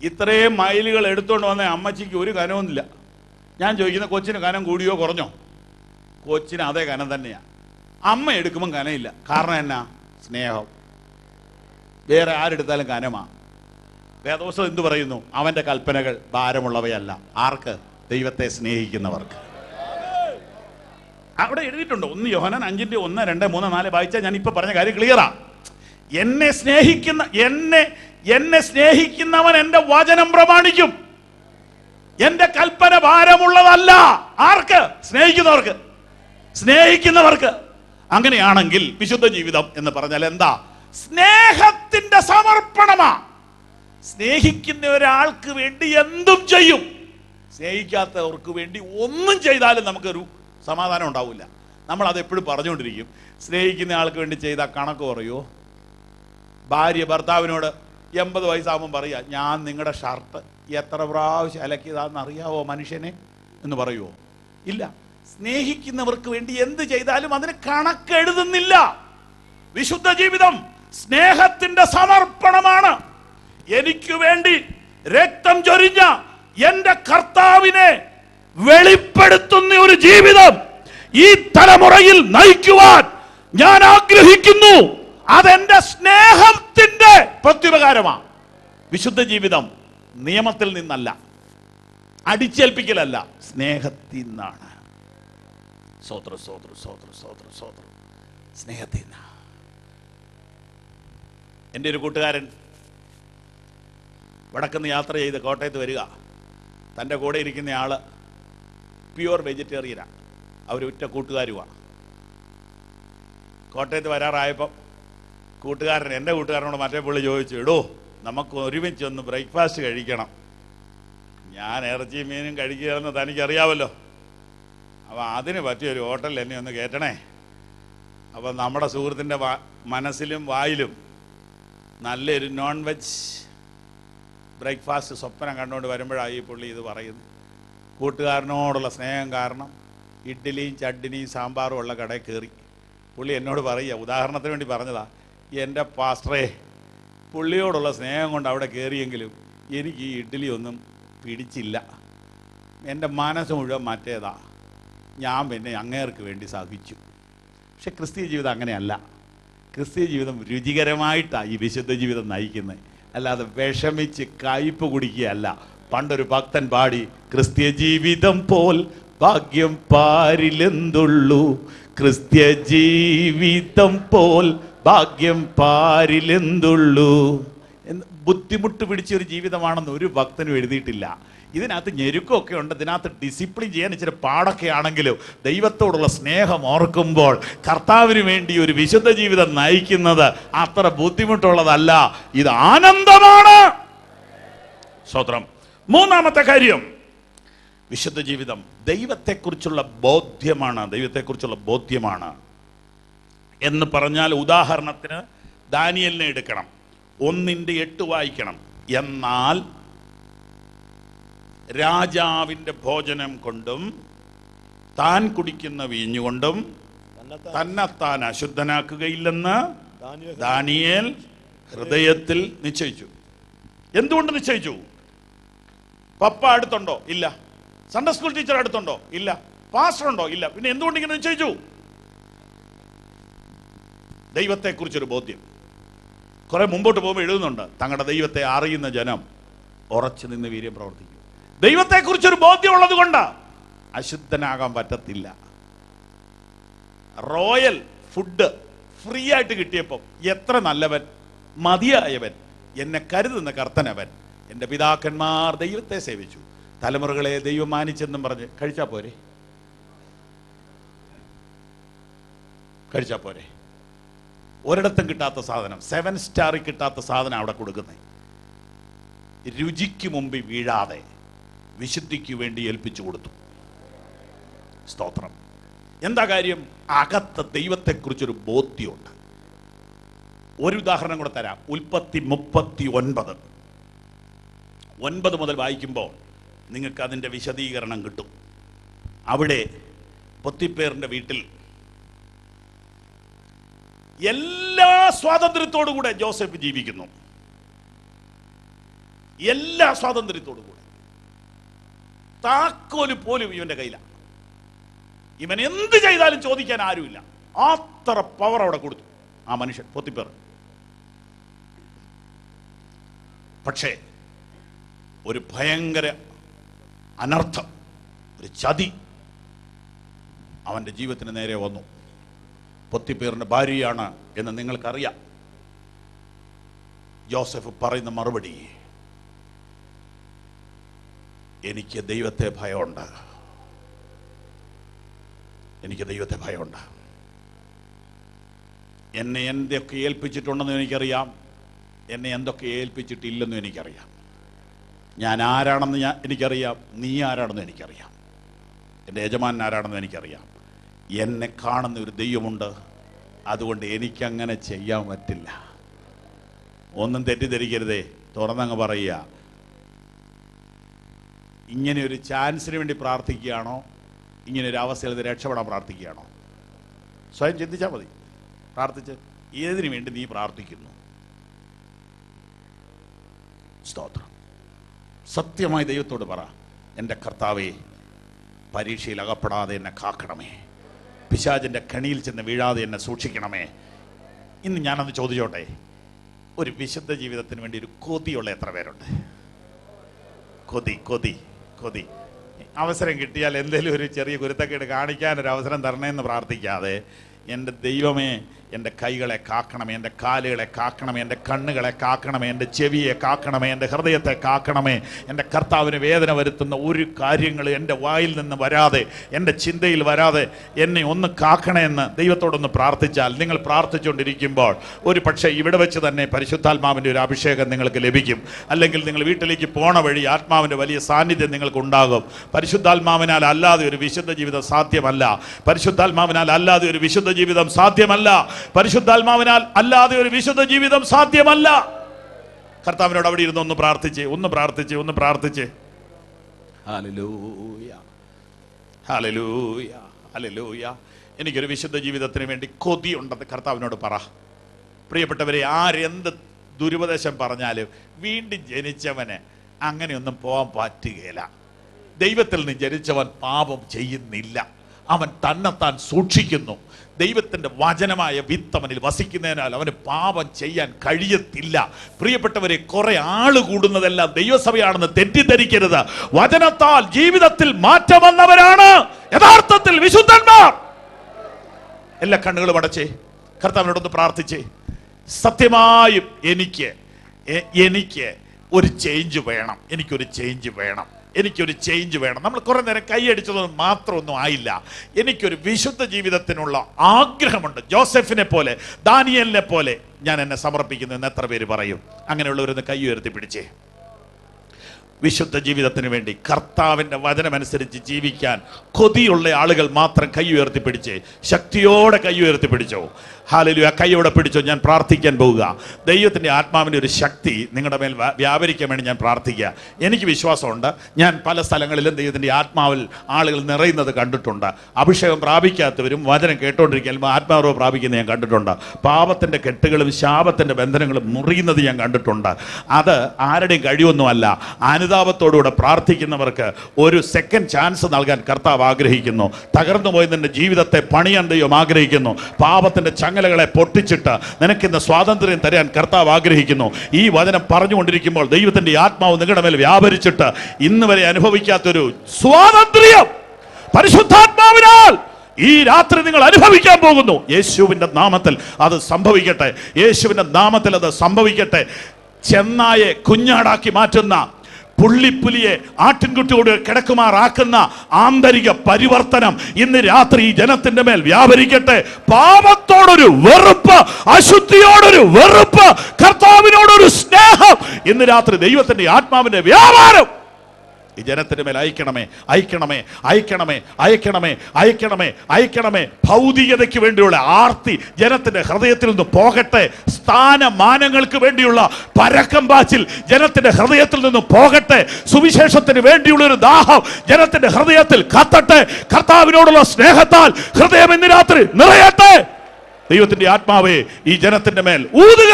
ഇത്രയും മൈലുകൾ എടുത്തോണ്ട് വന്ന അമ്മച്ചിക്ക് ഒരു കനമൊന്നുമില്ല. ഞാൻ ചോദിക്കുന്ന, കൊച്ചിന് കനം കൂടിയോ കുറഞ്ഞോ? കൊച്ചിന് അതേ കനം തന്നെയാ. അമ്മ എടുക്കുമ്പം കനയില്ല. കാരണം എന്നാ? സ്നേഹം. വേറെ ആരെടുത്താലും കനമാ. വേദോസം എന്തു പറയുന്നു? അവന്റെ കൽപ്പനകൾ ഭാരമുള്ളവയല്ല. ആർക്ക്? ദൈവത്തെ സ്നേഹിക്കുന്നവർക്ക്. അവിടെ എഴുതിയിട്ടുണ്ട്. 1 യോഹന്നാൻ 5:1, 2, 3, 4 വായിച്ചാൽ ഞാൻ ഇപ്പൊ പറഞ്ഞ കാര്യം ക്ലിയറാ. എന്നെ എന്നെ സ്നേഹിക്കുന്നവൻ എന്റെ വചനം പ്രമാണിക്കും. എന്റെ കൽപ്പന ഭാരമുള്ളതല്ല. ആർക്ക്? സ്നേഹിക്കുന്നവർക്ക്. സ്നേഹിക്കുന്നവർക്ക്. അങ്ങനെയാണെങ്കിൽ വിശുദ്ധ ജീവിതം എന്ന് പറഞ്ഞാൽ എന്താ? സ്നേഹത്തിന്റെ സമർപ്പണമാ. സ്നേഹിക്കുന്ന ഒരാൾക്ക് വേണ്ടി എന്തും ചെയ്യും. സ്നേഹിക്കാത്തവർക്ക് വേണ്ടി ഒന്നും ചെയ്താലും നമുക്കൊരു സമാധാനം ഉണ്ടാവില്ല. നമ്മൾ അത് എപ്പോഴും പറഞ്ഞുകൊണ്ടിരിക്കും. സ്നേഹിക്കുന്ന ആൾക്ക് വേണ്ടി ചെയ്താൽ കണക്ക് പറയോ? ഭാര്യ ഭർത്താവിനോട് 80 വയസ്സാകുമ്പോൾ പറയുക, ഞാൻ നിങ്ങളുടെ ഷർട്ട് എത്ര പ്രാവശ്യം അലക്കിയതാണെന്ന് അറിയാവോ മനുഷ്യനെ എന്ന് പറയുമോ? ഇല്ല. സ്നേഹിക്കുന്നവർക്ക് വേണ്ടി എന്ത് ചെയ്താലും അതിന് കണക്കെഴുതുന്നില്ല. വിശുദ്ധ ജീവിതം സ്നേഹത്തിന്റെ സമർപ്പണമാണ്. എനിക്ക് വേണ്ടി രക്തം ചൊരിഞ്ഞ എന്റെ കർത്താവിനെ വെളിപ്പെടുത്തുന്ന ഒരു ജീവിതം ഈ തലമുറയിൽ നയിക്കുവാൻ ഞാൻ ആഗ്രഹിക്കുന്നു. അതെന്റെ സ്നേഹത്തിന്റെ പ്രത്യുപകാരമാണ്. വിശുദ്ധ ജീവിതം നിയമത്തിൽ നിന്നല്ല, അടിച്ചേൽപ്പിക്കലല്ല, സ്നേഹത്തിൽ നിന്നാണ്. സ്തോത്രം, സ്തോത്രം, സ്തോത്രം, സ്തോത്രം, സ്തോത്രം. സ്നേഹത്തിൽ നിന്നാണ്. എൻ്റെ ഒരു കൂട്ടുകാരൻ വടക്കുന്ന് യാത്ര ചെയ്ത് കോട്ടയത്ത് വരിക. തൻ്റെ കൂടെ ഇരിക്കുന്ന ആള് പ്യുവർ വെജിറ്റേറിയനാണ്. അവർ ഉറ്റ കൂട്ടുകാരുമാണ്. കോട്ടയത്ത് വരാറായപ്പം കൂട്ടുകാരൻ, എൻ്റെ കൂട്ടുകാരനോട് മറ്റേ പുള്ളി ചോദിച്ചു, എടോ നമുക്ക് ഒരുമിച്ച് ഒന്ന് ബ്രേക്ക്ഫാസ്റ്റ് കഴിക്കണം. ഞാൻ ഇറച്ചിയും മീനും കഴിക്കുകയെന്ന് തനിക്കറിയാമല്ലോ. അപ്പോൾ അതിന് പറ്റിയൊരു ഹോട്ടലിൽ എന്നെ ഒന്ന് കയറ്റണേ. അപ്പം നമ്മുടെ സുഹൃത്തിൻ്റെ മനസ്സിലും വായിലും നല്ലൊരു നോൺ വെജ് ബ്രേക്ക്ഫാസ്റ്റ് സ്വപ്നം കണ്ടുകൊണ്ട് വരുമ്പോഴാണ് ഈ പുള്ളി ഇത് പറയുന്നത്. കൂട്ടുകാരനോടുള്ള സ്നേഹം കാരണം ഇഡ്ഡലിയും ചട്നിയും സാമ്പാറും ഉള്ള കടയിൽ കയറി. പുള്ളി എന്നോട് പറയുക, ഉദാഹരണത്തിന് വേണ്ടി പറഞ്ഞതാ, എൻ്റെ പാസ്റ്ററെ, പുള്ളിയോടുള്ള സ്നേഹം കൊണ്ട് അവിടെ കയറിയെങ്കിലും എനിക്ക് ഈ ഇഡ്ഡലി ഒന്നും പിടിച്ചില്ല. എൻ്റെ മനസ്സ് മുഴുവൻ മറ്റേതാ. ഞാൻ പിന്നെ അങ്ങേർക്ക് വേണ്ടി സഹിച്ചു. പക്ഷെ ക്രിസ്തീയ ജീവിതം അങ്ങനെയല്ല. ക്രിസ്തീയ ജീവിതം രുചികരമായിട്ടാണ് ഈ വിശുദ്ധ ജീവിതം നയിക്കുന്നത്, അല്ലാതെ വിഷമിച്ച് കയ്പ് കുടിക്കുകയല്ല. പണ്ടൊരു ഭക്തൻ പാടി, ക്രിസ്തീയ ജീവിതം പോൽ ഭാഗ്യം പാരിലെന്തുള്ളൂ, ക്രിസ്തീയ ജീവിതം പോൽ ഭാഗ്യം പാരിലെന്തുള്ളൂ. ബുദ്ധിമുട്ട് പിടിച്ചൊരു ജീവിതമാണെന്ന് ഒരു ഭക്തനും എഴുതിയിട്ടില്ല. ഇതിനകത്ത് ഞെരുക്കമൊക്കെ ഉണ്ട്, ഇതിനകത്ത് ഡിസിപ്ലിൻ ചെയ്യാൻ ഇച്ചിരി പാടൊക്കെ ആണെങ്കിലും ദൈവത്തോടുള്ള സ്നേഹം ഓർക്കുമ്പോൾ കർത്താവിന് വേണ്ടി ഒരു വിശുദ്ധ ജീവിതം നയിക്കുന്നത് അത്ര ബുദ്ധിമുട്ടുള്ളതല്ല. ഇത് ആനന്ദമാണ്. സ്തോത്രം. മൂന്നാമത്തെ കാര്യം, വിശുദ്ധ ജീവിതം ദൈവത്തെക്കുറിച്ചുള്ള ബോധ്യമാണ്. ദൈവത്തെക്കുറിച്ചുള്ള ബോധ്യമാണ് എന്ന് പറഞ്ഞാൽ, ഉദാഹരണത്തിന് ദാനിയേലിനെ എടുക്കണം. 1:8 വായിക്കണം. എന്നാൽ രാജാവിൻ്റെ ഭോജനം കൊണ്ടും താൻ കുടിക്കുന്ന വീഞ്ഞുകൊണ്ടും തന്നെത്താൻ അശുദ്ധനാക്കുകയില്ലെന്ന് ദാനിയേൽ ഹൃദയത്തിൽ നിശ്ചയിച്ചു. എന്തുകൊണ്ട് നിശ്ചയിച്ചു? പപ്പ അടുത്തുണ്ടോ? ഇല്ല. സൺഡേ സ്കൂൾ ടീച്ചർ അടുത്തുണ്ടോ? ഇല്ല. പാസ്റ്റർ ഉണ്ടോ? ഇല്ല. പിന്നെ എന്തുകൊണ്ട് ഇങ്ങനെ നിശ്ചയിച്ചു? ദൈവത്തെക്കുറിച്ചൊരു ബോധ്യം. കുറെ മുമ്പോട്ട് പോകുമ്പോൾ എഴുതുന്നുണ്ട്, തങ്ങളുടെ ദൈവത്തെ അറിയുന്ന ജനം ഉറച്ചു നിന്ന് വീര്യം പ്രവർത്തിക്കും. ദൈവത്തെക്കുറിച്ചൊരു ബോധ്യം ഉള്ളത് കൊണ്ട് അശുദ്ധനാകാൻ പറ്റത്തില്ല. റോയൽ ഫുഡ് ഫ്രീ ആയിട്ട് കിട്ടിയപ്പോൾ എത്ര നല്ലവൻ, മതിയായവൻ, എന്നെ കരുതുന്ന കർത്തനവൻ. എൻ്റെ പിതാക്കന്മാർ ദൈവത്തെ സേവിച്ചു, തലമുറകളെ ദൈവം മാനിച്ചെന്നും പറഞ്ഞ് കഴിച്ചാ പോരെ? കഴിച്ചാ പോരെ? ഒരിടത്തും കിട്ടാത്ത സാധനം, 7 സ്റ്റാറിൽ കിട്ടാത്ത സാധനം അവിടെ കൊടുക്കുന്നത്. രുചിക്ക് മുമ്പിൽ വീഴാതെ വിശുദ്ധിക്ക് വേണ്ടി ഏൽപ്പിച്ചു കൊടുത്തു. സ്തോത്രം. എന്താ കാര്യം? അകത്ത് ദൈവത്തെക്കുറിച്ചൊരു ബോധ്യമുണ്ട്. ഒരു ഉദാഹരണം കൂടെ തരാം. ഉൽപ്പത്തി 39 മുതൽ വായിക്കുമ്പോൾ നിങ്ങൾക്ക് അതിൻ്റെ വിശദീകരണം കിട്ടും. അവിടെ പൊത്തിപ്പേറിൻ്റെ വീട്ടിൽ എല്ലാ സ്വാതന്ത്ര്യത്തോടു കൂടെ ജോസഫ് ജീവിക്കുന്നു. എല്ലാ സ്വാതന്ത്ര്യത്തോടു കൂടെ. താക്കോല് പോലും ഇവന്റെ കയ്യിലാണ്. ഇവൻ എന്ത് ചെയ്താലും ചോദിക്കാൻ ആരുമില്ല. അത്ര പവർ അവിടെ കൊടുത്തു ആ മനുഷ്യൻ പൊത്തിപ്പേർ. പക്ഷേ ഒരു ഭയങ്കര അനർത്ഥം, ഒരു ചതി അവന്റെ ജീവിതത്തിന് നേരെ വന്നു. പൊത്തിപ്പേറിന്റെ ഭാര്യയാണ് എന്ന് നിങ്ങൾക്കറിയാം. ജോസഫ് പറയുന്ന മറുപടി, എനിക്ക് ദൈവത്തെ ഭയമുണ്ട്, എനിക്ക് ദൈവത്തെ ഭയമുണ്ട്. എന്നെ എന്തൊക്കെ ഏൽപ്പിച്ചിട്ടുണ്ടെന്ന് എനിക്കറിയാം, എന്നെ എന്തൊക്കെ ഏൽപ്പിച്ചിട്ടില്ലെന്നും എനിക്കറിയാം. ഞാൻ ആരാണെന്ന് എനിക്കറിയാം, നീ ആരാണെന്ന് എനിക്കറിയാം, എൻ്റെ യജമാനൻ ആരാണെന്ന് എനിക്കറിയാം. എന്നെ കാണുന്ന ഒരു ദൈവമുണ്ട്, അതുകൊണ്ട് എനിക്കങ്ങനെ ചെയ്യാൻ പറ്റില്ല. ഒന്നും തെറ്റിദ്ധരിക്കരുതേ, തുറന്നങ്ങ് പറയുക. ഇങ്ങനെ ഒരു ചാൻസിന് വേണ്ടി പ്രാർത്ഥിക്കുകയാണോ, ഇങ്ങനെ ഒരു അവസ്ഥയിൽ നിന്ന് രക്ഷപ്പെടാൻ പ്രാർത്ഥിക്കുകയാണോ? സ്വയം ചിന്തിച്ചാൽ മതി. പ്രാർത്ഥിച്ച് ഏതിനു വേണ്ടി നീ പ്രാർത്ഥിക്കുന്നു? സ്തോത്രം. സത്യമായി ദൈവത്തോട് പറ, എൻ്റെ കർത്താവേ, പരീക്ഷയിൽ അകപ്പെടാതെ എന്നെ കാക്കണമേ, പിശാചിൻ്റെ കണിയിൽ ചെന്ന് വീഴാതെ എന്നെ സൂക്ഷിക്കണമേ. ഇന്ന് ഞാനൊന്ന് ചോദിച്ചോട്ടെ, ഒരു വിശുദ്ധ ജീവിതത്തിന് വേണ്ടി ഒരു കൊതിയുള്ള എത്ര പേരുണ്ട്? കൊതി കൊതി കൊതി. അവസരം കിട്ടിയാൽ എന്തെങ്കിലും ഒരു ചെറിയ കുരുത്തക്കേട് കാണിക്കാനൊരു അവസരം തരണേന്ന് പ്രാർത്ഥിക്കാതെ, എൻ്റെ ദൈവമേ, എൻ്റെ കൈകളെ കാക്കണമേ, എൻ്റെ കാലുകളെ കാക്കണമേ, എൻ്റെ കണ്ണുകളെ കാക്കണമേ, എൻ്റെ ചെവിയെ കാക്കണമേ, എൻ്റെ ഹൃദയത്തെ കാക്കണമേ. എൻ്റെ കർത്താവിന് വേദന വരുത്തുന്ന ഒരു കാര്യങ്ങൾ എൻ്റെ വായിൽ നിന്ന് വരാതെ, എൻ്റെ ചിന്തയിൽ വരാതെ എന്നെ ഒന്ന് കാക്കണേ എന്ന് ദൈവത്തോടൊന്ന് പ്രാർത്ഥിച്ചാൽ, നിങ്ങൾ പ്രാർത്ഥിച്ചുകൊണ്ടിരിക്കുമ്പോൾ ഒരു പക്ഷേ ഇവിടെ വെച്ച് തന്നെ പരിശുദ്ധാത്മാവിൻ്റെ ഒരു അഭിഷേകം നിങ്ങൾക്ക് ലഭിക്കും. അല്ലെങ്കിൽ നിങ്ങൾ വീട്ടിലേക്ക് പോണ വഴി ആത്മാവിൻ്റെ വലിയ സാന്നിധ്യം നിങ്ങൾക്ക് ഉണ്ടാകും. പരിശുദ്ധാത്മാവിനാൽ അല്ലാതെ ഒരു വിശുദ്ധ ജീവിതം സാധ്യമല്ല. പരിശുദ്ധാത്മാവിനാൽ അല്ലാതെ ഒരു വിശുദ്ധ ജീവിതം സാധ്യമല്ല. പരിശുദ്ധാത്മാവിനാൽ അല്ലാതെ ഒരു വിശുദ്ധ ജീവിതം സാധ്യമല്ല. കർത്താവിനോട് അവിടെ ഇരുന്ന് ഒന്ന് പ്രാർത്ഥിച്ച് ഹല്ലേലൂയ, ഹല്ലേലൂയ, ഹല്ലേലൂയ. എനിക്കൊരു വിശുദ്ധ ജീവിതത്തിന് വേണ്ടി കൊതിയുണ്ടെന്ന് കർത്താവിനോട് പറ. പ്രിയപ്പെട്ടവരെ, ആരെന്ത് ദുരുപദേശം പറഞ്ഞാലും വീണ്ടും ജനിച്ചവന് അങ്ങനെയൊന്നും പോകാൻ പറ്റുകയില്ല. ദൈവത്തിൽ നിന്ന് ജനിച്ചവൻ പാപം ചെയ്യുന്നില്ല, അവൻ തന്നെത്താൻ സൂക്ഷിക്കുന്നു. ദൈവത്തിൻ്റെ വചനമായ വിത്തവനിൽ വസിക്കുന്നതിനാൽ അവന് പാപം ചെയ്യാൻ കഴിയത്തില്ല. പ്രിയപ്പെട്ടവരെ, കുറെ ആള് കൂടുന്നതെല്ലാം ദൈവസഭയാണെന്ന് തെറ്റിദ്ധരിക്കരുത്. വചനത്താൽ ജീവിതത്തിൽ മാറ്റം വന്നവരാണ് യഥാർത്ഥത്തിൽ വിശുദ്ധന്മാർ. എല്ലാ കണ്ണുകളും അടച്ചേ, കർത്താവിനോടൊന്ന് പ്രാർത്ഥിച്ചേ. സത്യമായും എനിക്ക് ഒരു ചേഞ്ച് വേണം, എനിക്കൊരു ചേഞ്ച് വേണം. നമ്മൾ കുറെ നേരം കൈയടിച്ചതൊന്നും മാത്രമൊന്നും ആയില്ല. എനിക്കൊരു വിശുദ്ധ ജീവിതത്തിനുള്ള ആഗ്രഹമുണ്ട്. ജോസഫിനെ പോലെ, ദാനിയേലിനെ പോലെ ഞാൻ എന്നെ സമർപ്പിക്കുന്നു എന്ന് എത്ര പേര് പറയും? അങ്ങനെയുള്ളവരൊന്ന് കൈ ഉയർത്തി പിടിച്ചേ. വിശുദ്ധ ജീവിതത്തിന് വേണ്ടി കർത്താവിൻ്റെ വചനമനുസരിച്ച് ജീവിക്കാൻ കൊതിയുള്ള ആളുകൾ മാത്രം കൈ ഉയർത്തി പിടിച്ചേ. ശക്തിയോടെ കൈ ഉയർത്തി പിടിച്ചോ. ഹല്ലേലൂയ. കൈയോടെ പിടിച്ചോ. ഞാൻ പ്രാർത്ഥിക്കാൻ പോവുക. ദൈവത്തിൻ്റെ ആത്മാവിൻ്റെ ഒരു ശക്തി നിങ്ങളുടെ മേൽ വ്യാപരിക്കാൻ വേണ്ടി ഞാൻ പ്രാർത്ഥിക്കുക. എനിക്ക് വിശ്വാസമുണ്ട്. ഞാൻ പല സ്ഥലങ്ങളിലും ദൈവത്തിൻ്റെ ആത്മാവിൽ ആളുകൾ നിറയുന്നത് കണ്ടിട്ടുണ്ട്. അഭിഷേകം പ്രാപിക്കാത്തവരും വചനം കേട്ടുകൊണ്ടിരിക്കുമ്പോൾ ആത്മാവ് പ്രാപിക്കുന്നത് ഞാൻ കണ്ടിട്ടുണ്ട്. പാപത്തിൻ്റെ കെട്ടുകളും ശാപത്തിൻ്റെ ബന്ധനങ്ങളും മുറിയുന്നത് ഞാൻ കണ്ടിട്ടുണ്ട്. അത് ആരുടെയും കഴിവൊന്നുമല്ല. അനുതാപത്തോടുകൂടെ പ്രാർത്ഥിക്കുന്നവർക്ക് ഒരു സെക്കൻഡ് ചാൻസ് നൽകാൻ കർത്താവ് ആഗ്രഹിക്കുന്നു. തകർന്നു പോയി നിന്റെ ജീവിതത്തെ പണിയാൻ ദൈവം ആഗ്രഹിക്കുന്നു. പാപത്തിൻ്റെ ചങ്ങലകളെ പൊട്ടിച്ചിട്ട് നിനക്കിന്ന് സ്വാതന്ത്ര്യം തരാൻ കർത്താവ് ആഗ്രഹിക്കുന്നു. ഈ വചനം പറഞ്ഞുകൊണ്ടിരിക്കുമ്പോൾ ദൈവത്തിൻ്റെ ആത്മാവ് നിങ്ങളുടെ മേൽ വ്യാപരിച്ചിട്ട് ഇന്ന് വരെ അനുഭവിക്കാത്തൊരു സ്വാതന്ത്ര്യം പരിശുദ്ധാത്മാവിനാൽ ഈ രാത്രി നിങ്ങൾ അനുഭവിക്കാൻ പോകുന്നു. യേശുവിൻ്റെ നാമത്തിൽ അത് സംഭവിക്കട്ടെ. യേശുവിൻ്റെ നാമത്തിൽ അത് സംഭവിക്കട്ടെ. ചെന്നായെ കുഞ്ഞാടാക്കി മാറ്റുന്ന, പുള്ളിപ്പുലിയെ ആട്ടിൻകുട്ടിയോട് കിടക്കുമാറാക്കുന്ന ആന്തരിക പരിവർത്തനം ഇന്ന് രാത്രി ഈ ജനത്തിന്റെ മേൽ വ്യാപരിക്കട്ടെ. പാപത്തോടൊരു വെറുപ്പ്, അശുദ്ധിയോടൊരു വെറുപ്പ്, കർത്താവിനോടൊരു സ്നേഹം, ഇന്ന് രാത്രി ദൈവത്തിന്റെ ആത്മാവിന്റെ വ്യാപാരം ഈ ജനത്തിന്റെ മേൽ അയക്കണമേ. ഭൗതികതയ്ക്ക് വേണ്ടിയുള്ള ആർത്തി ജനത്തിന്റെ ഹൃദയത്തിൽ നിന്ന് പോകട്ടെ. സ്ഥാനമാനങ്ങൾക്ക് വേണ്ടിയുള്ള പരക്കം പാച്ചിൽ ജനത്തിന്റെ ഹൃദയത്തിൽ നിന്ന് പോകട്ടെ. സുവിശേഷത്തിന് വേണ്ടിയുള്ള ഒരു ദാഹം ജനത്തിന്റെ ഹൃദയത്തിൽ കത്തട്ടെ. കർത്താവിനോടുള്ള സ്നേഹത്താൽ ഹൃദയം ഇന്ന് രാത്രി നിറയട്ടെ. ദൈവത്തിന്റെ ആത്മാവേ ഈ ജനത്തിന്റെ മേൽ ഊതുക.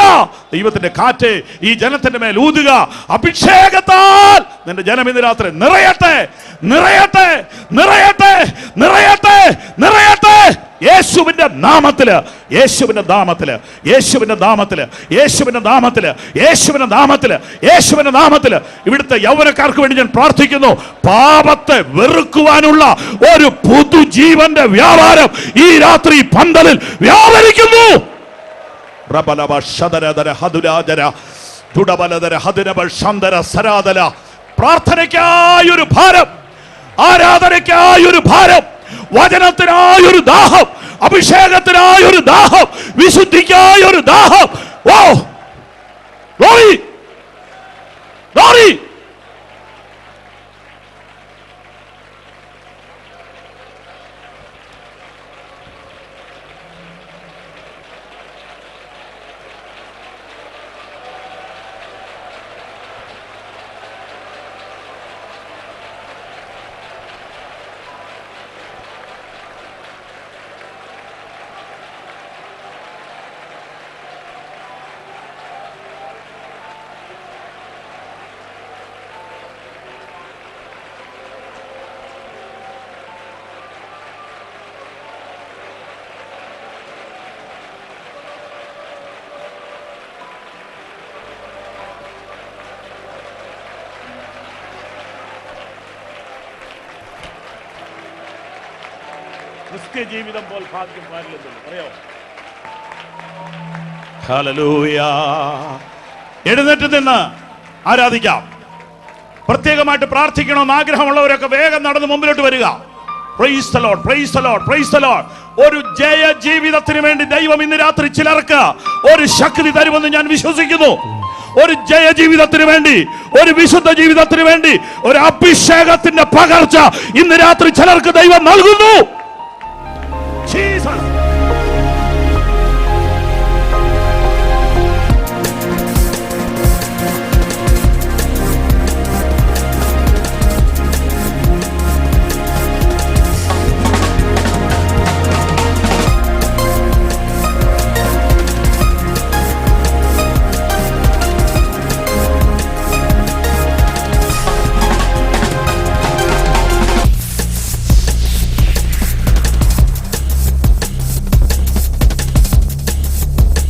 ദൈവത്തിന്റെ കാറ്റ് ഈ ജനത്തിന്റെ മേൽ ഊതുക. അഭിഷേകത്താൽ നിന്റെ ജനം ഇന്ന് രാത്രി നിറയട്ടെ. യേശുവിന്റെ നാമത്തില് ഇവിടുത്തെ യൗവനക്കാർക്ക് വേണ്ടി ഞാൻ പ്രാർത്ഥിക്കുന്നു. പാപത്തെ വെറുക്കുവാനുള്ള ഒരു പുതുജീവന്റെ വ്യാപാരം ഈ രാത്രി പന്തലിൽ വ്യാപരിക്കുന്നു. തുടബലധര ഹദിനബ ശാന്തര സരാതല. പ്രാർത്ഥനയ്ക്കായൊരു ഭാരം, ആരാധനയ്ക്കായൊരു ഭാരം, വചനത്തിനായൊരു ദാഹം, അഭിഷേകത്തിനായൊരു ദാഹം, വിശുദ്ധിക്കായൊരു ദാഹം. Oh glory, glory. ക്രിസ്ത്യ ജീവിതം പോൽ ഭാഗ്യം പാടില്ലെന്ന് അറിയോ? ഹല്ലേലൂയ. എഴുന്നേറ്റ് നിന്ന് ആരാധിക്കാം. പ്രത്യേകമായിട്ട് പ്രാർത്ഥിക്കണമെന്ന് ആഗ്രഹമുള്ളവരൊക്കെ വേഗം നടന്ന് മുമ്പിലോട്ട് വരിക. Praise the Lord, praise the Lord, praise the Lord. ഒരു ജയ ജീവിതത്തിന് വേണ്ടി ദൈവം ഇന്ന് രാത്രി ചിലർക്ക് ഒരു ശക്തി തരുമെന്ന് ഞാൻ വിശ്വസിക്കുന്നു. ഒരു ജയ ജീവിതത്തിന് വേണ്ടി, ഒരു വിശുദ്ധ ജീവിതത്തിന് വേണ്ടി ഒരു അഭിഷേകത്തിന്റെ പകർച്ച ഇന്ന് രാത്രി ചിലർക്ക് ദൈവം നൽകുന്നു. Jesus.